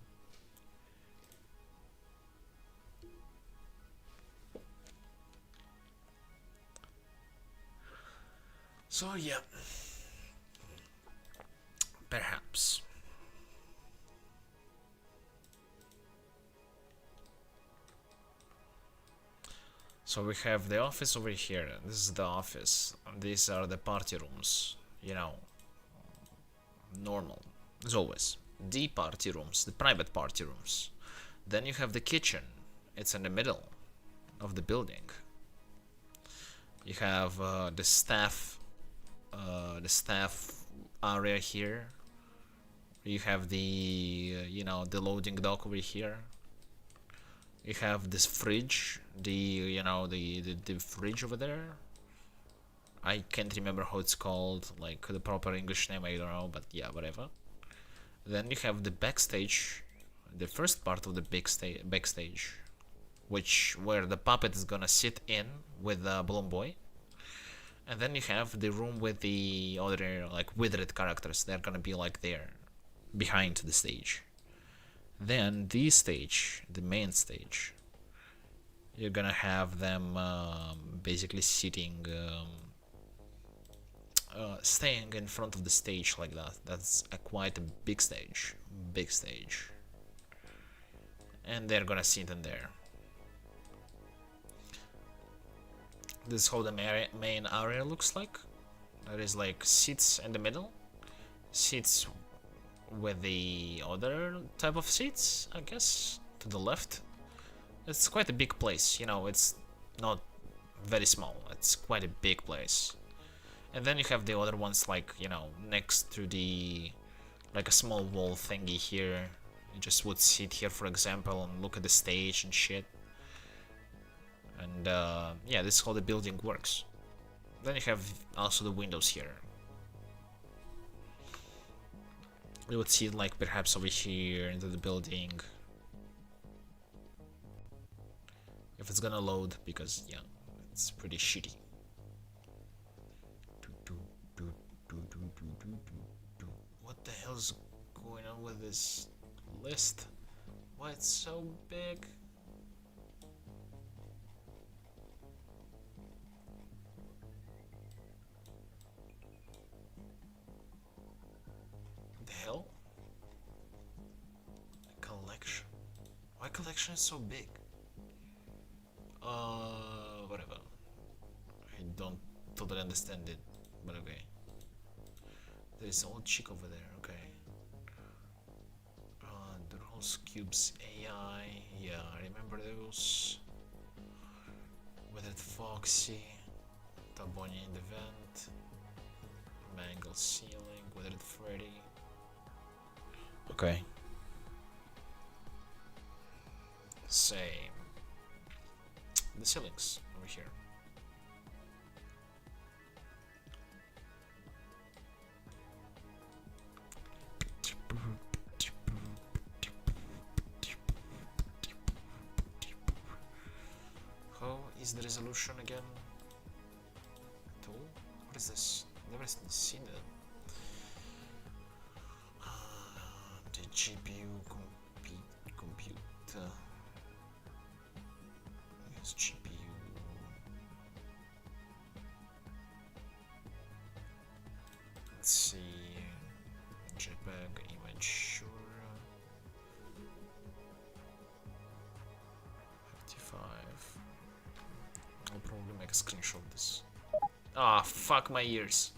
So yeah, perhaps. So we have the office over here. This is the office. These are the party rooms. You know, normal, as always. The party rooms, the private party rooms. Then you have the kitchen. It's in the middle of the building. You have the staff area here. You have the you know, the loading dock over here. You have this fridge, the fridge over there. I can't remember how it's called, like the proper English name, I don't know, but yeah, whatever. Then you have the backstage, the first part of the backstage, where the puppet is gonna sit in with the Balloon Boy. And then you have the room with the other, like, withered characters. They're gonna be like there, behind the stage. Then the stage, the main stage, you're gonna have them basically sitting, staying in front of the stage like that. That's quite a big stage, and they're gonna sit in there. This is how the main area looks like. There is like seats in the middle, seats with the other type of seats, I guess, to the left. It's quite a big place, you know, it's not very small, it's quite a big place. And then you have the other ones, like, you know, next to the, like a small wall thingy here. You just would sit here, for example, and look at the stage and shit. And yeah, this is how the building works. Then you have also the windows here. You would see it, like, perhaps over here into the building. If it's gonna load, because yeah, it's pretty shitty. What the hell's going on with this list? Why it's so big? The hell? Collection. Why collection is so big? Whatever. I don't totally understand it, but okay. There's an old chick over there, okay. The Rose Cubes AI, yeah, I remember those. Withered Foxy, Taboni in the Vent, Mangle Ceiling, Withered Freddy. Okay. Same. The ceilings over here. How is the resolution again? 2? What is this? Never seen it. The GPU compute. Yes, GPU. Let's see. JPEG image sure. 55. I'll probably make a screenshot of this. Ah, fuck my ears.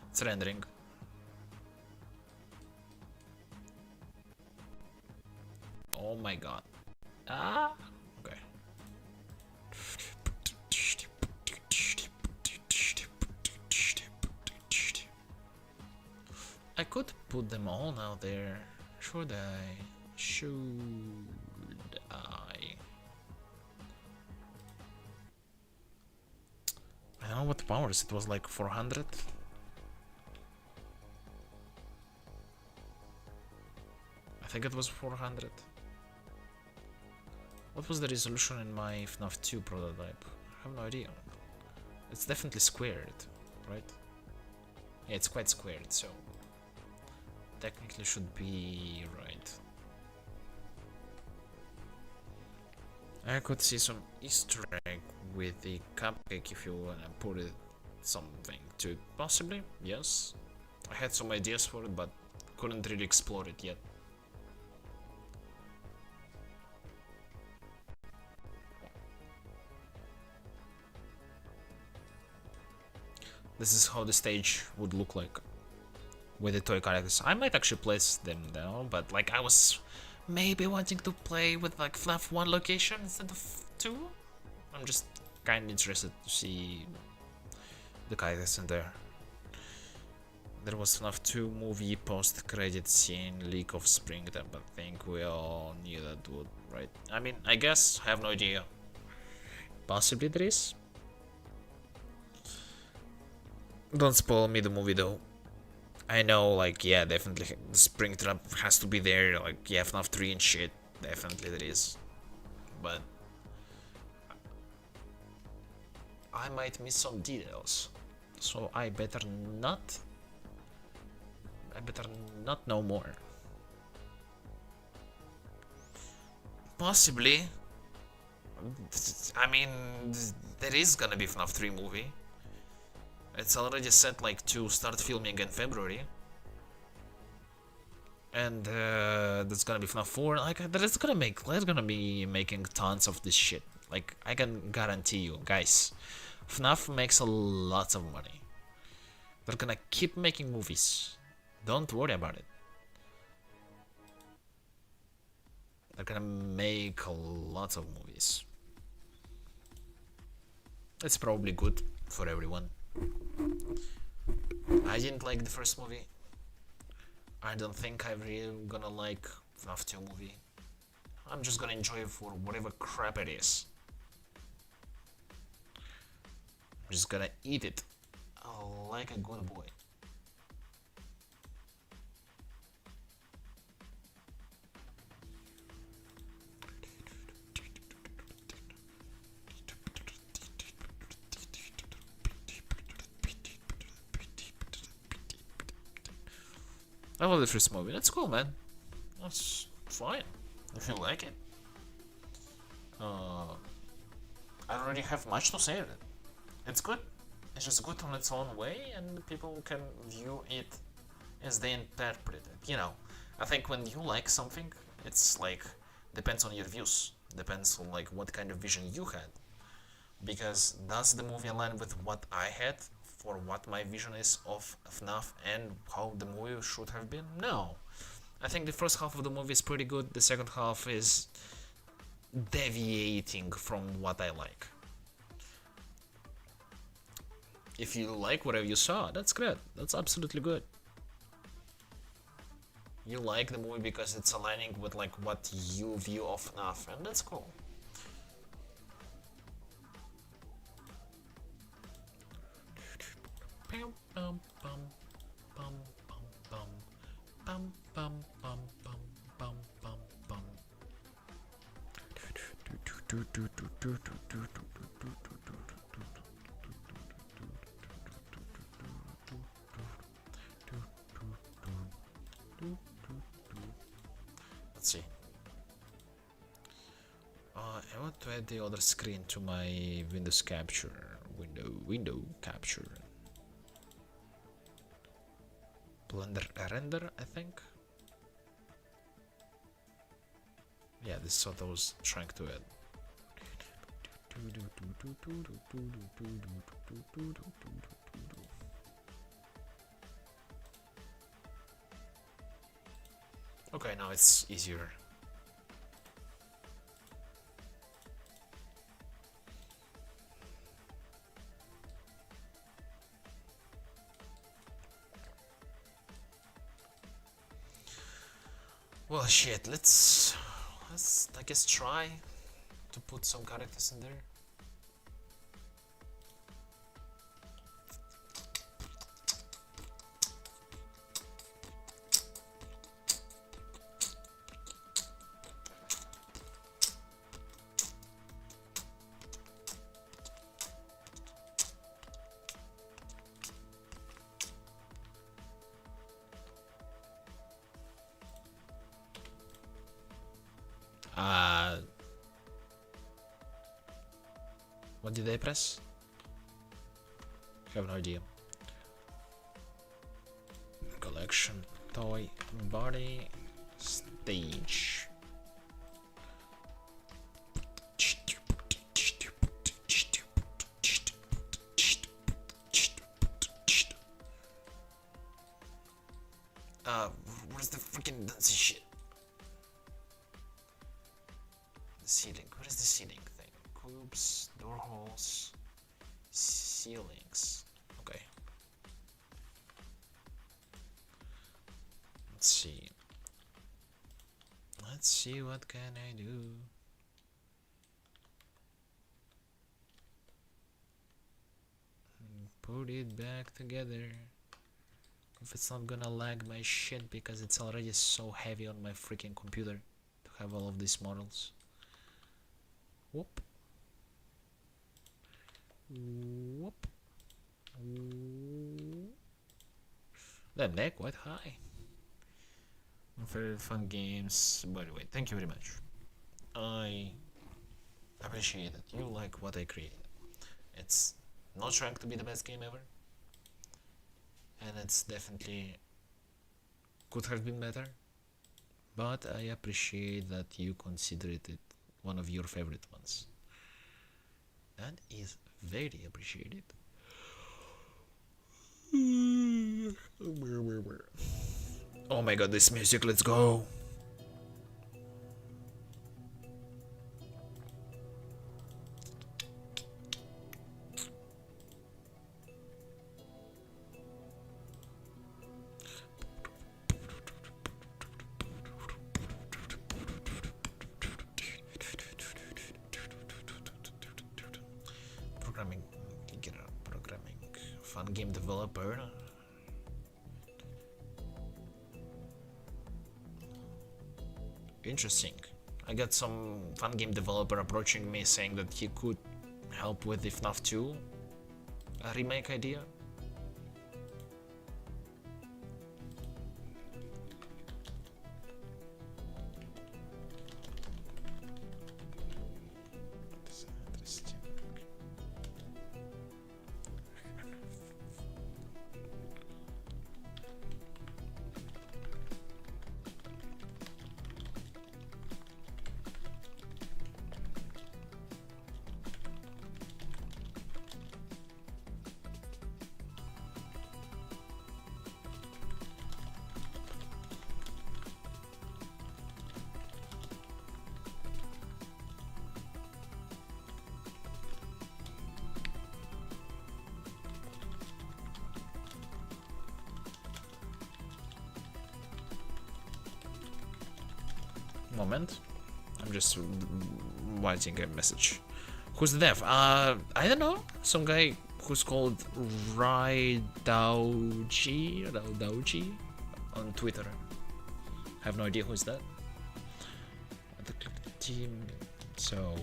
It's rendering. Oh my god. Ah, okay. I could put them all out there. Should I? Should I? I don't know what powers. It was like 400. I think it was 400. What was the resolution in my FNAF 2 prototype? I have no idea. It's definitely squared, right? Yeah, it's quite squared, so technically should be right. I could see some Easter egg with the cupcake if you wanna put it something to it. Possibly, yes. I had some ideas for it, but couldn't really explore it yet. This is how the stage would look like with the toy characters. I might actually place them now, but like I was maybe wanting to play with like FNAF 1 location instead of 2. I'm just kind of interested to see the characters in there. There was FNAF 2 movie post-credit scene leak of Springtime, but I think we all knew that would, right? I mean, I guess, I have no idea. Possibly there is. Don't spoil me the movie though. I know, like, yeah, definitely the Springtrap has to be there, like, yeah, FNAF 3 and shit, definitely there is. But I might miss some details, so I better not know more. Possibly. I mean, there is gonna be FNAF 3 movie. It's already set like to start filming in February. And that's gonna be FNAF 4. Like they're gonna be making tons of this shit. Like I can guarantee you, guys, FNAF makes a lot of money. They're gonna keep making movies. Don't worry about it. They're gonna make a lot of movies. It's probably good for everyone. I didn't like the first movie. I don't think I'm really gonna like FNAF 2 movie. I'm just gonna enjoy it for whatever crap it is. I'm just gonna eat it like a good boy. I love the first movie. That's cool, man. That's fine if you like it. I don't really have much to say on it. It's good. It's just good on its own way, and people can view it as they interpret it. You know, I think when you like something, it's like depends on your views. Depends on like what kind of vision you had. Because does the movie align with what I had for what my vision is of FNAF and how the movie should have been? No. I think the first half of the movie is pretty good. The second half is deviating from what I like. If you like whatever you saw, that's great. That's absolutely good. You like the movie because it's aligning with like what you view of FNAF, and that's cool. Pam pam pam pam pam pam pam pam pam pam pam pam. Let's see. I want to add the other screen to my Windows capture. Window capture. Blender render, I think. Yeah, this is what I was trying to add. Okay, now it's easier. Well, shit, let's I guess try to put some characters in there. What did I press? I have no idea. Collection, toy, body, stage. Where's the freaking dancing shit? The ceiling. What is the ceiling thing? Cubes, door holes, ceilings. Okay. Let's see. Let's see what can I do. Put it back together. If it's not gonna lag my shit because it's already so heavy on my freaking computer to have all of these models. Whoop. Whoop. Damn, they're quite high. Very fun games. By the way, thank you very much. I appreciate that you like what I created. It's not trying to be the best game ever, and it's definitely could have been better, but I appreciate that you considered it one of your favorite ones. That is very appreciated. Oh my god, this music, let's go. game developer. Interesting. I got some fun game developer approaching me saying that he could help with the FNAF 2 remake idea. Moment. I'm just writing a message. Who's the dev? I don't know. Some guy who's called Raidauji on Twitter. I have no idea who's that. The team. So.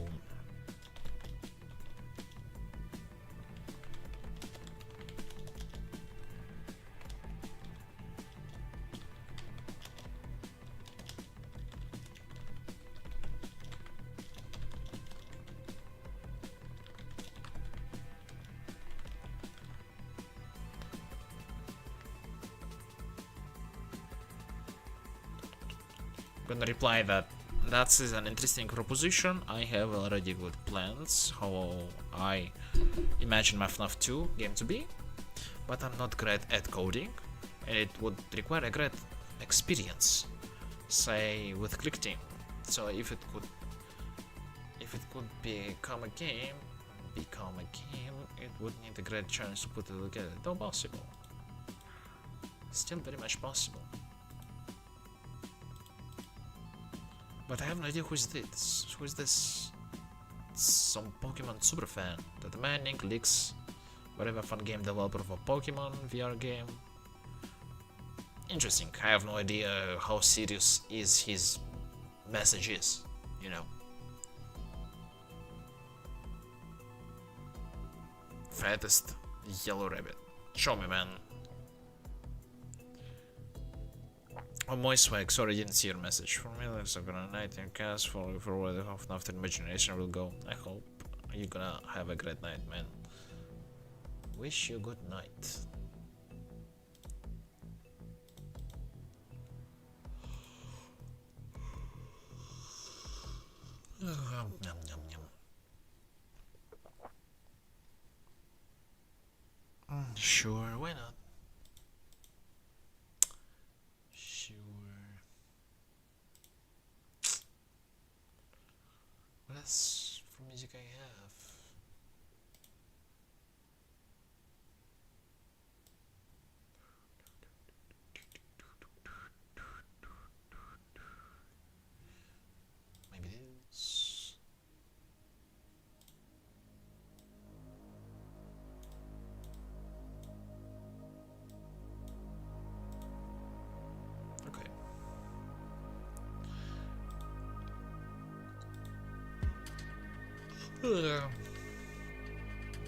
Gonna reply that that is an interesting proposition. I have already good plans how I imagine my FNAF 2 game to be, but I'm not great at coding, and it would require a great experience, say with click team. So if it could become a game, it would need a great chance to put it together. Though possible, still very much possible. But I have no idea who is this. Who is this? Some Pokemon super fan that demanding leaks whatever fun game developer for Pokemon VR game. Interesting. I have no idea how serious is his messages, you know. Fattest yellow rabbit. Show me, man. Oh, my swag, sorry, I didn't see your message. For me, looks like a night in cast for where the half after imagination will go. I hope you're gonna have a great night, man. Wish you good night. Yum, yum, yum. Sure, why not? What else for music I have? Maybe this. Okay.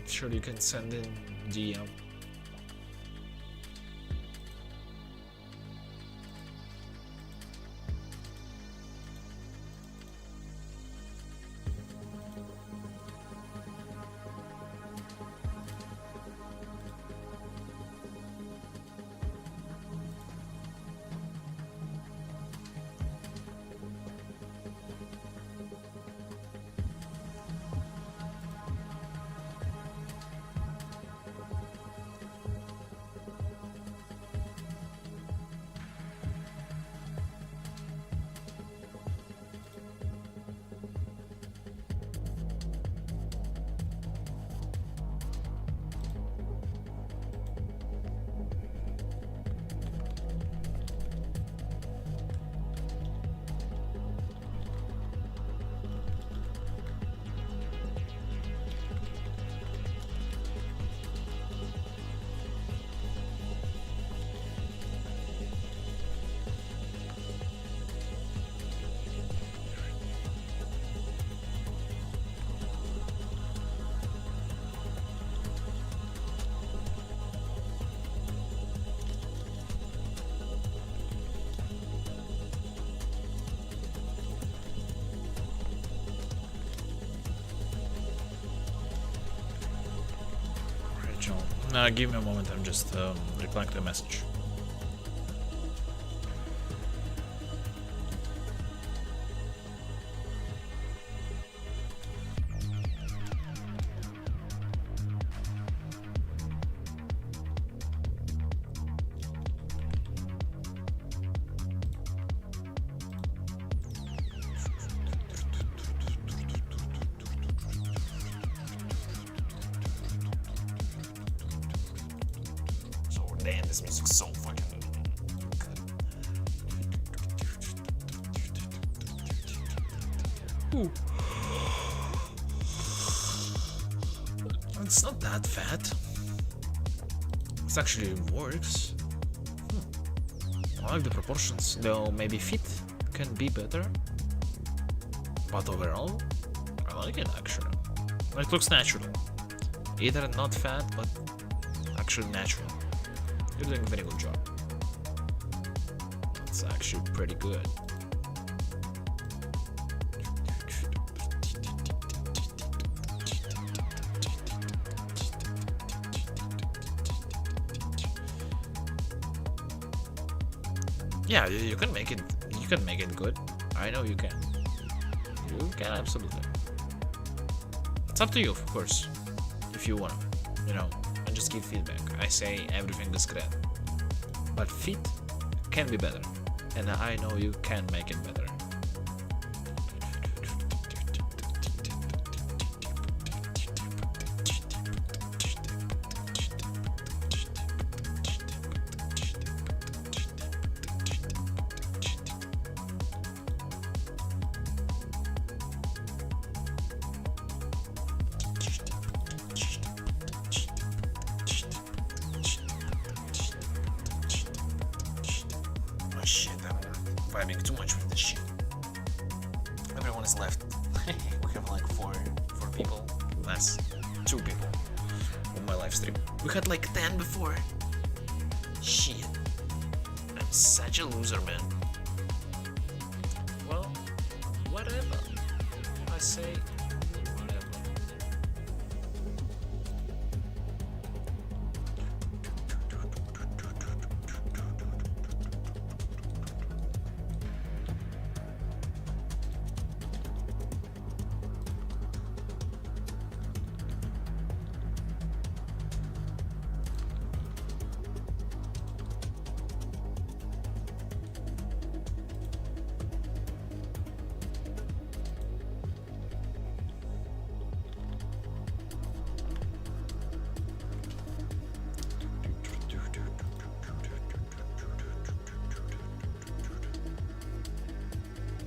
Sure, you can send in DM. Give me a moment, I'm just replying to a message. Damn, this music's so fucking good. Ooh. It's not that fat. It actually works. I like the proportions, though maybe fit can be better. But overall, I like it actually. It looks natural. Either not fat, but actually natural. You're doing a very good job. It's actually pretty good. Yeah, you can make it. You can make it good. I know you can. You can absolutely. It's up to you, of course. If you want, you know. And just give feedback. I say everything is great, but fit can be better, and I know you can make it better. Shit, I'm vibing too much with this shit. Everyone is left. We have like four people, less 2 people on my live stream. We had like 10 before. Shit, I'm such a loser, man. Well, whatever. I say whatever.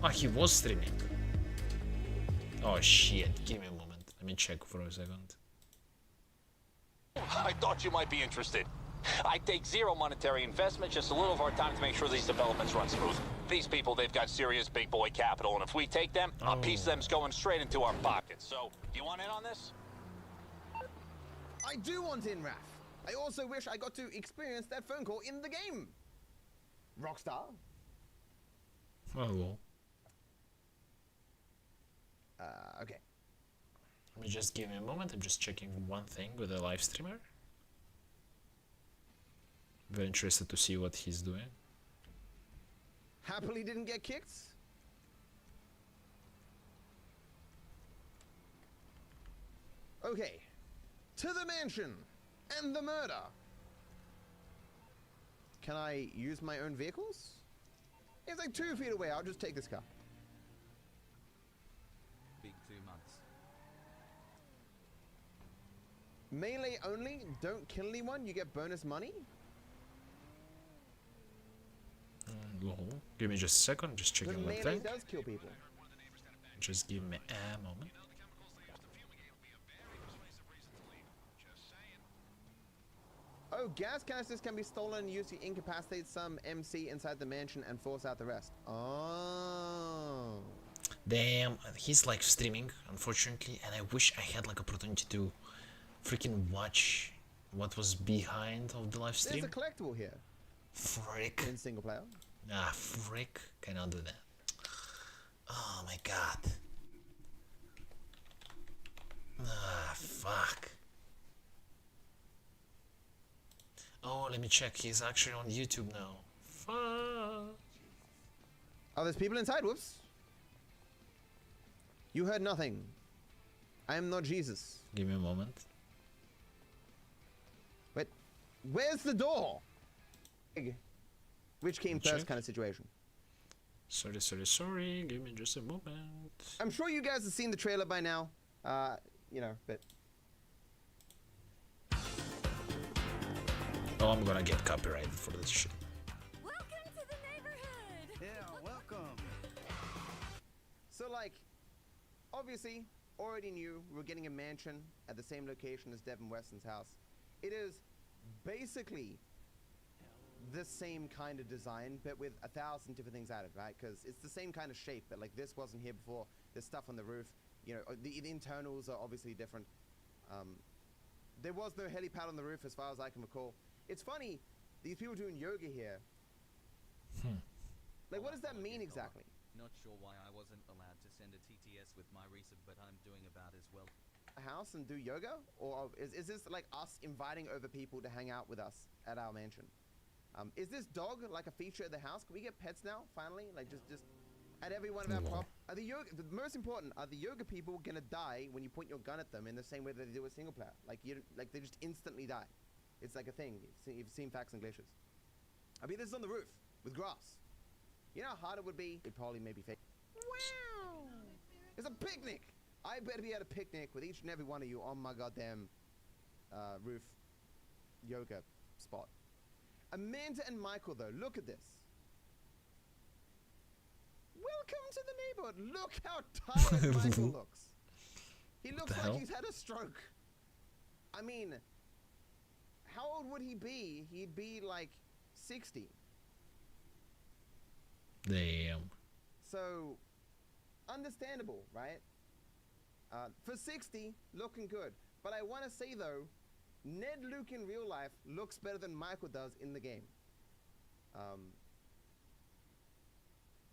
Oh, he was streaming. Oh shit, give me a moment. Let me check for a second. I thought you might be interested. I take zero monetary investment, just a little of our time to make sure these developments run smooth. These people, they've got serious big boy capital, and if we take them, a piece of them's going straight into our pockets. So, do you want in on this? I do want in, Raph. I also wish I got to experience that phone call in the game. Rockstar? Oh well. Okay. Let me just give me a moment. I'm just checking one thing with a live streamer. Very interested to see what he's doing. Happily didn't get kicked? Okay. To the mansion and the murder. Can I use my own vehicles? It's like 2 feet away. I'll just take this car. Big 2 months. Melee only. Don't kill anyone. You get bonus money. Give me just a second. Just But checking one melee thing. does kill people. Just give me a moment. Oh, gas canisters can be stolen and used to incapacitate some MC inside the mansion and force out the rest. Oh. Damn, he's live streaming, unfortunately, and I wish I had like opportunity to freaking watch what was behind of the live There's stream. a collectible here Frick. in single player. Ah, frick. Cannot do that. Oh my god. Ah, fuck. Oh, let me check. He's actually on YouTube now. Fuck. Oh, there's people inside. Whoops. You heard nothing. I am not Jesus. Give me a moment. Wait, where's the door? Which came Check. first kind of situation. Sorry. Give me just a moment. I'm sure you guys have seen the trailer by now. You know, but Oh, I'm gonna get copyrighted for this shit. Welcome to the neighborhood. Yeah, welcome. so like, obviously, already knew we were getting a mansion at the same location as Devin Weston's house. It is basically the same kind of design, but with 1,000 different things added, right? Because it's the same kind of shape, but like this wasn't here before. There's stuff on the roof. You know, the internals are obviously different. There was no helipad on the roof as far as I can recall. It's funny, these people doing yoga here. Like, what does that mean exactly? Not sure why I wasn't allowed to send a TTS with my research, but I'm doing about as well. A house and do yoga? Or is this like us inviting over people to hang out with us at our mansion? Is this dog like a feature of the house? Can we get pets now, finally? Like, just at every one of our prop. Are the yoga, the most important, are the yoga people gonna die when you point your gun at them in the same way that they do a single player? Like, like they just instantly die. It's like a thing. You've seen Facts and Glaciers. I mean, this is on the roof with grass. You know how hard it would be? It'd probably maybe fake. Wow! It's a picnic! I better be at a picnic with each and every one of you on my goddamn roof yoga spot. Amanda and Michael, though, look at this. Welcome to the neighborhood. Look how tired Michael looks. He looks like he's had a stroke. I mean, how old would he be? He'd be like 60. Damn. So, understandable, right? For 60, looking good. But I want to say, though, Ned Luke in real life looks better than Michael does in the game.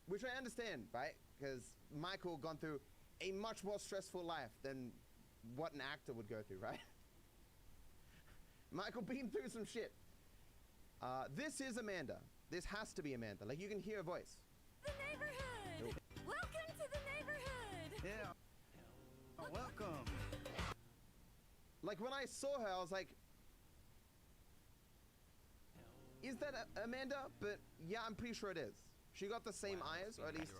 Which I understand, right? Because Michael gone through a much more stressful life than what an actor would go through, right? Michael been through some shit. This is Amanda. This has to be Amanda. Like, you can hear her voice. The neighborhood. Welcome to the neighborhood. Yeah. Welcome. Like, when I saw her, I was like, is that Amanda? But yeah, I'm pretty sure it is. She got the same eyes, or at least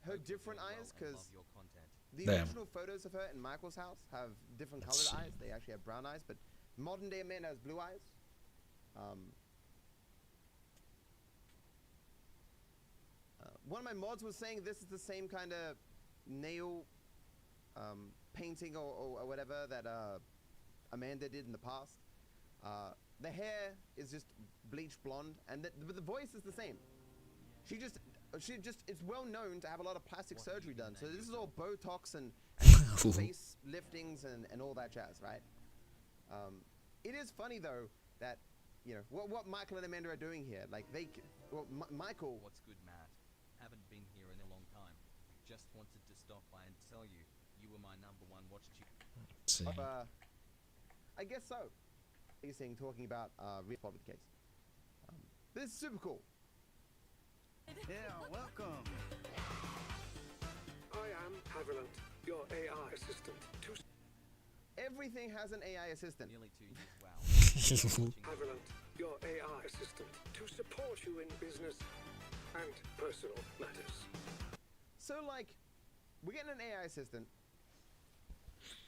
her different eyes, because the original photos of her in Michael's house have different colored eyes. They actually have brown eyes, but modern day Amanda has blue eyes. One of my mods was saying this is the same kind of nail painting or whatever that Amanda did in the past. The hair is just bleached blonde, and but the voice is the same. She just it's well known to have a lot of plastic surgery done. So this is all Botox and face liftings and all that jazz, right? It is funny though that, you know, what Michael and Amanda are doing here. Like Michael. What's good, Matt? Haven't been here in a long time. Just wanted to stop by and tell you, you were my #1 watch. I guess so. You're saying talking about real with the case. This is super cool. Yeah, welcome. I am Haviland, your AI assistant. Everything has an AI assistant. Nearly 2 years, wow. Haviland, your AI assistant, to support you in business and personal matters. So, like, we're getting an AI assistant.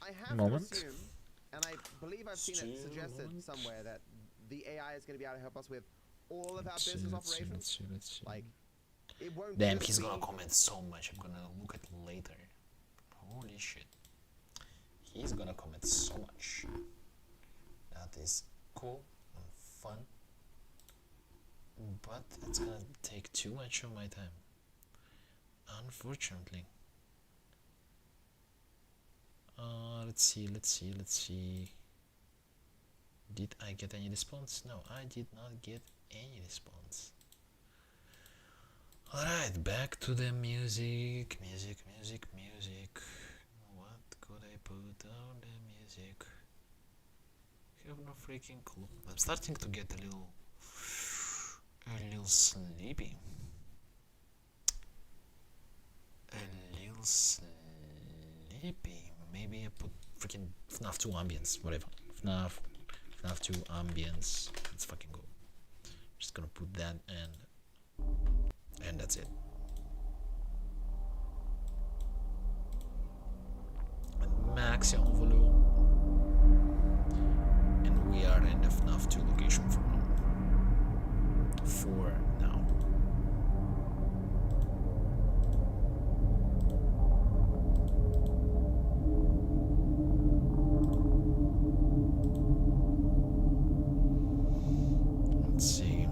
I have to assume, and I believe I've seen it suggested somewhere, that the AI is going to be able to help us with all of our business operations. Let's see. Like, it won't. Damn, just he's be gonna comment so much. I'm gonna look at it later. Holy shit. He's gonna comment so much. That is cool and fun. But it's gonna take too much of my time. Unfortunately. Let's see. Did I get any response? No, I did not get any response. Alright, back to the music. What could I put on the music? have no freaking clue. I'm starting to get a little sleepy. Maybe I put freaking FNAF 2 ambience, whatever. FNAF 2 ambience. Let's fucking go. Just gonna put that and that's it. And maximum volume. And we are in the FNAF 2 location for now. Let's see.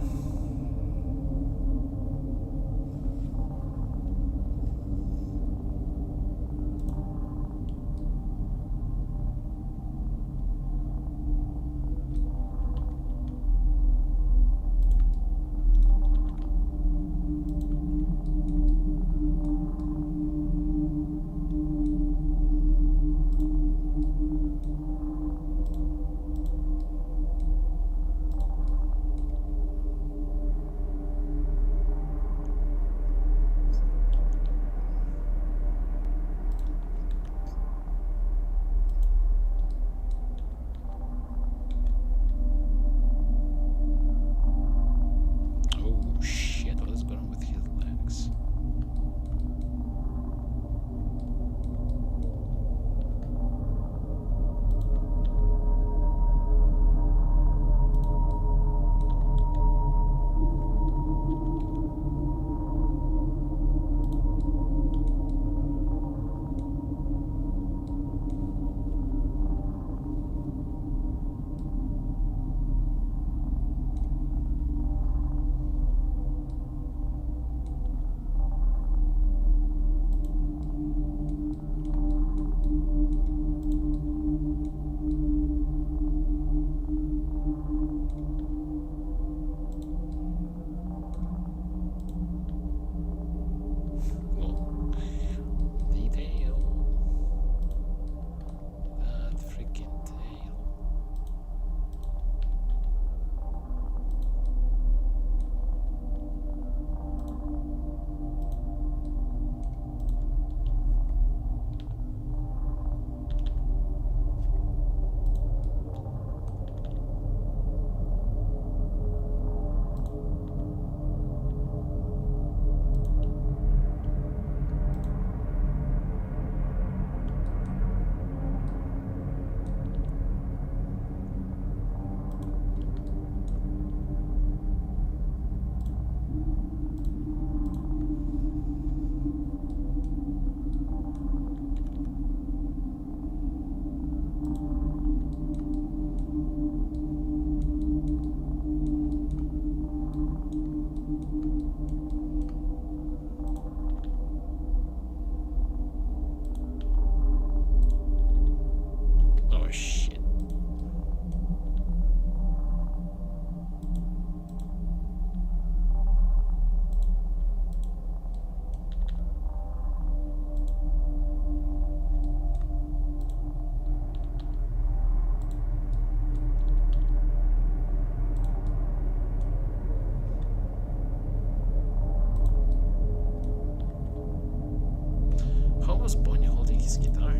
Was Bonnie holding his guitar?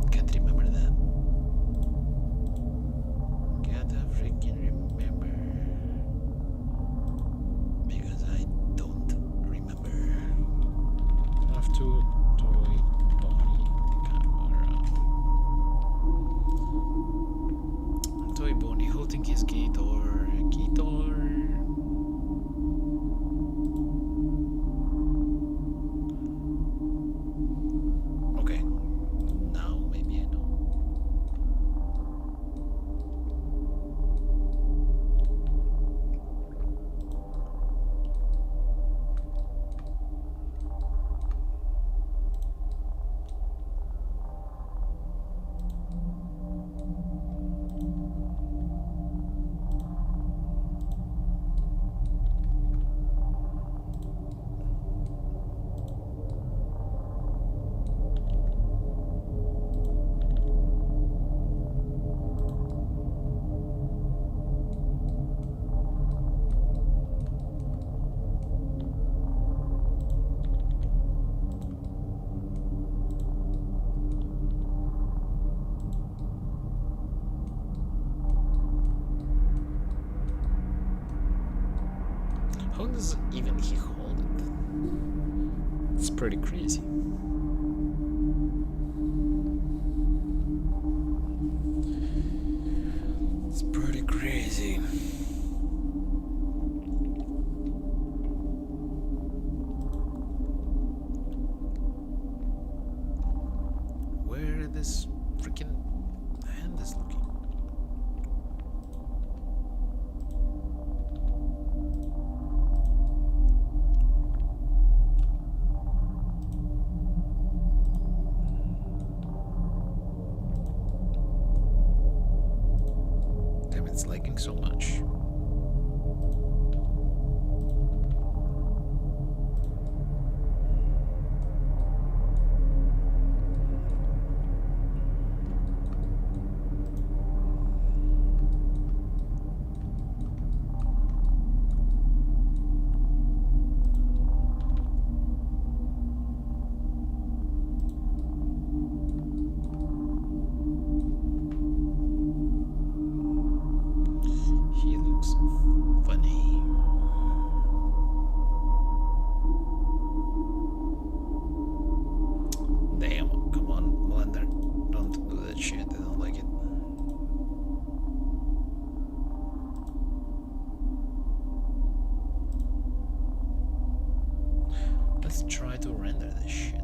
Can't remember that. Gotta freaking remember. Because I don't remember. I have to toy Bonnie camera. Toy Bonnie holding his guitar. does even he hold it? It's pretty crazy. It's pretty crazy. Where this freaking hand is looking? Damn, it's lagging so much. He looks funny. Damn, come on, Blender. Don't do that shit, I don't like it. Let's try to render this shit.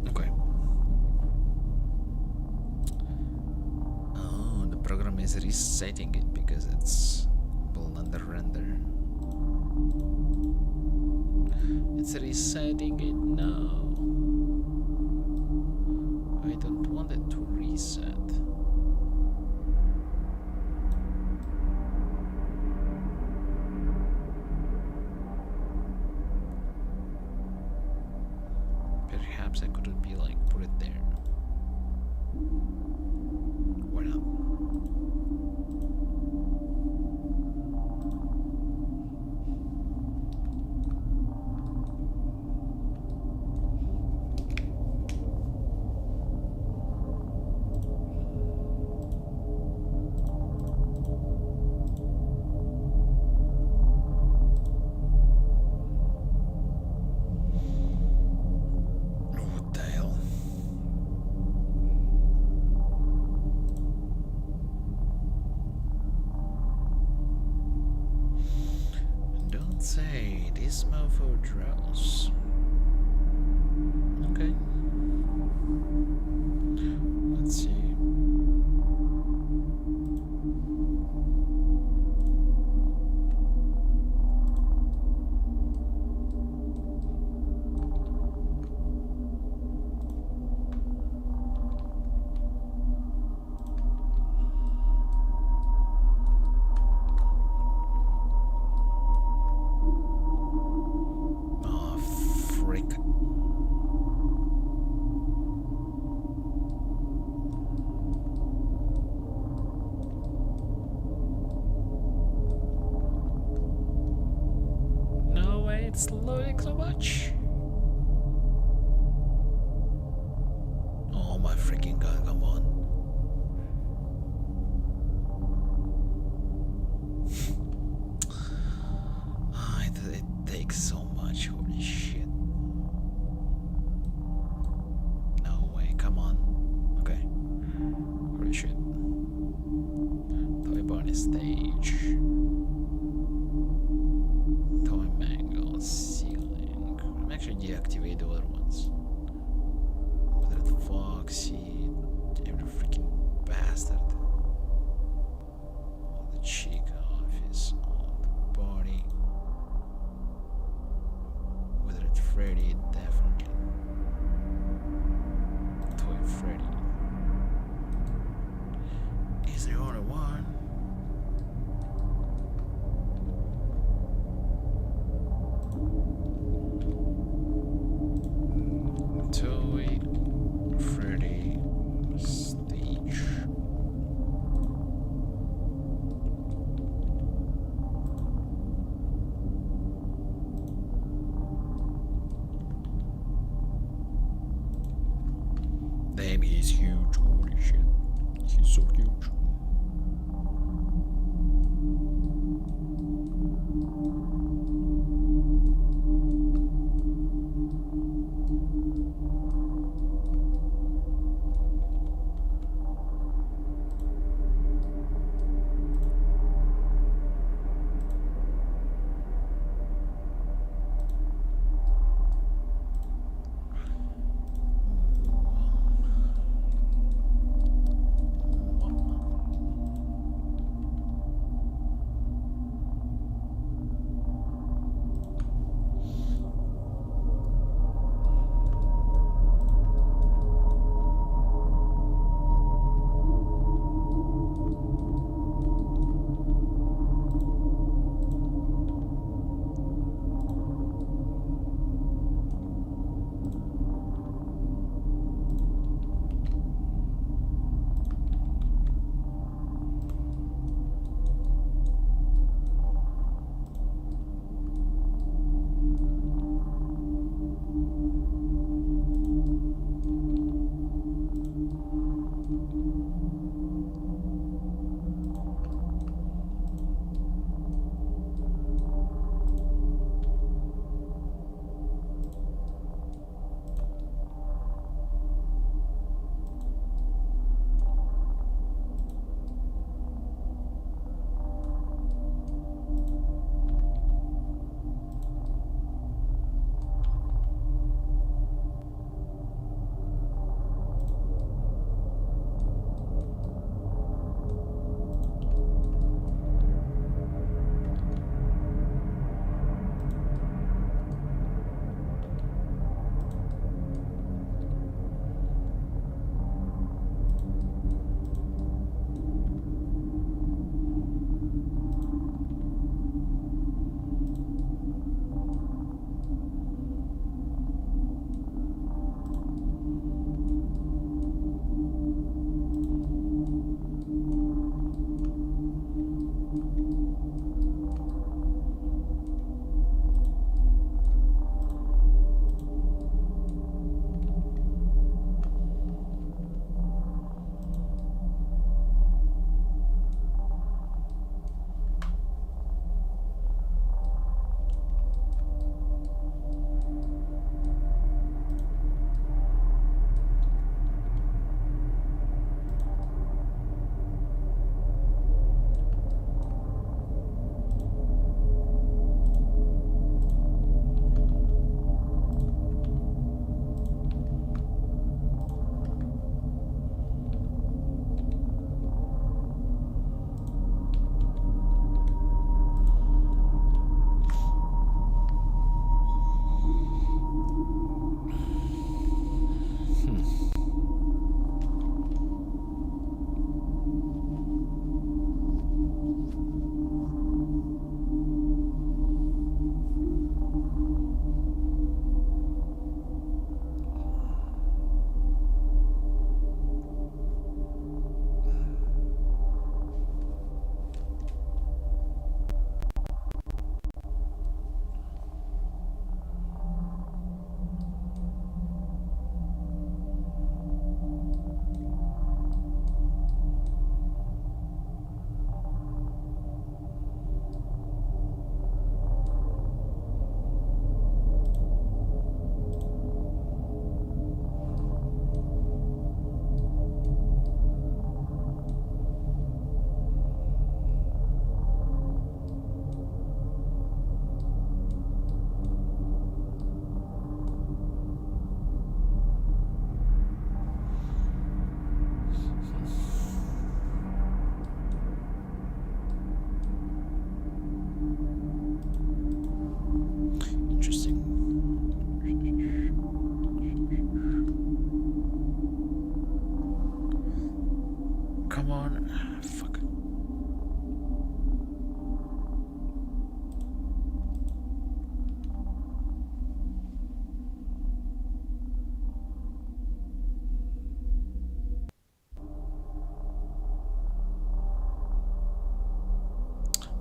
Okay. Oh, the program is resetting it because it's Blender render. It's resetting it now. I don't want it to reset. Perhaps I couldn't be like put it there. Why not? What the hell? Don't say this mofo draws. Okay. Let's see. Oh, frick. No way, it's loading so much. Oh my freaking god, come on. It takes so much, holy shit. No way, come on. Okay. Holy shit. Toy Barney stage. Toy Mangle ceiling. I'm actually deactivate the other ones. Whether the Foxy, every freaking bastard. All the chick office, all the party. Whether it's Freddy, definitely. Toy Freddy. Is the only one. Toy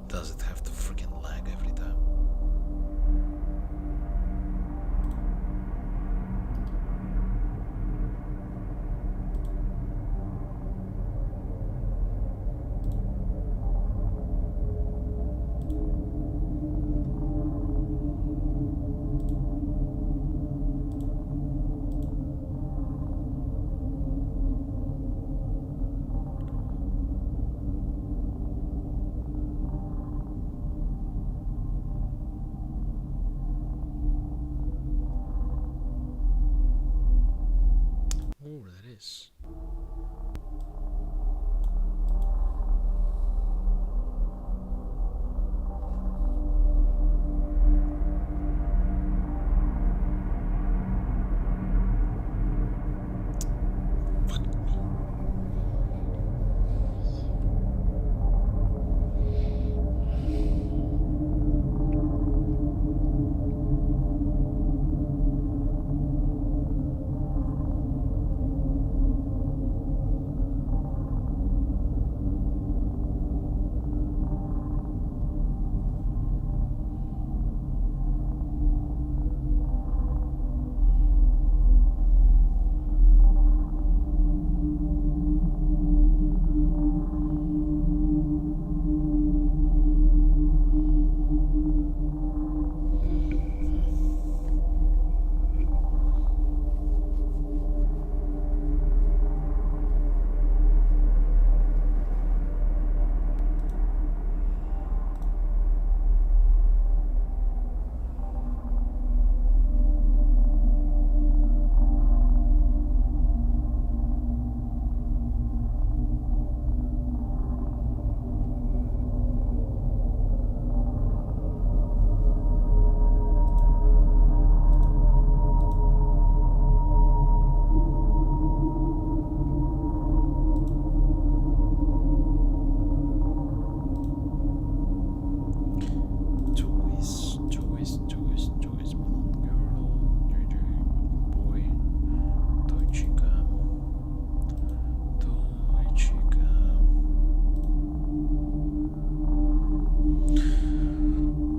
Does it have to freaking lag every time? Oh, that is.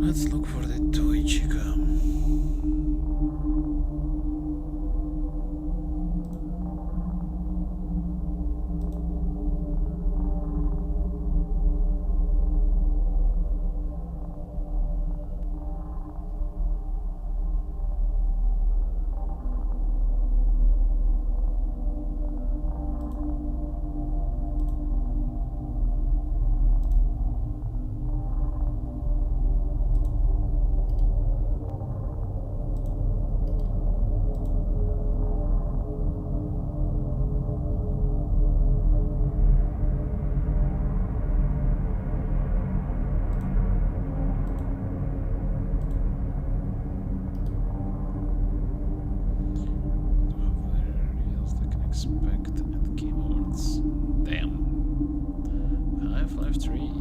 Let's look for the toy chica. Expect and keywords. Damn. 553.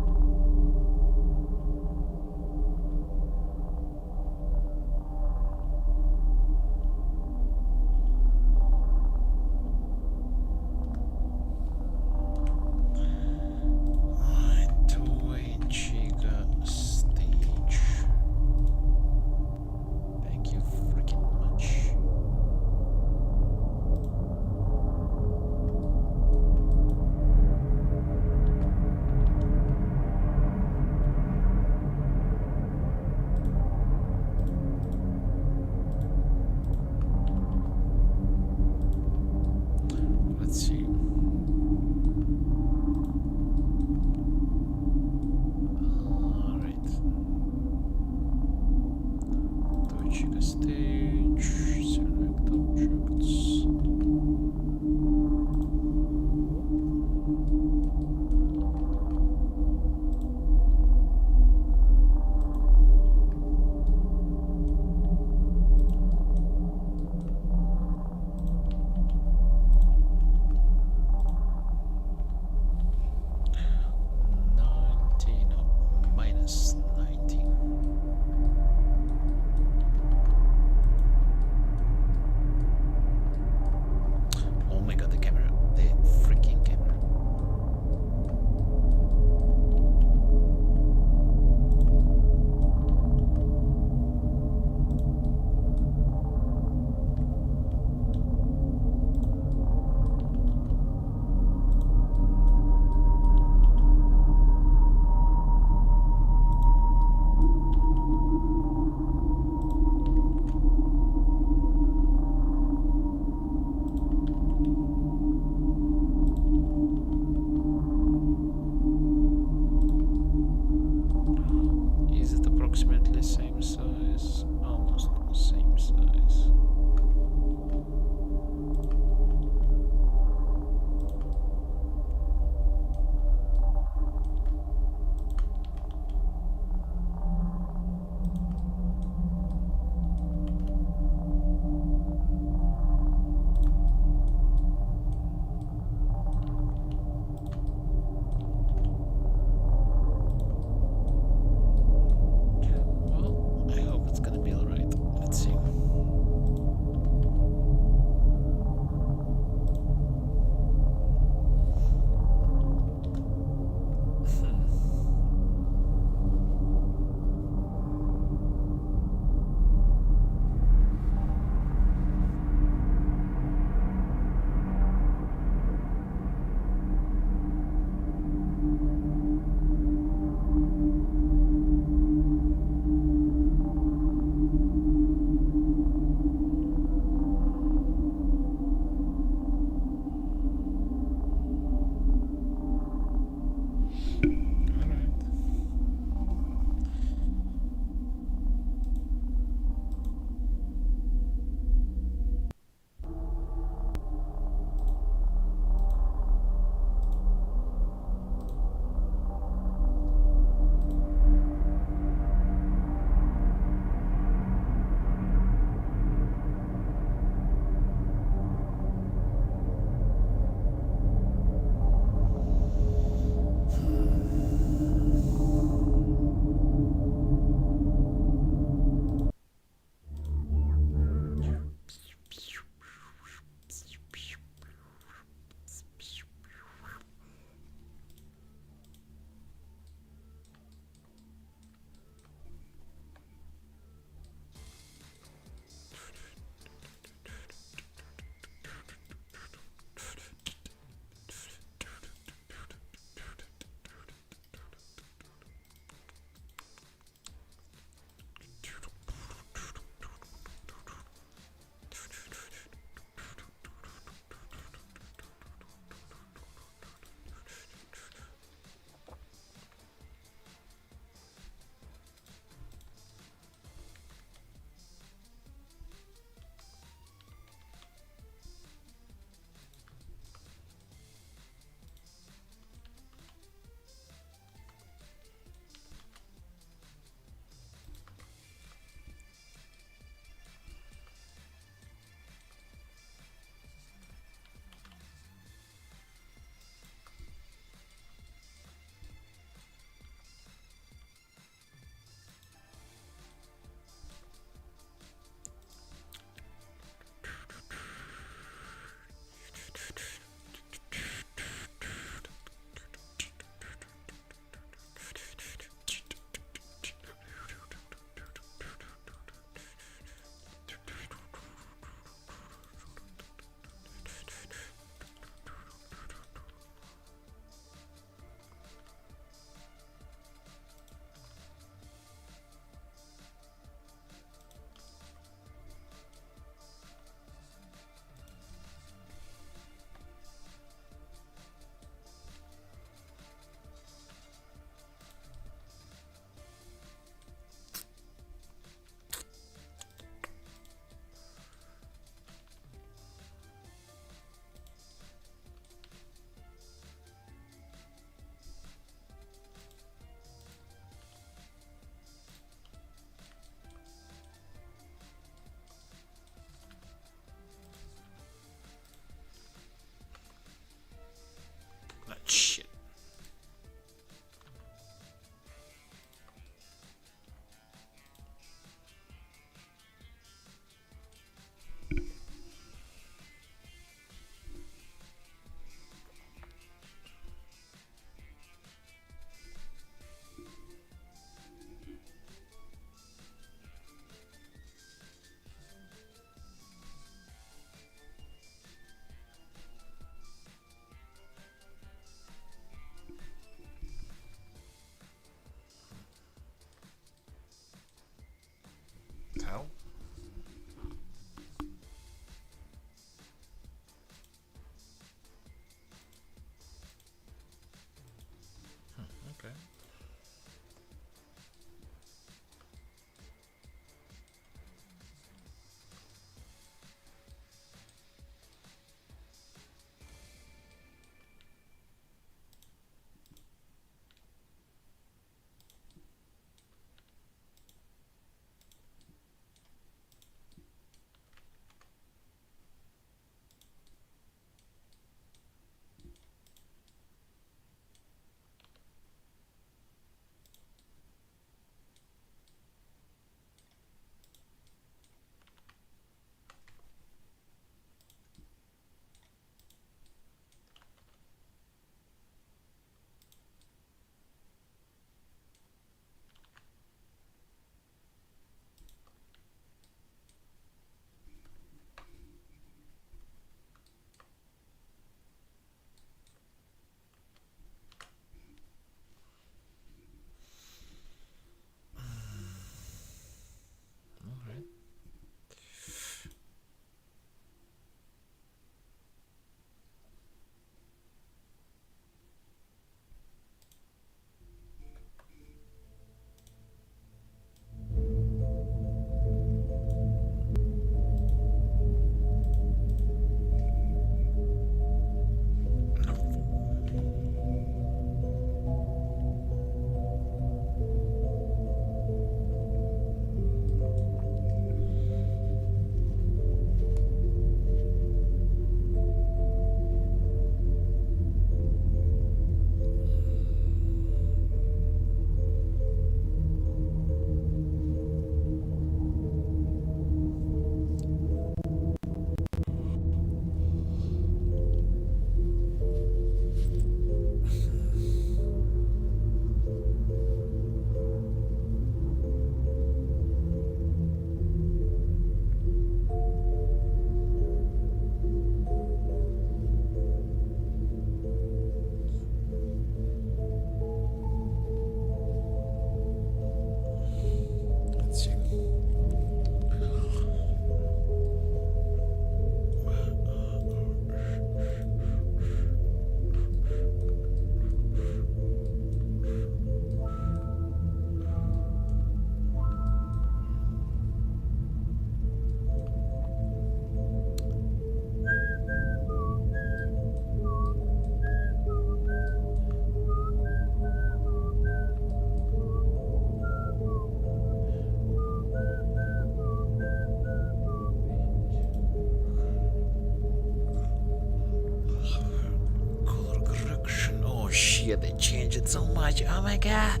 shit, they changed it so much. Oh my god.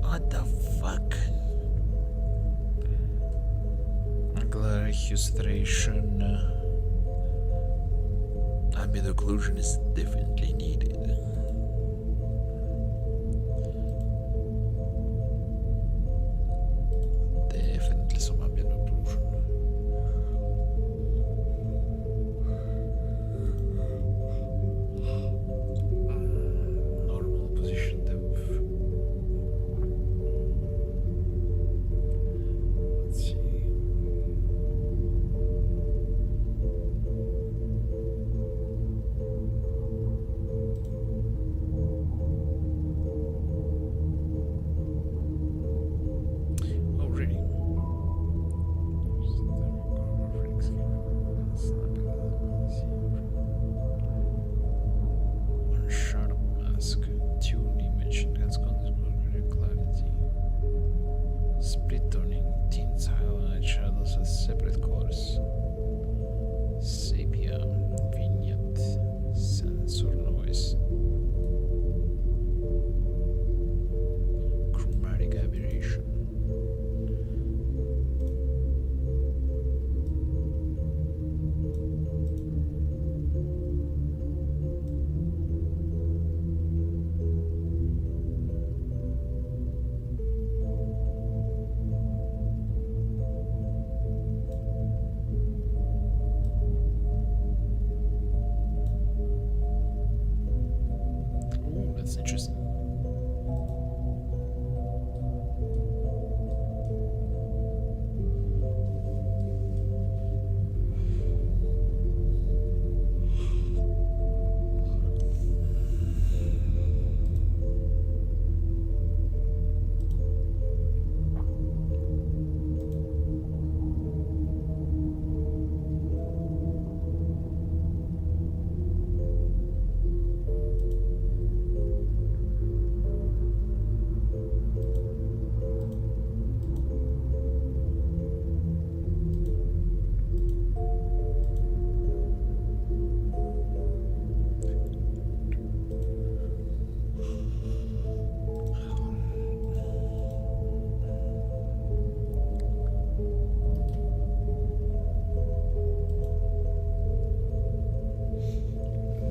What the fuck? Glare illustration. Ambient occlusion is definitely needed. Definitely some ambient occlusion. Normal position depth. Let's see. Oh, really? One sharp mask, tune image, enhanced content clarity, split toning, tints, highlight, shadows as separate colors, sepia, vignette, sensor noise, chromatic aberration. Ooh, that's interesting.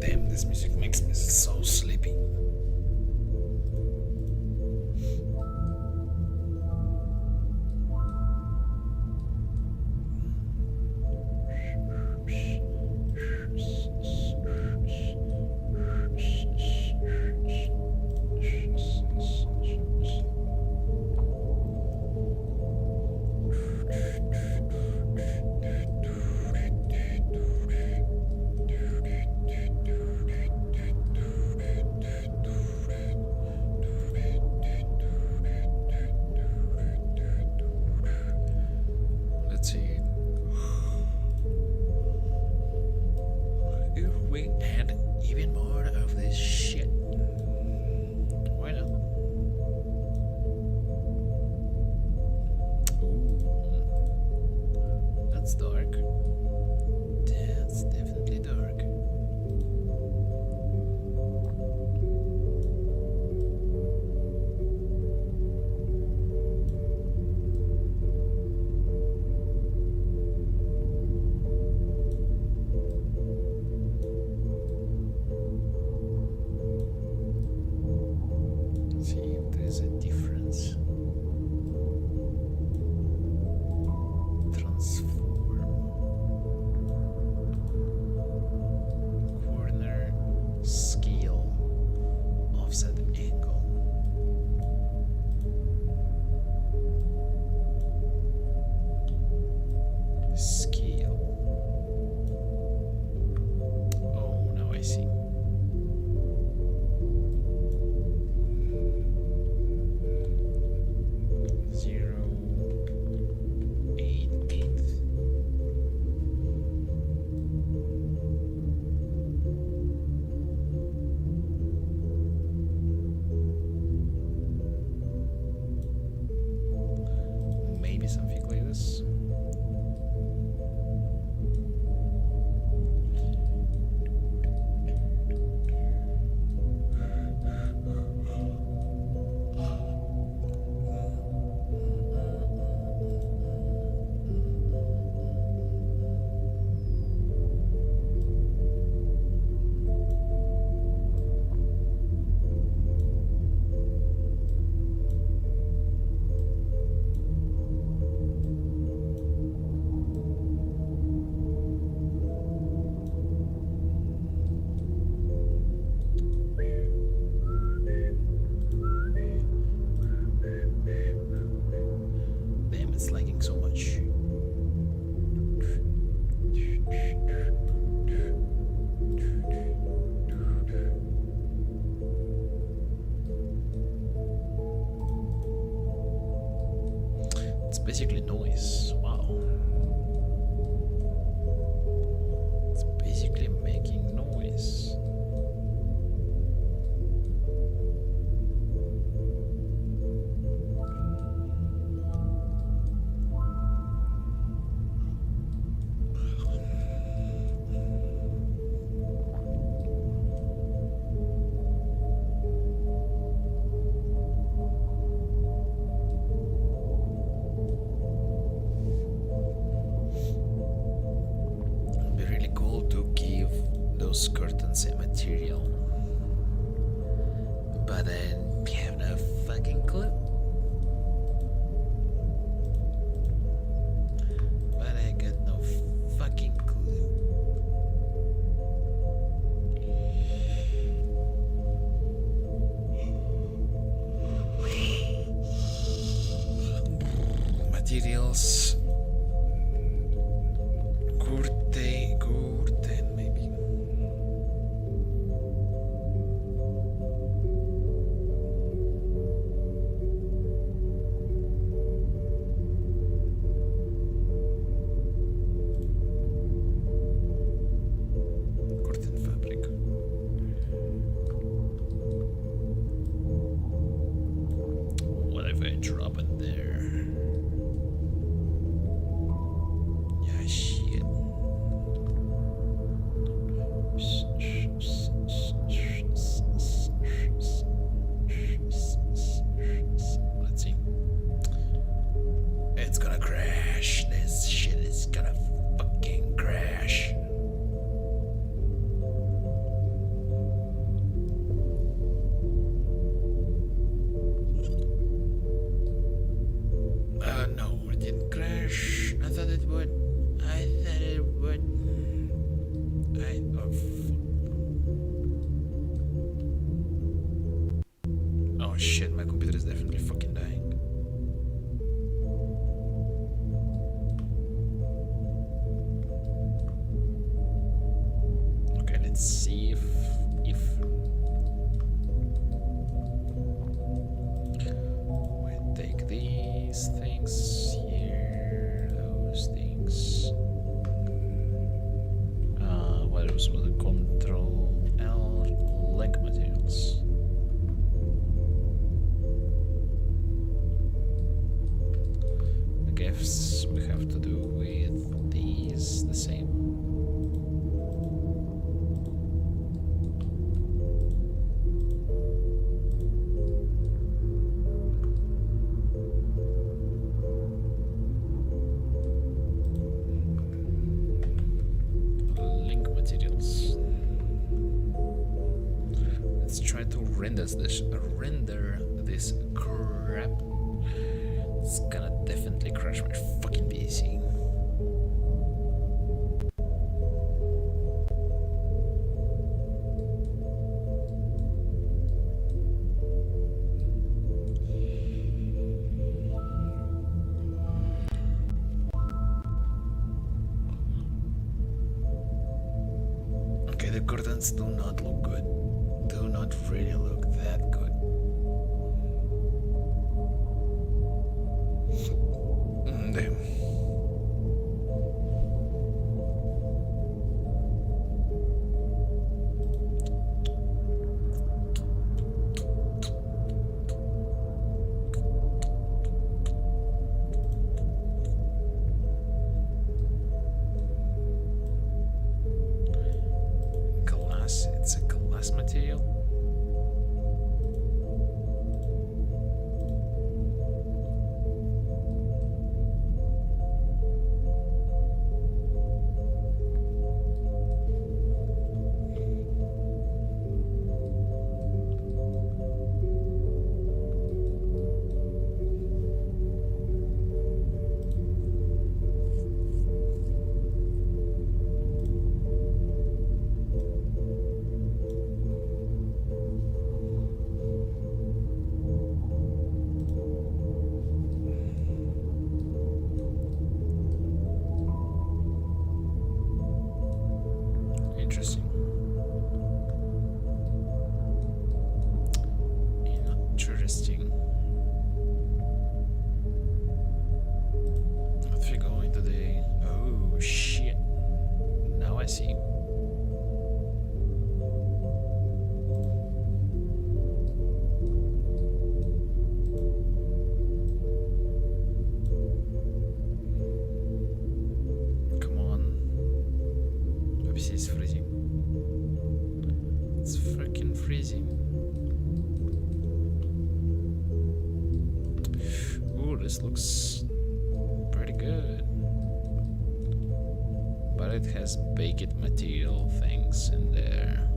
Damn, this music makes me so sleepy. Let's see. If we add even more of this shit, why not? Ooh, that's dark. That's definitely dark. See if there's a difference. Transform. Corner. Scale. Offset angle. Scale. Oh, now I see. Zero, 8, 8. Maybe something like this. basically noise. Wow. It's basically making noise. Those curtains and material, but then we have no fucking clue. But I got no fucking clue. Materials. Curtain maybe. Curtain fabric. What if I drop it there? Yeah, shit. Let's see. It's gonna crash. This shit is gonna fucking crash. No, it didn't crash. I thought it would. Oh shit, my computer is definitely fucking dying. Okay, let's see if we take these things here, those things. What else was it? Control L, link materials. I guess we have to do with these the same. Link materials. Let's try to render this crap. It's gonna definitely crash my fucking PC. Okay, the curtains do not look good. Do not really look that good. Damn. Glass, it's a glass material. freaking freezing. Ooh, this looks pretty good. But it has baked material things in there.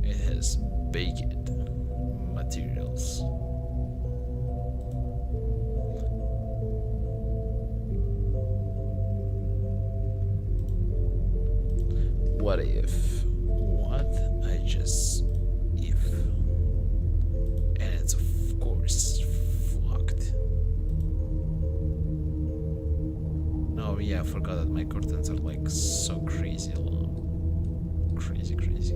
It has baked materials. What if? What I just if? And it's of course fucked. Oh yeah, I forgot that my curtains are like so crazy long. Crazy, crazy.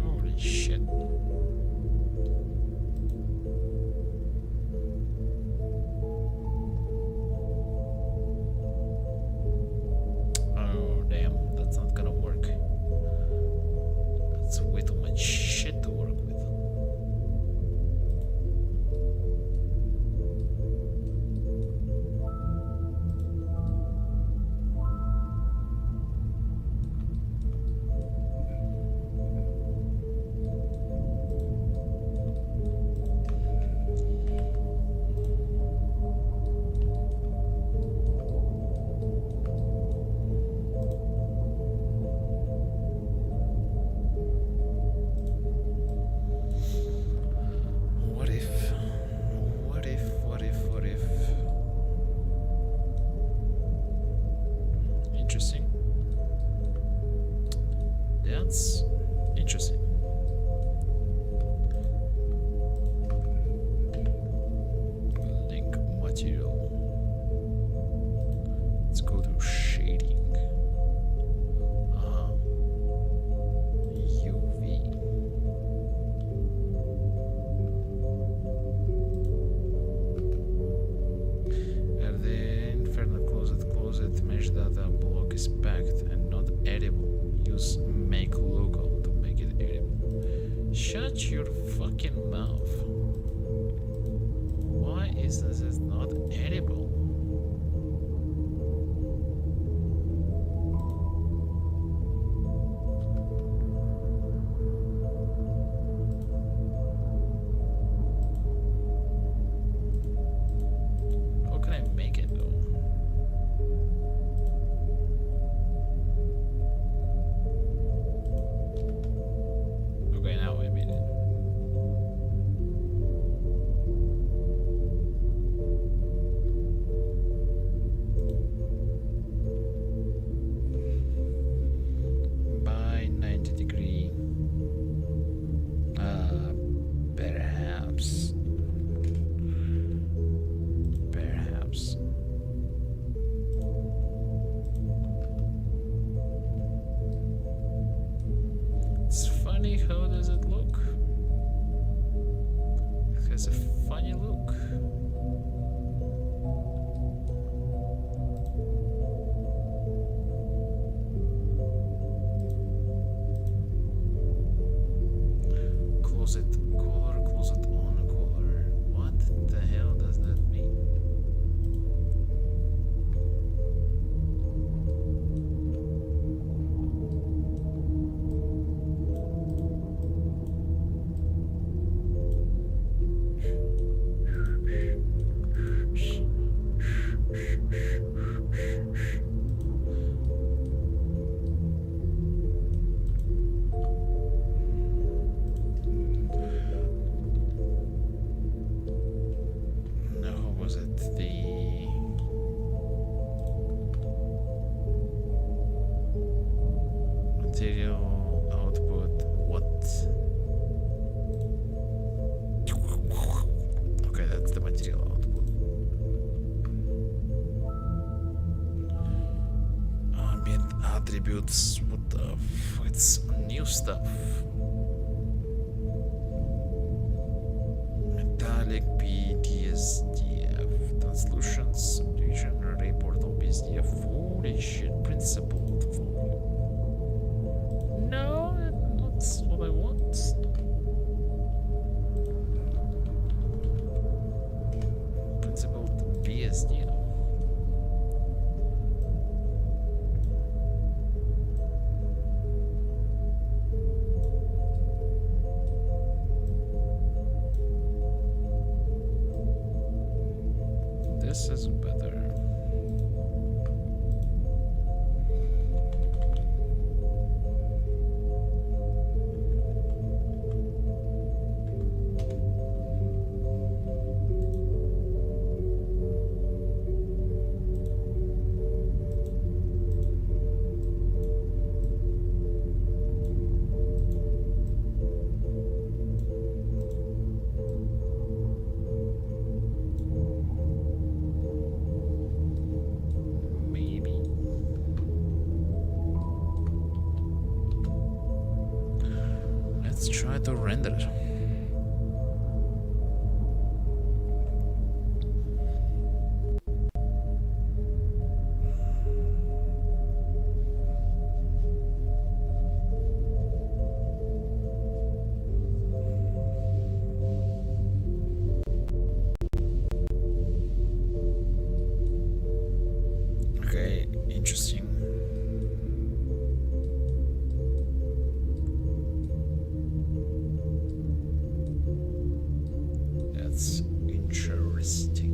Holy shit. Oh damn, that's not gonna work. That's way too much shit to work with. What if? What if? What if? What if? Interesting. That's interesting. Link material. Let's go to shading. UV. And the Inferno closet mesh data block is packed and not edible. Use make local to make it edible. Shut your fucking mouth. Why is this not edible? How can I make it though? Okay, now I made it. By 90-degree. Perhaps. Perhaps. It's funny, how does it look? It has a funny look. Closet color, closet on color. What the hell does that mean? No, was it the material output? What? Okay, that's the material output. Ambient attributes. What the f? It's new stuff. Metallic PDSDF. Translucent subdivision array portal BSDF. Holy shit, principled volume. No, that's what I want. this deal? This is better. Maybe. Let's try to render. Okay, interesting. That's interesting.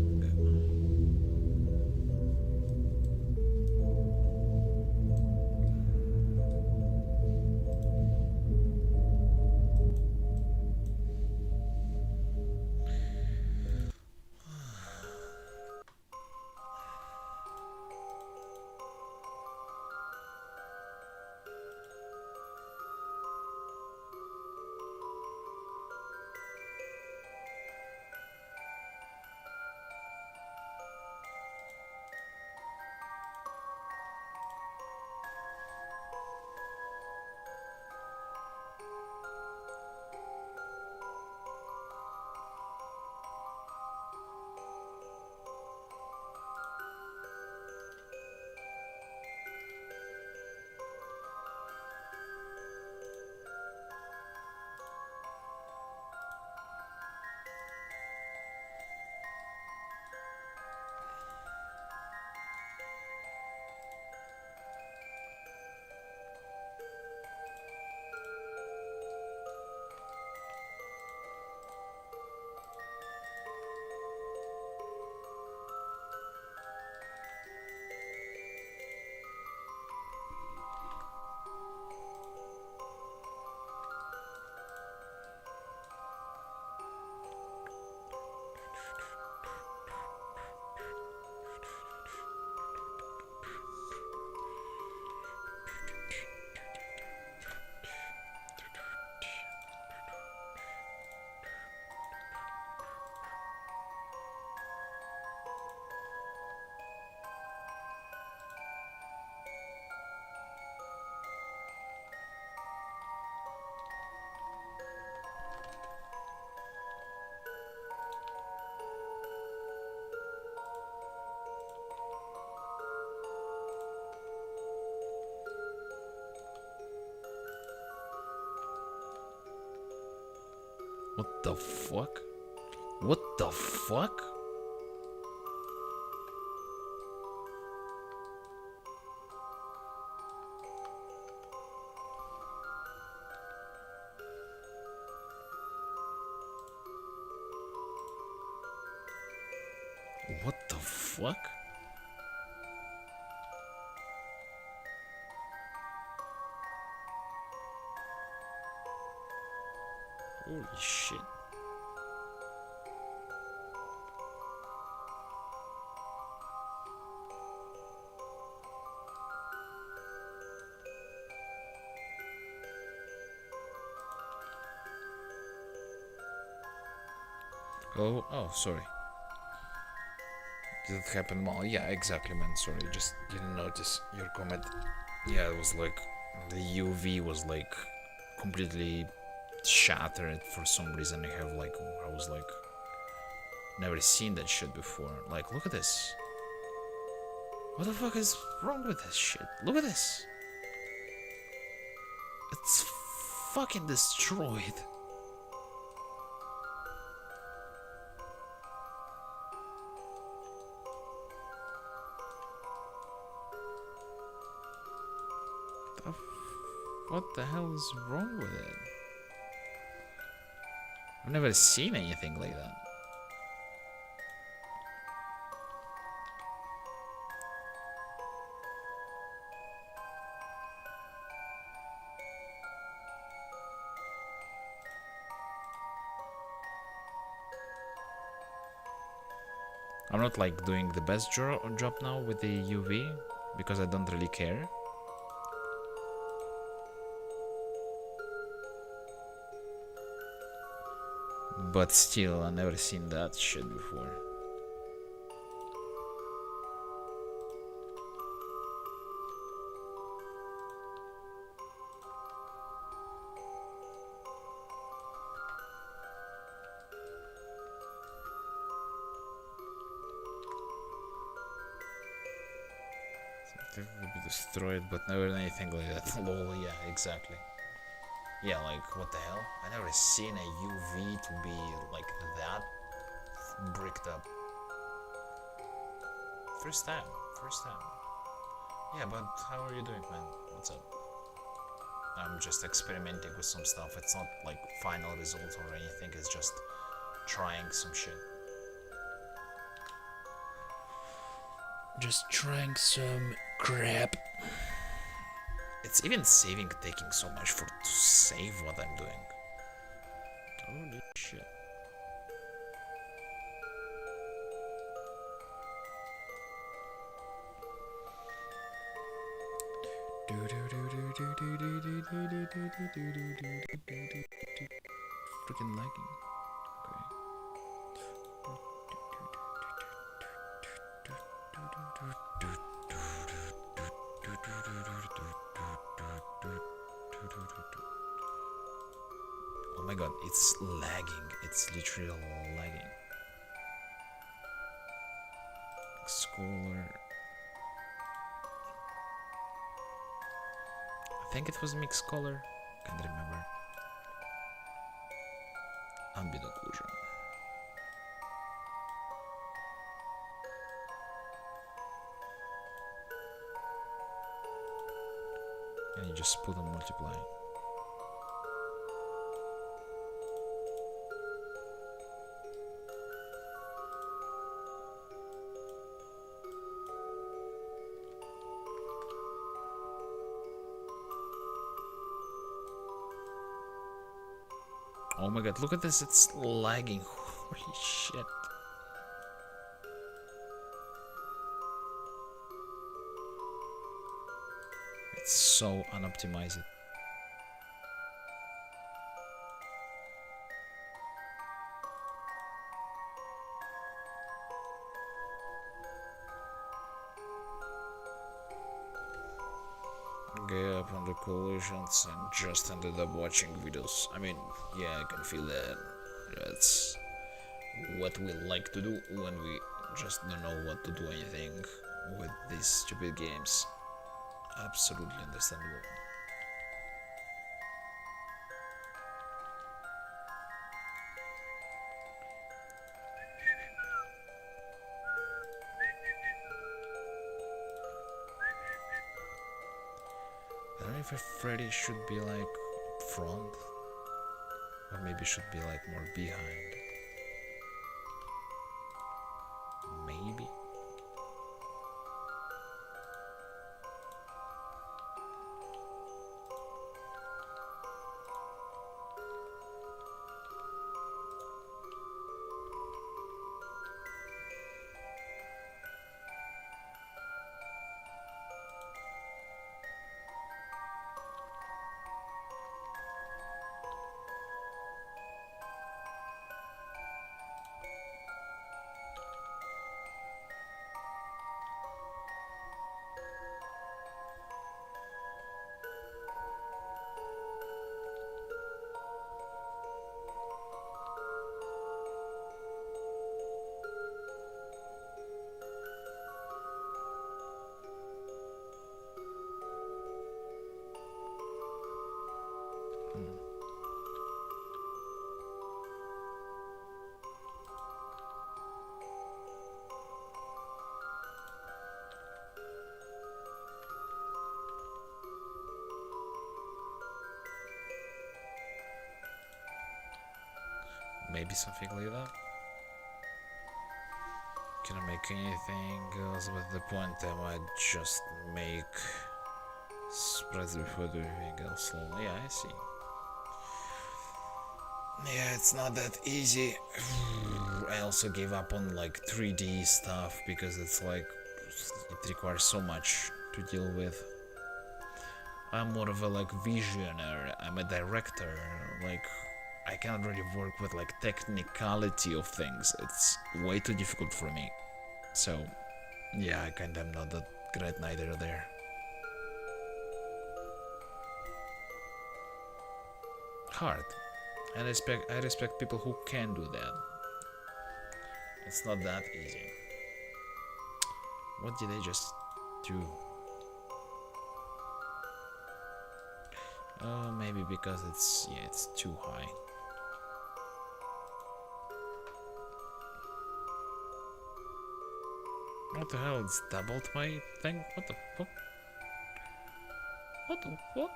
What the fuck? What the fuck? What the fuck? Holy shit. Oh, sorry. Did it happen more? Yeah, exactly, man. Sorry, just didn't notice your comment. Yeah, it was like the UV was like completely shattered for some reason. I was like, never seen that shit before. Like, look at this. What the fuck is wrong with this shit? Look at this. It's fucking destroyed. What the hell is wrong with it? I've never seen anything like that. I'm not like doing the best job now with the UV because I don't really care. But still, I've never seen that shit before. Something will be destroyed, but never anything like that. Lol, yeah, exactly. Yeah, like, what the hell? I never seen a UV to be like that bricked up. First time. Yeah, but how are you doing, man? What's up? I'm just experimenting with some stuff. It's not like final result or anything, it's just trying some shit. Just trying some crap. It's even taking so much to save what I'm doing. Holy shit. Freaking lagging. Okay. Oh my god, it's lagging. It's literally lagging. Schooler. I think it was mixed color. Can't remember. Ambient occlusion. And you just put on multiply. Oh my god, look at this, it's lagging. Holy shit. It's so unoptimized. Gave up on the collisions and just ended up watching videos. I mean, yeah, I can feel that. That's what we like to do when we just don't know what to do anything with these stupid games. Absolutely understandable. I don't know if Freddy should be like front or maybe should be like more behind. Maybe. Maybe something like that. Can I make anything else with the point? I might just make spreads before doing anything else. Yeah, I see. Yeah, it's not that easy. I also gave up on like 3D stuff because it's like it requires so much to deal with. I'm more of a like visionary. I'm a director. Like I can't really work with like technicality of things. It's way too difficult for me. So yeah, I kind of am not that great neither there. Hard. I respect people who can do that. It's not that easy. What did I just do? Oh, maybe because it's too high. What the hell? It's doubled my thing? What the fuck? What the fuck?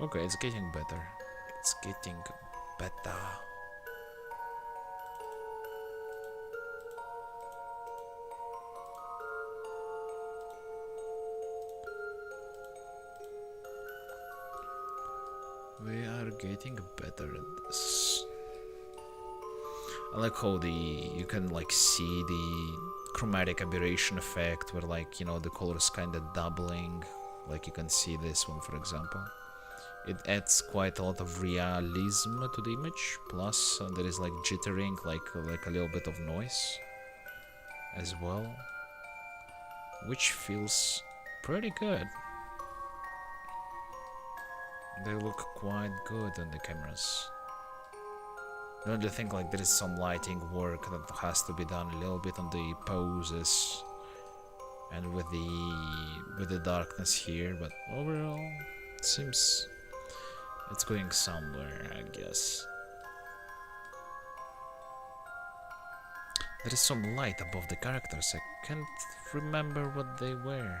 Okay, it's getting better. It's getting better. We are getting better at this. I like how you can like see the chromatic aberration effect where like, you know, the colors kind of doubling. Like you can see this one, for example. It adds quite a lot of realism to the image. Plus there is like jittering, like a little bit of noise as well, which feels pretty good. They look quite good on the cameras. I only think like there is some lighting work that has to be done a little bit on the poses and with the darkness here, but overall it seems it's going somewhere, I guess. There is some light above the characters. I can't remember what they were.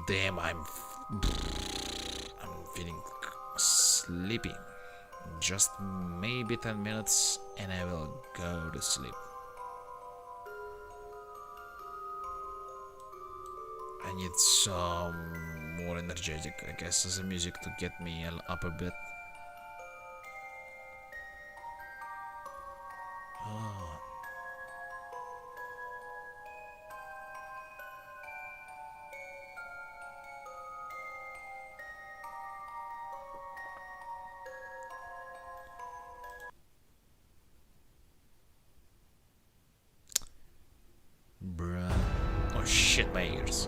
Damn, I'm feeling sleepy. Just maybe 10 minutes and I will go to sleep. I need some more energetic, I guess, as a music to get me up a bit. Oh. Bruh. Oh shit, my ears.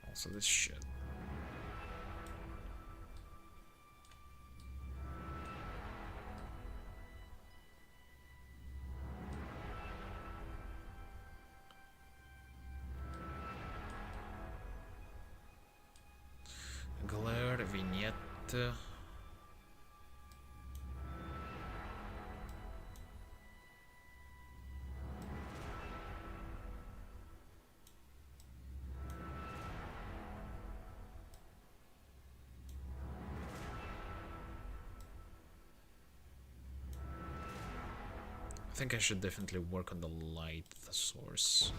Also this shit. Glare, vignette. I think I should definitely work on the light source.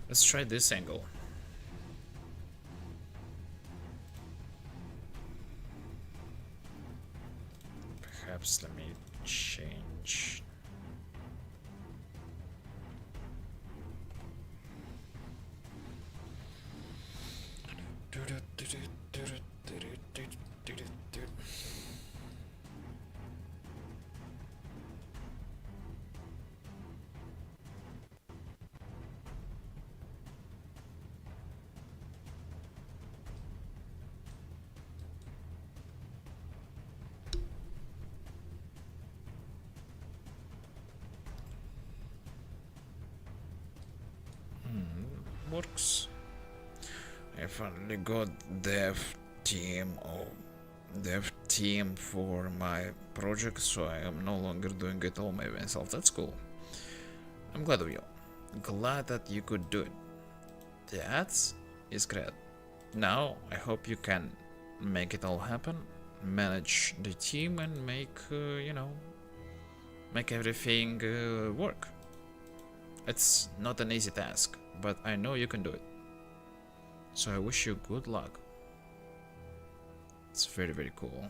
Let's try this angle. Perhaps let me change. Works. I finally got dev team for my project, so I am no longer doing it all by myself. That's cool. I'm glad of you. Glad that you could do it. That is great. Now I hope you can make it all happen, manage the team, and make make everything work. It's not an easy task, but I know you can do it. So I wish you good luck. It's very, very cool.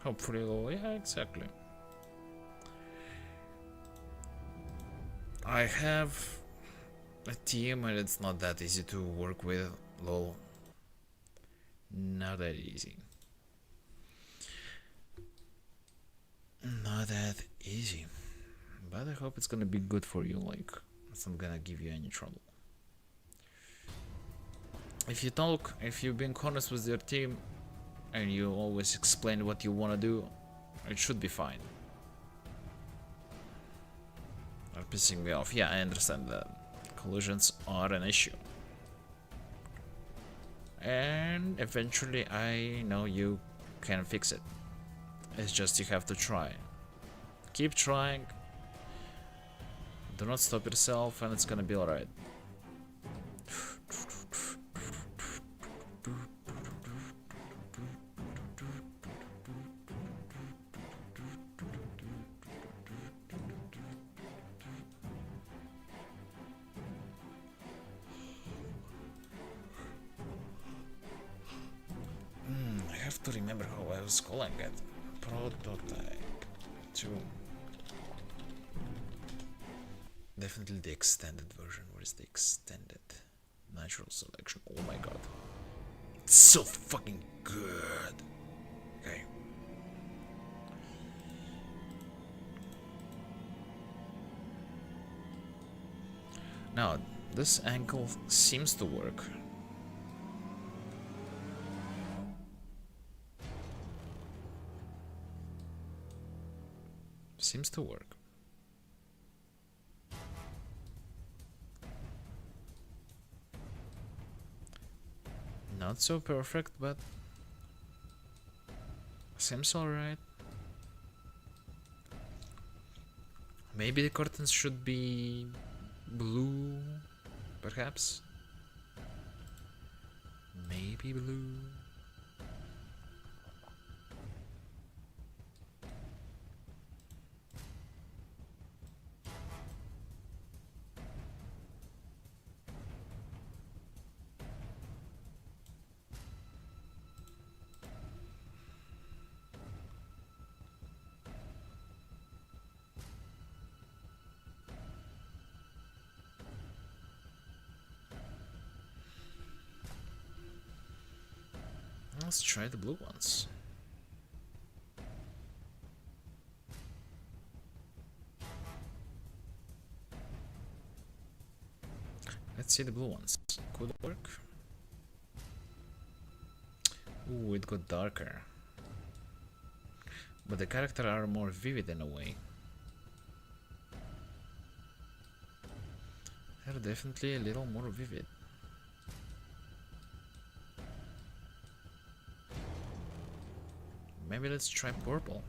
Hopefully, yeah, exactly. I have a team and it's not that easy to work with, lol. Not that easy. Not that easy. But I hope it's gonna be good for you, like, it's not gonna give you any trouble. If you've been honest with your team, and you always explain what you wanna do, it should be fine. Are pissing me off. Yeah, I understand that. Collisions are an issue. And eventually I know you can fix it. It's just you have to try. Keep trying. Do not stop yourself and it's gonna be alright. I have to remember how I was calling it. Prototype 2. Definitely the extended version. Where is the extended? Natural selection. Oh my god. It's so fucking good. Okay. Now, this angle seems to work. Seems to work. Not so perfect, but seems alright. Maybe the curtains should be blue, perhaps? Maybe blue. Let's try the blue ones. Let's see the blue ones. Could work. Ooh, it got darker. But the characters are more vivid in a way. They're definitely a little more vivid. Maybe let's try purple.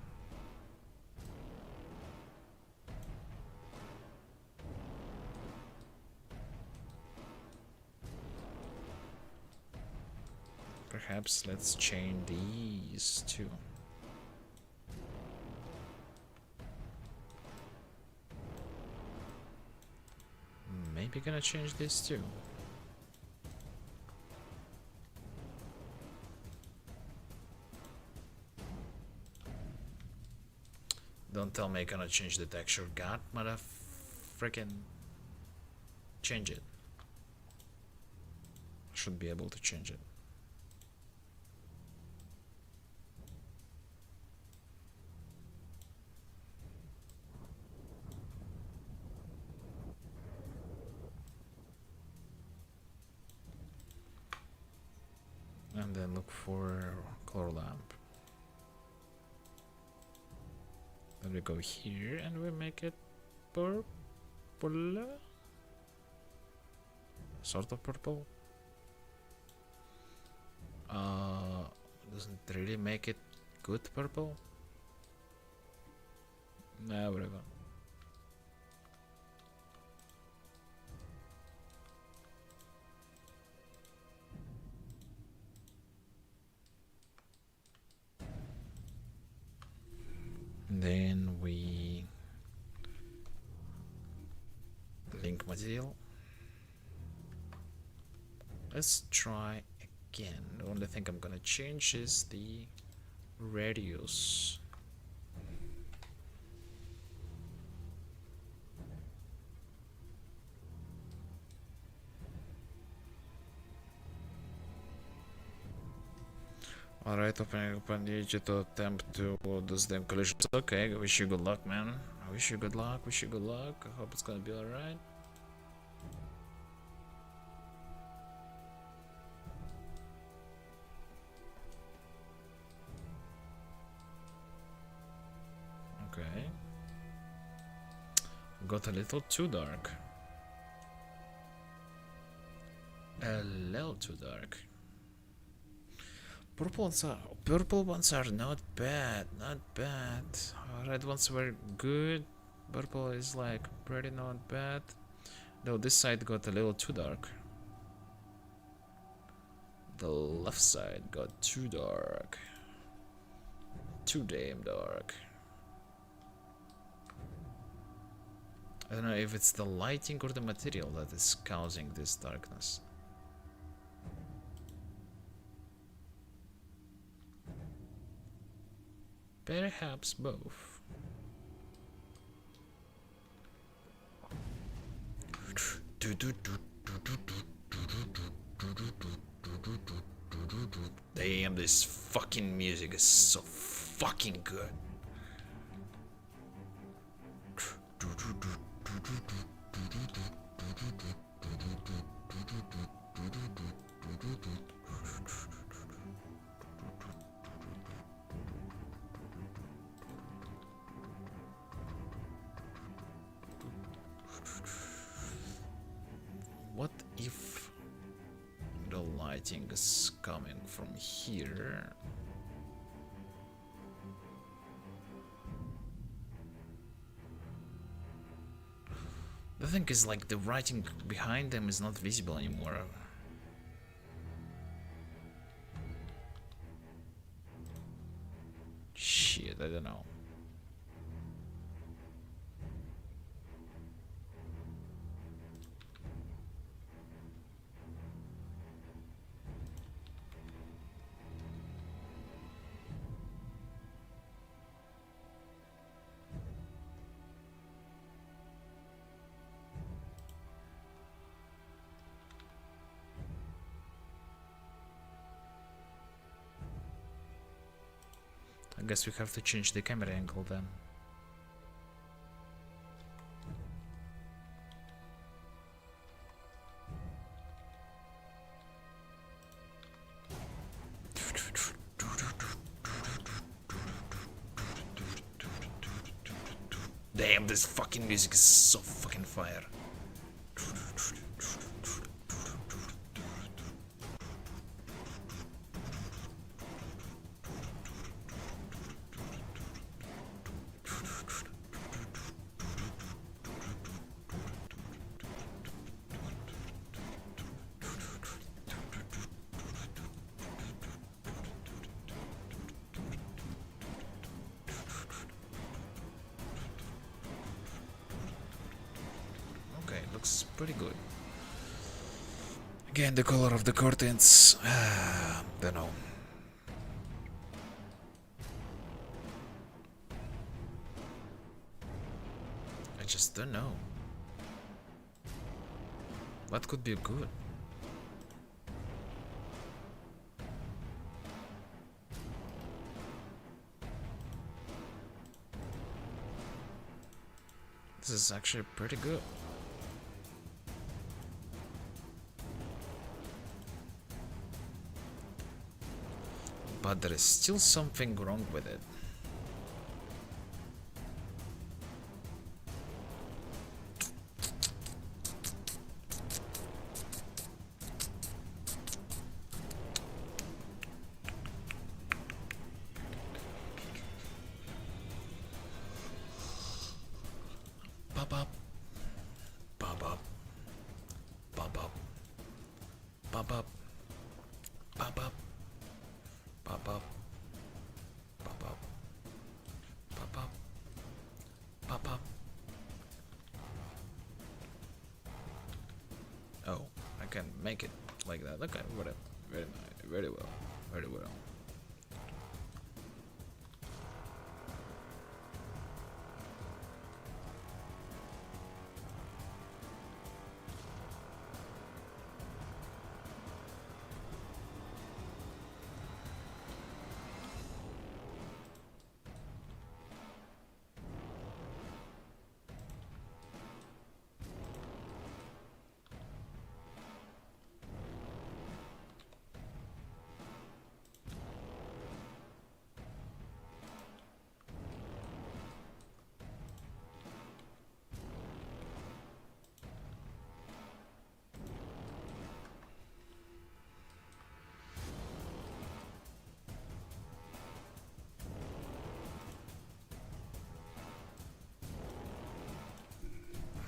Perhaps let's change these two. maybe gonna change this too. Don't tell me I cannot change the texture. God, mother freaking change it. Should be able to change it. And then look for color lamp. Then we go here and we make it purple. Sort of purple. Doesn't really make it good purple. Nah, whatever. Then we link material. Let's try again. The only thing I'm gonna change is the radius. Alright, open digital attempt to those damn collisions. Okay, I wish you good luck, man. I wish you good luck, wish you good luck. I hope it's gonna be alright. Okay. Got a little too dark. A little too dark. Purple ones are not bad, not bad. Red ones were good. Purple is like pretty not bad. Though this side got a little too dark. The left side got too dark. Too damn dark. I don't know if it's the lighting or the material that is causing this darkness. Perhaps both. Damn, this fucking music is so fucking good. What if the lighting is coming from here? The thing is, like, the writing behind them is not visible anymore. Shit, I don't know. I guess we have to change the camera angle then. Damn, this fucking music is so fucking fire. looks pretty good. Again, the color of the curtains, don't know. I just don't know. What could be good? This is actually pretty good. But there is still something wrong with it. Pop up. Pop up. Pop up. Pop up. Pop up. Pop up. Pop up. Pop up. Pop up. Oh, I can make it like that. Okay, whatever. Very nice. Very well. Very well.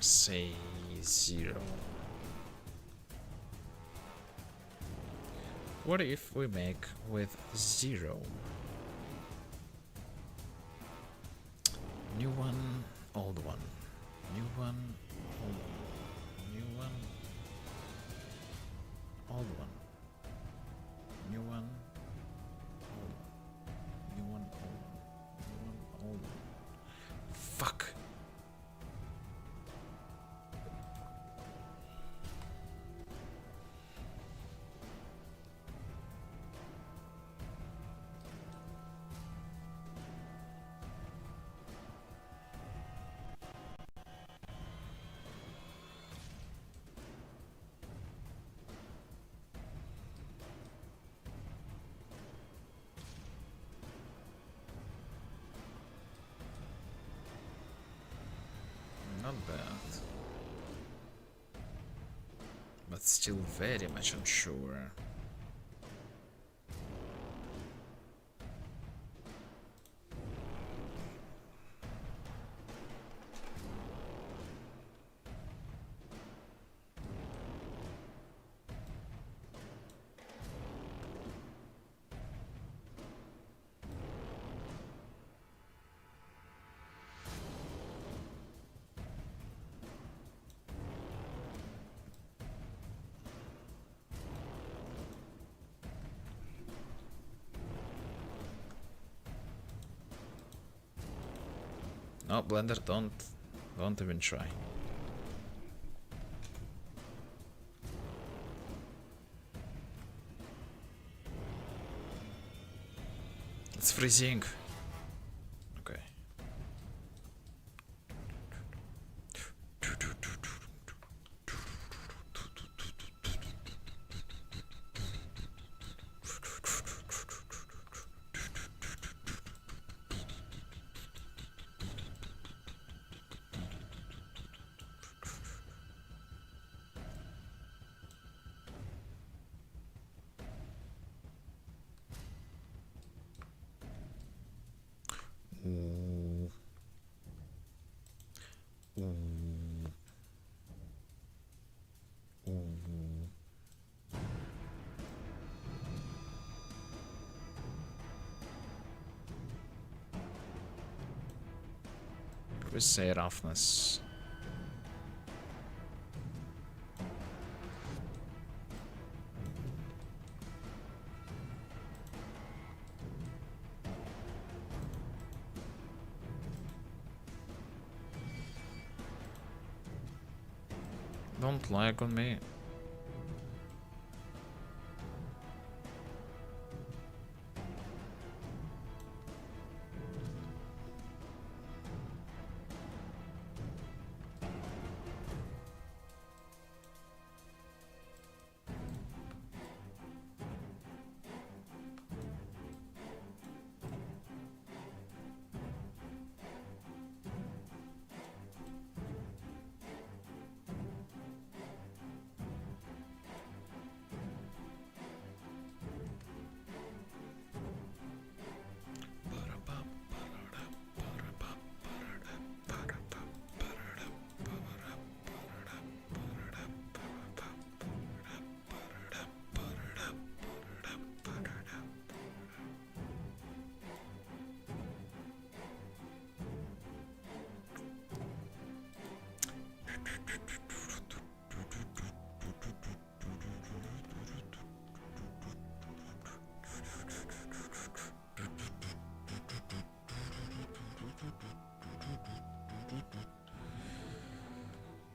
Say 0. What if we make with 0? New one, old one. New one, old one. New one, old one. New one, old one. New one, old one. New one, old one. Fuck. Not bad. But still very much unsure. No, Blender, don't even try. It's freezing. Okay. Ooh. Ooh. Ooh. We say roughness. Don't lag on me.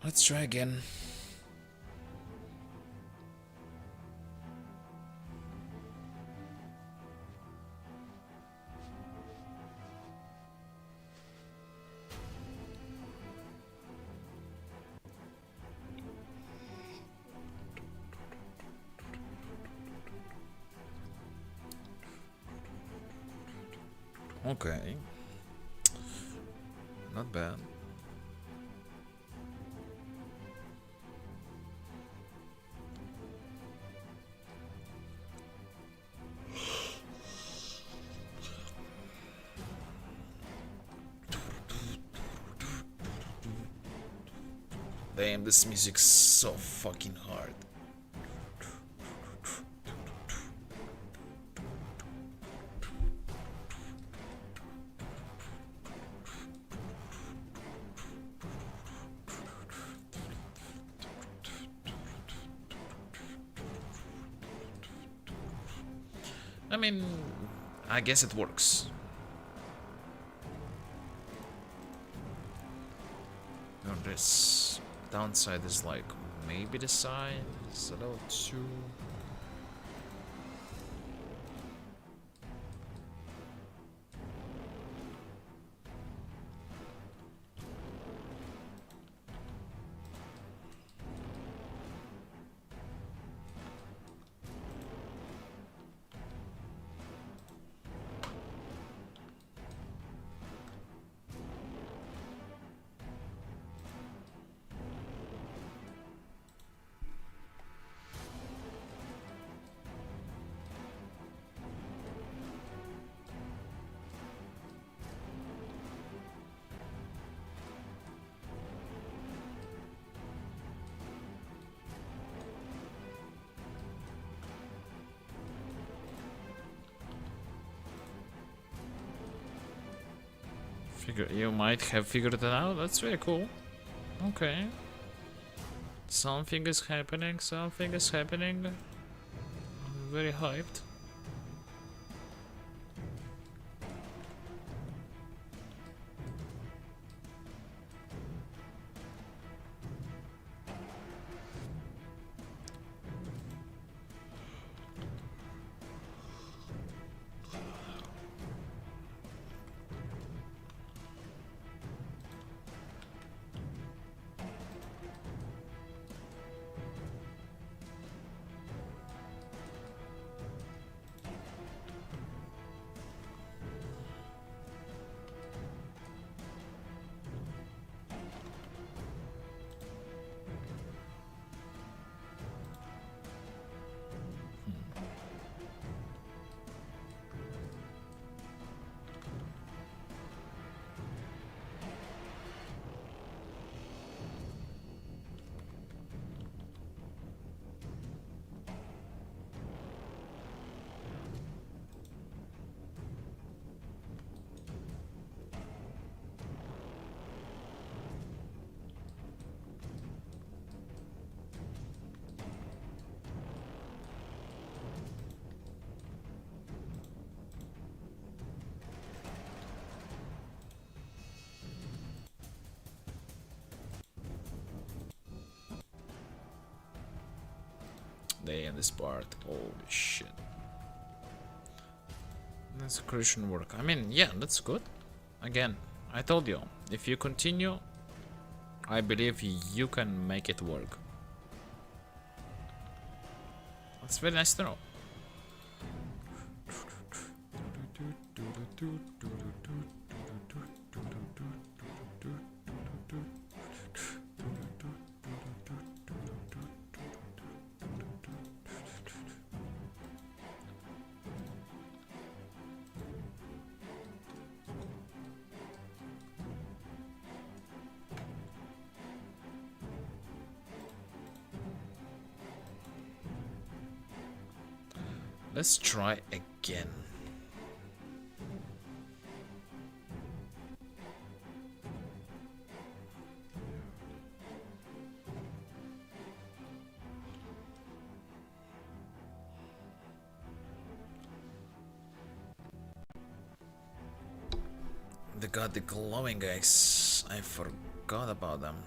Let's try again. Okay. Not bad. Damn, this music's so fucking hard. I mean, I guess it works. Now this downside is like maybe the side is a little too. You might have figured it out. That's very cool. Okay. Something is happening. Something is happening. I'm very hyped. day in this part. Holy shit. That's Christian work. I mean, yeah, that's good. Again, I told you, if you continue, I believe you can make it work. That's very nice to know. Let's try again. They got the glowing guys. I forgot about them.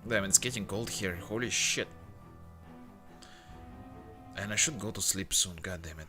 Damn, it's getting cold here. Holy shit. And I should go to sleep soon, god damn it.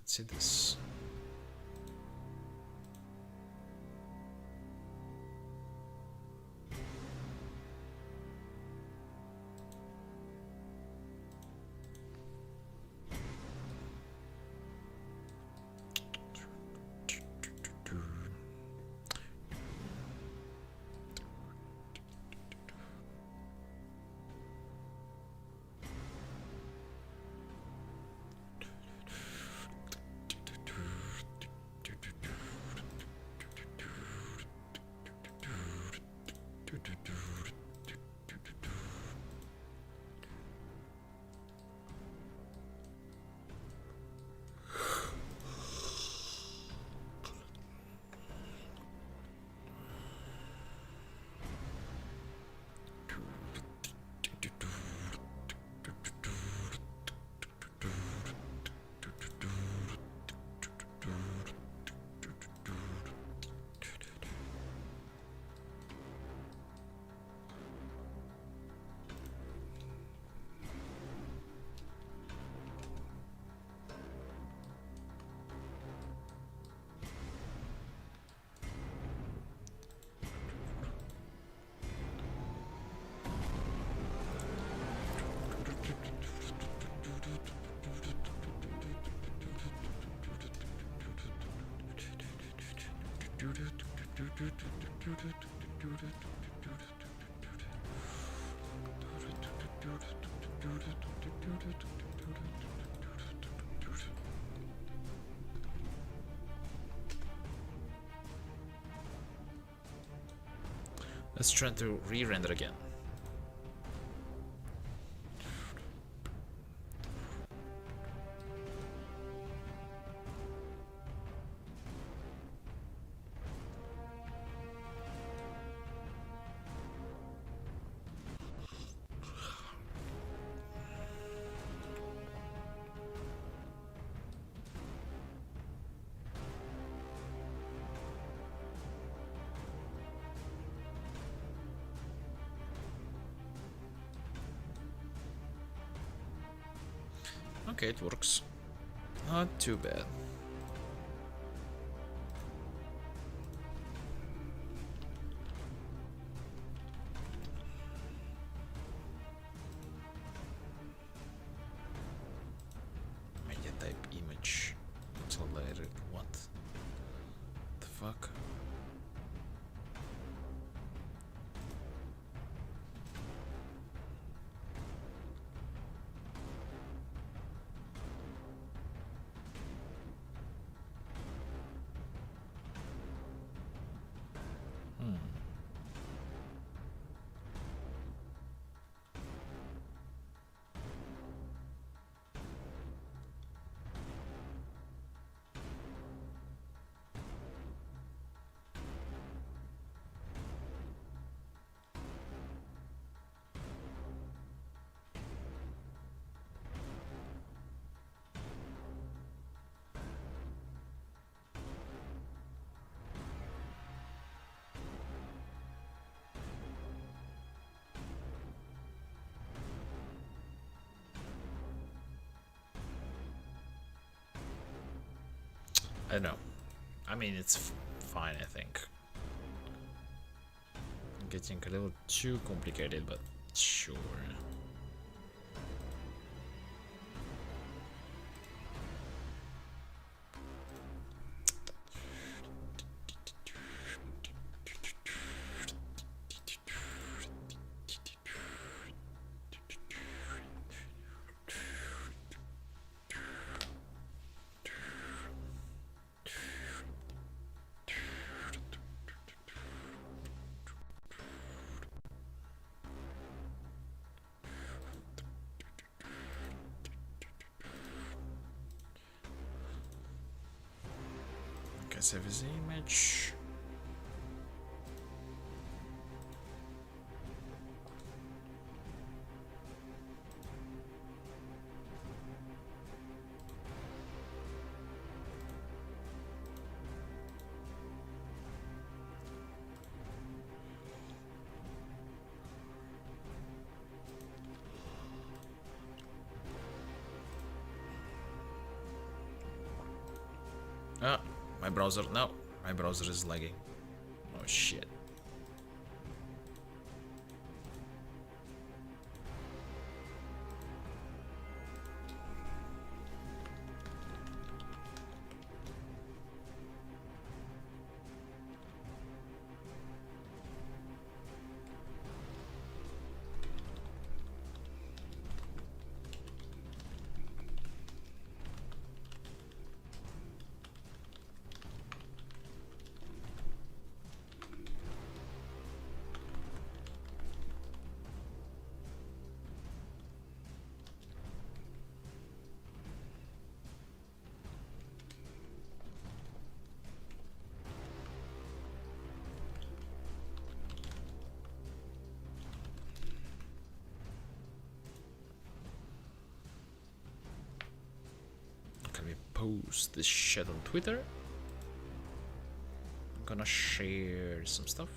Let's see this. Let's try to re-render again. Okay, it works. Not too bad. Media type image. Pixelated what? I don't know. I mean, it's fine, I think. Getting a little too complicated, but sure. Okay, save his image. Ah, my browser, no, my browser is lagging. Oh shit. Can we post this shit on Twitter? I'm gonna share some stuff.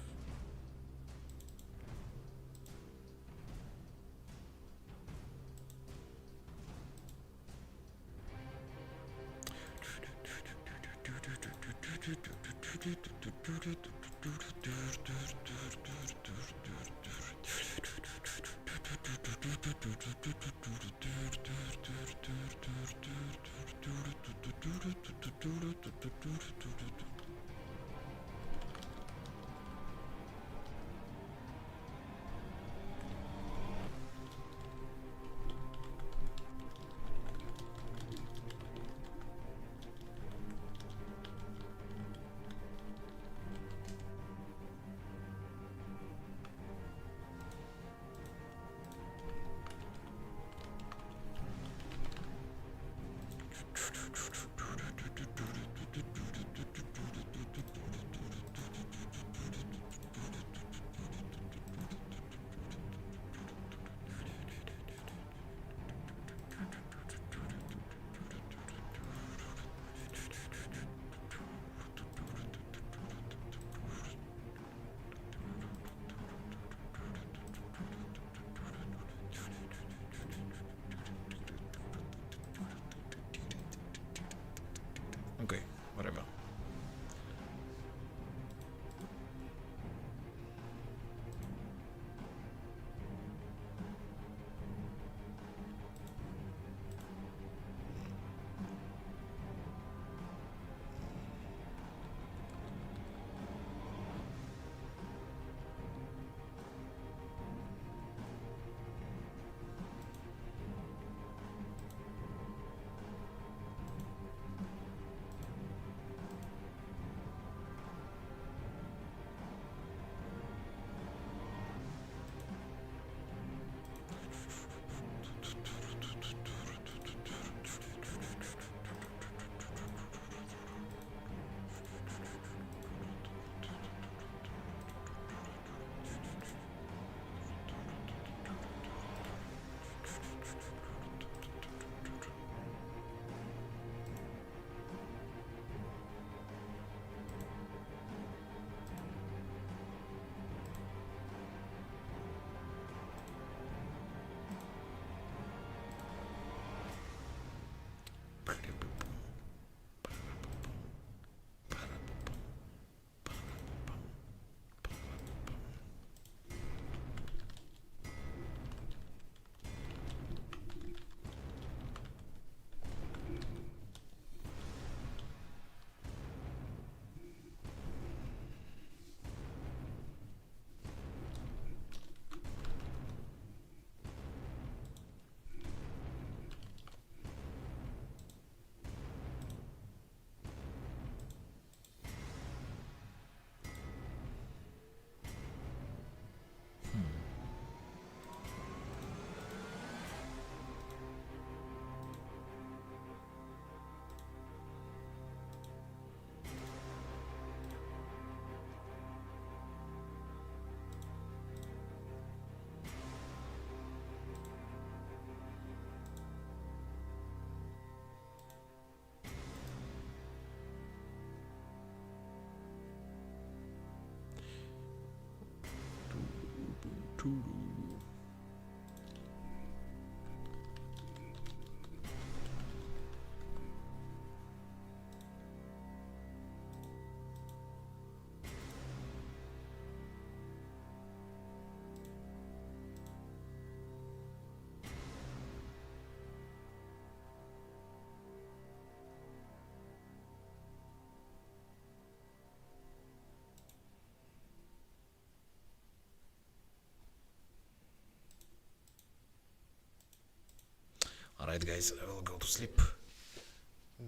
Alright guys, I will go to sleep.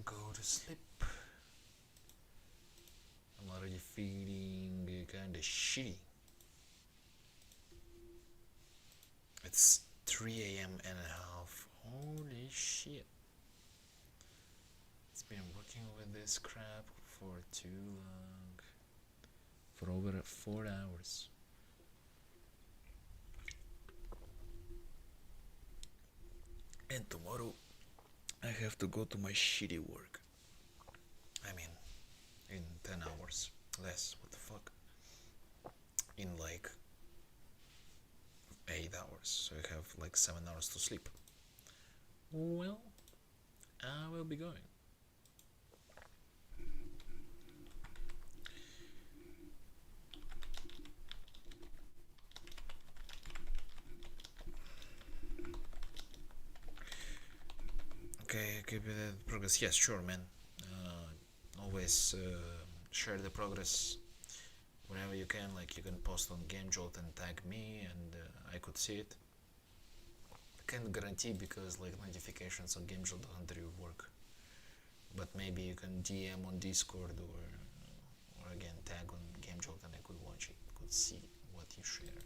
Go to sleep. I'm already feeling kinda shitty. It's 3 AM and a half. Holy shit. It's been working with this crap for too long. For over 4 hours. And tomorrow I have to go to my shitty work. I mean, in 10 hours. Less, what the fuck? In like 8 hours. So I have like 7 hours to sleep. Well, I will be going. Okay, keep it progress. Yes, sure, man. Always share the progress whenever you can. Like you can post on GameJolt and tag me, and I could see it. Can't guarantee because like notifications on GameJolt don't really work. But maybe you can DM on Discord or again tag on GameJolt, and I could watch it, could see what you share.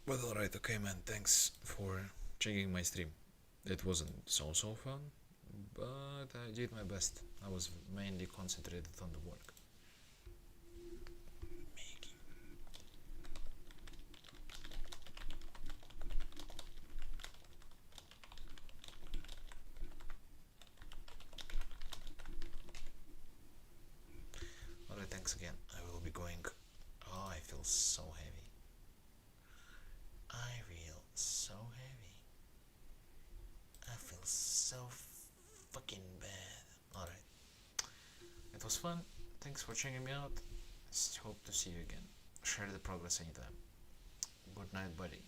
But alright, okay, man. Thanks for checking my stream. It wasn't so fun, but I did my best. I was mainly concentrated on the work. Alright, thanks again. I will be going. Oh, I feel so heavy. I feel so heavy. I feel so fucking bad. Alright. It was fun. Thanks for checking me out. Hope to see you again. Share the progress anytime. Good night, buddy.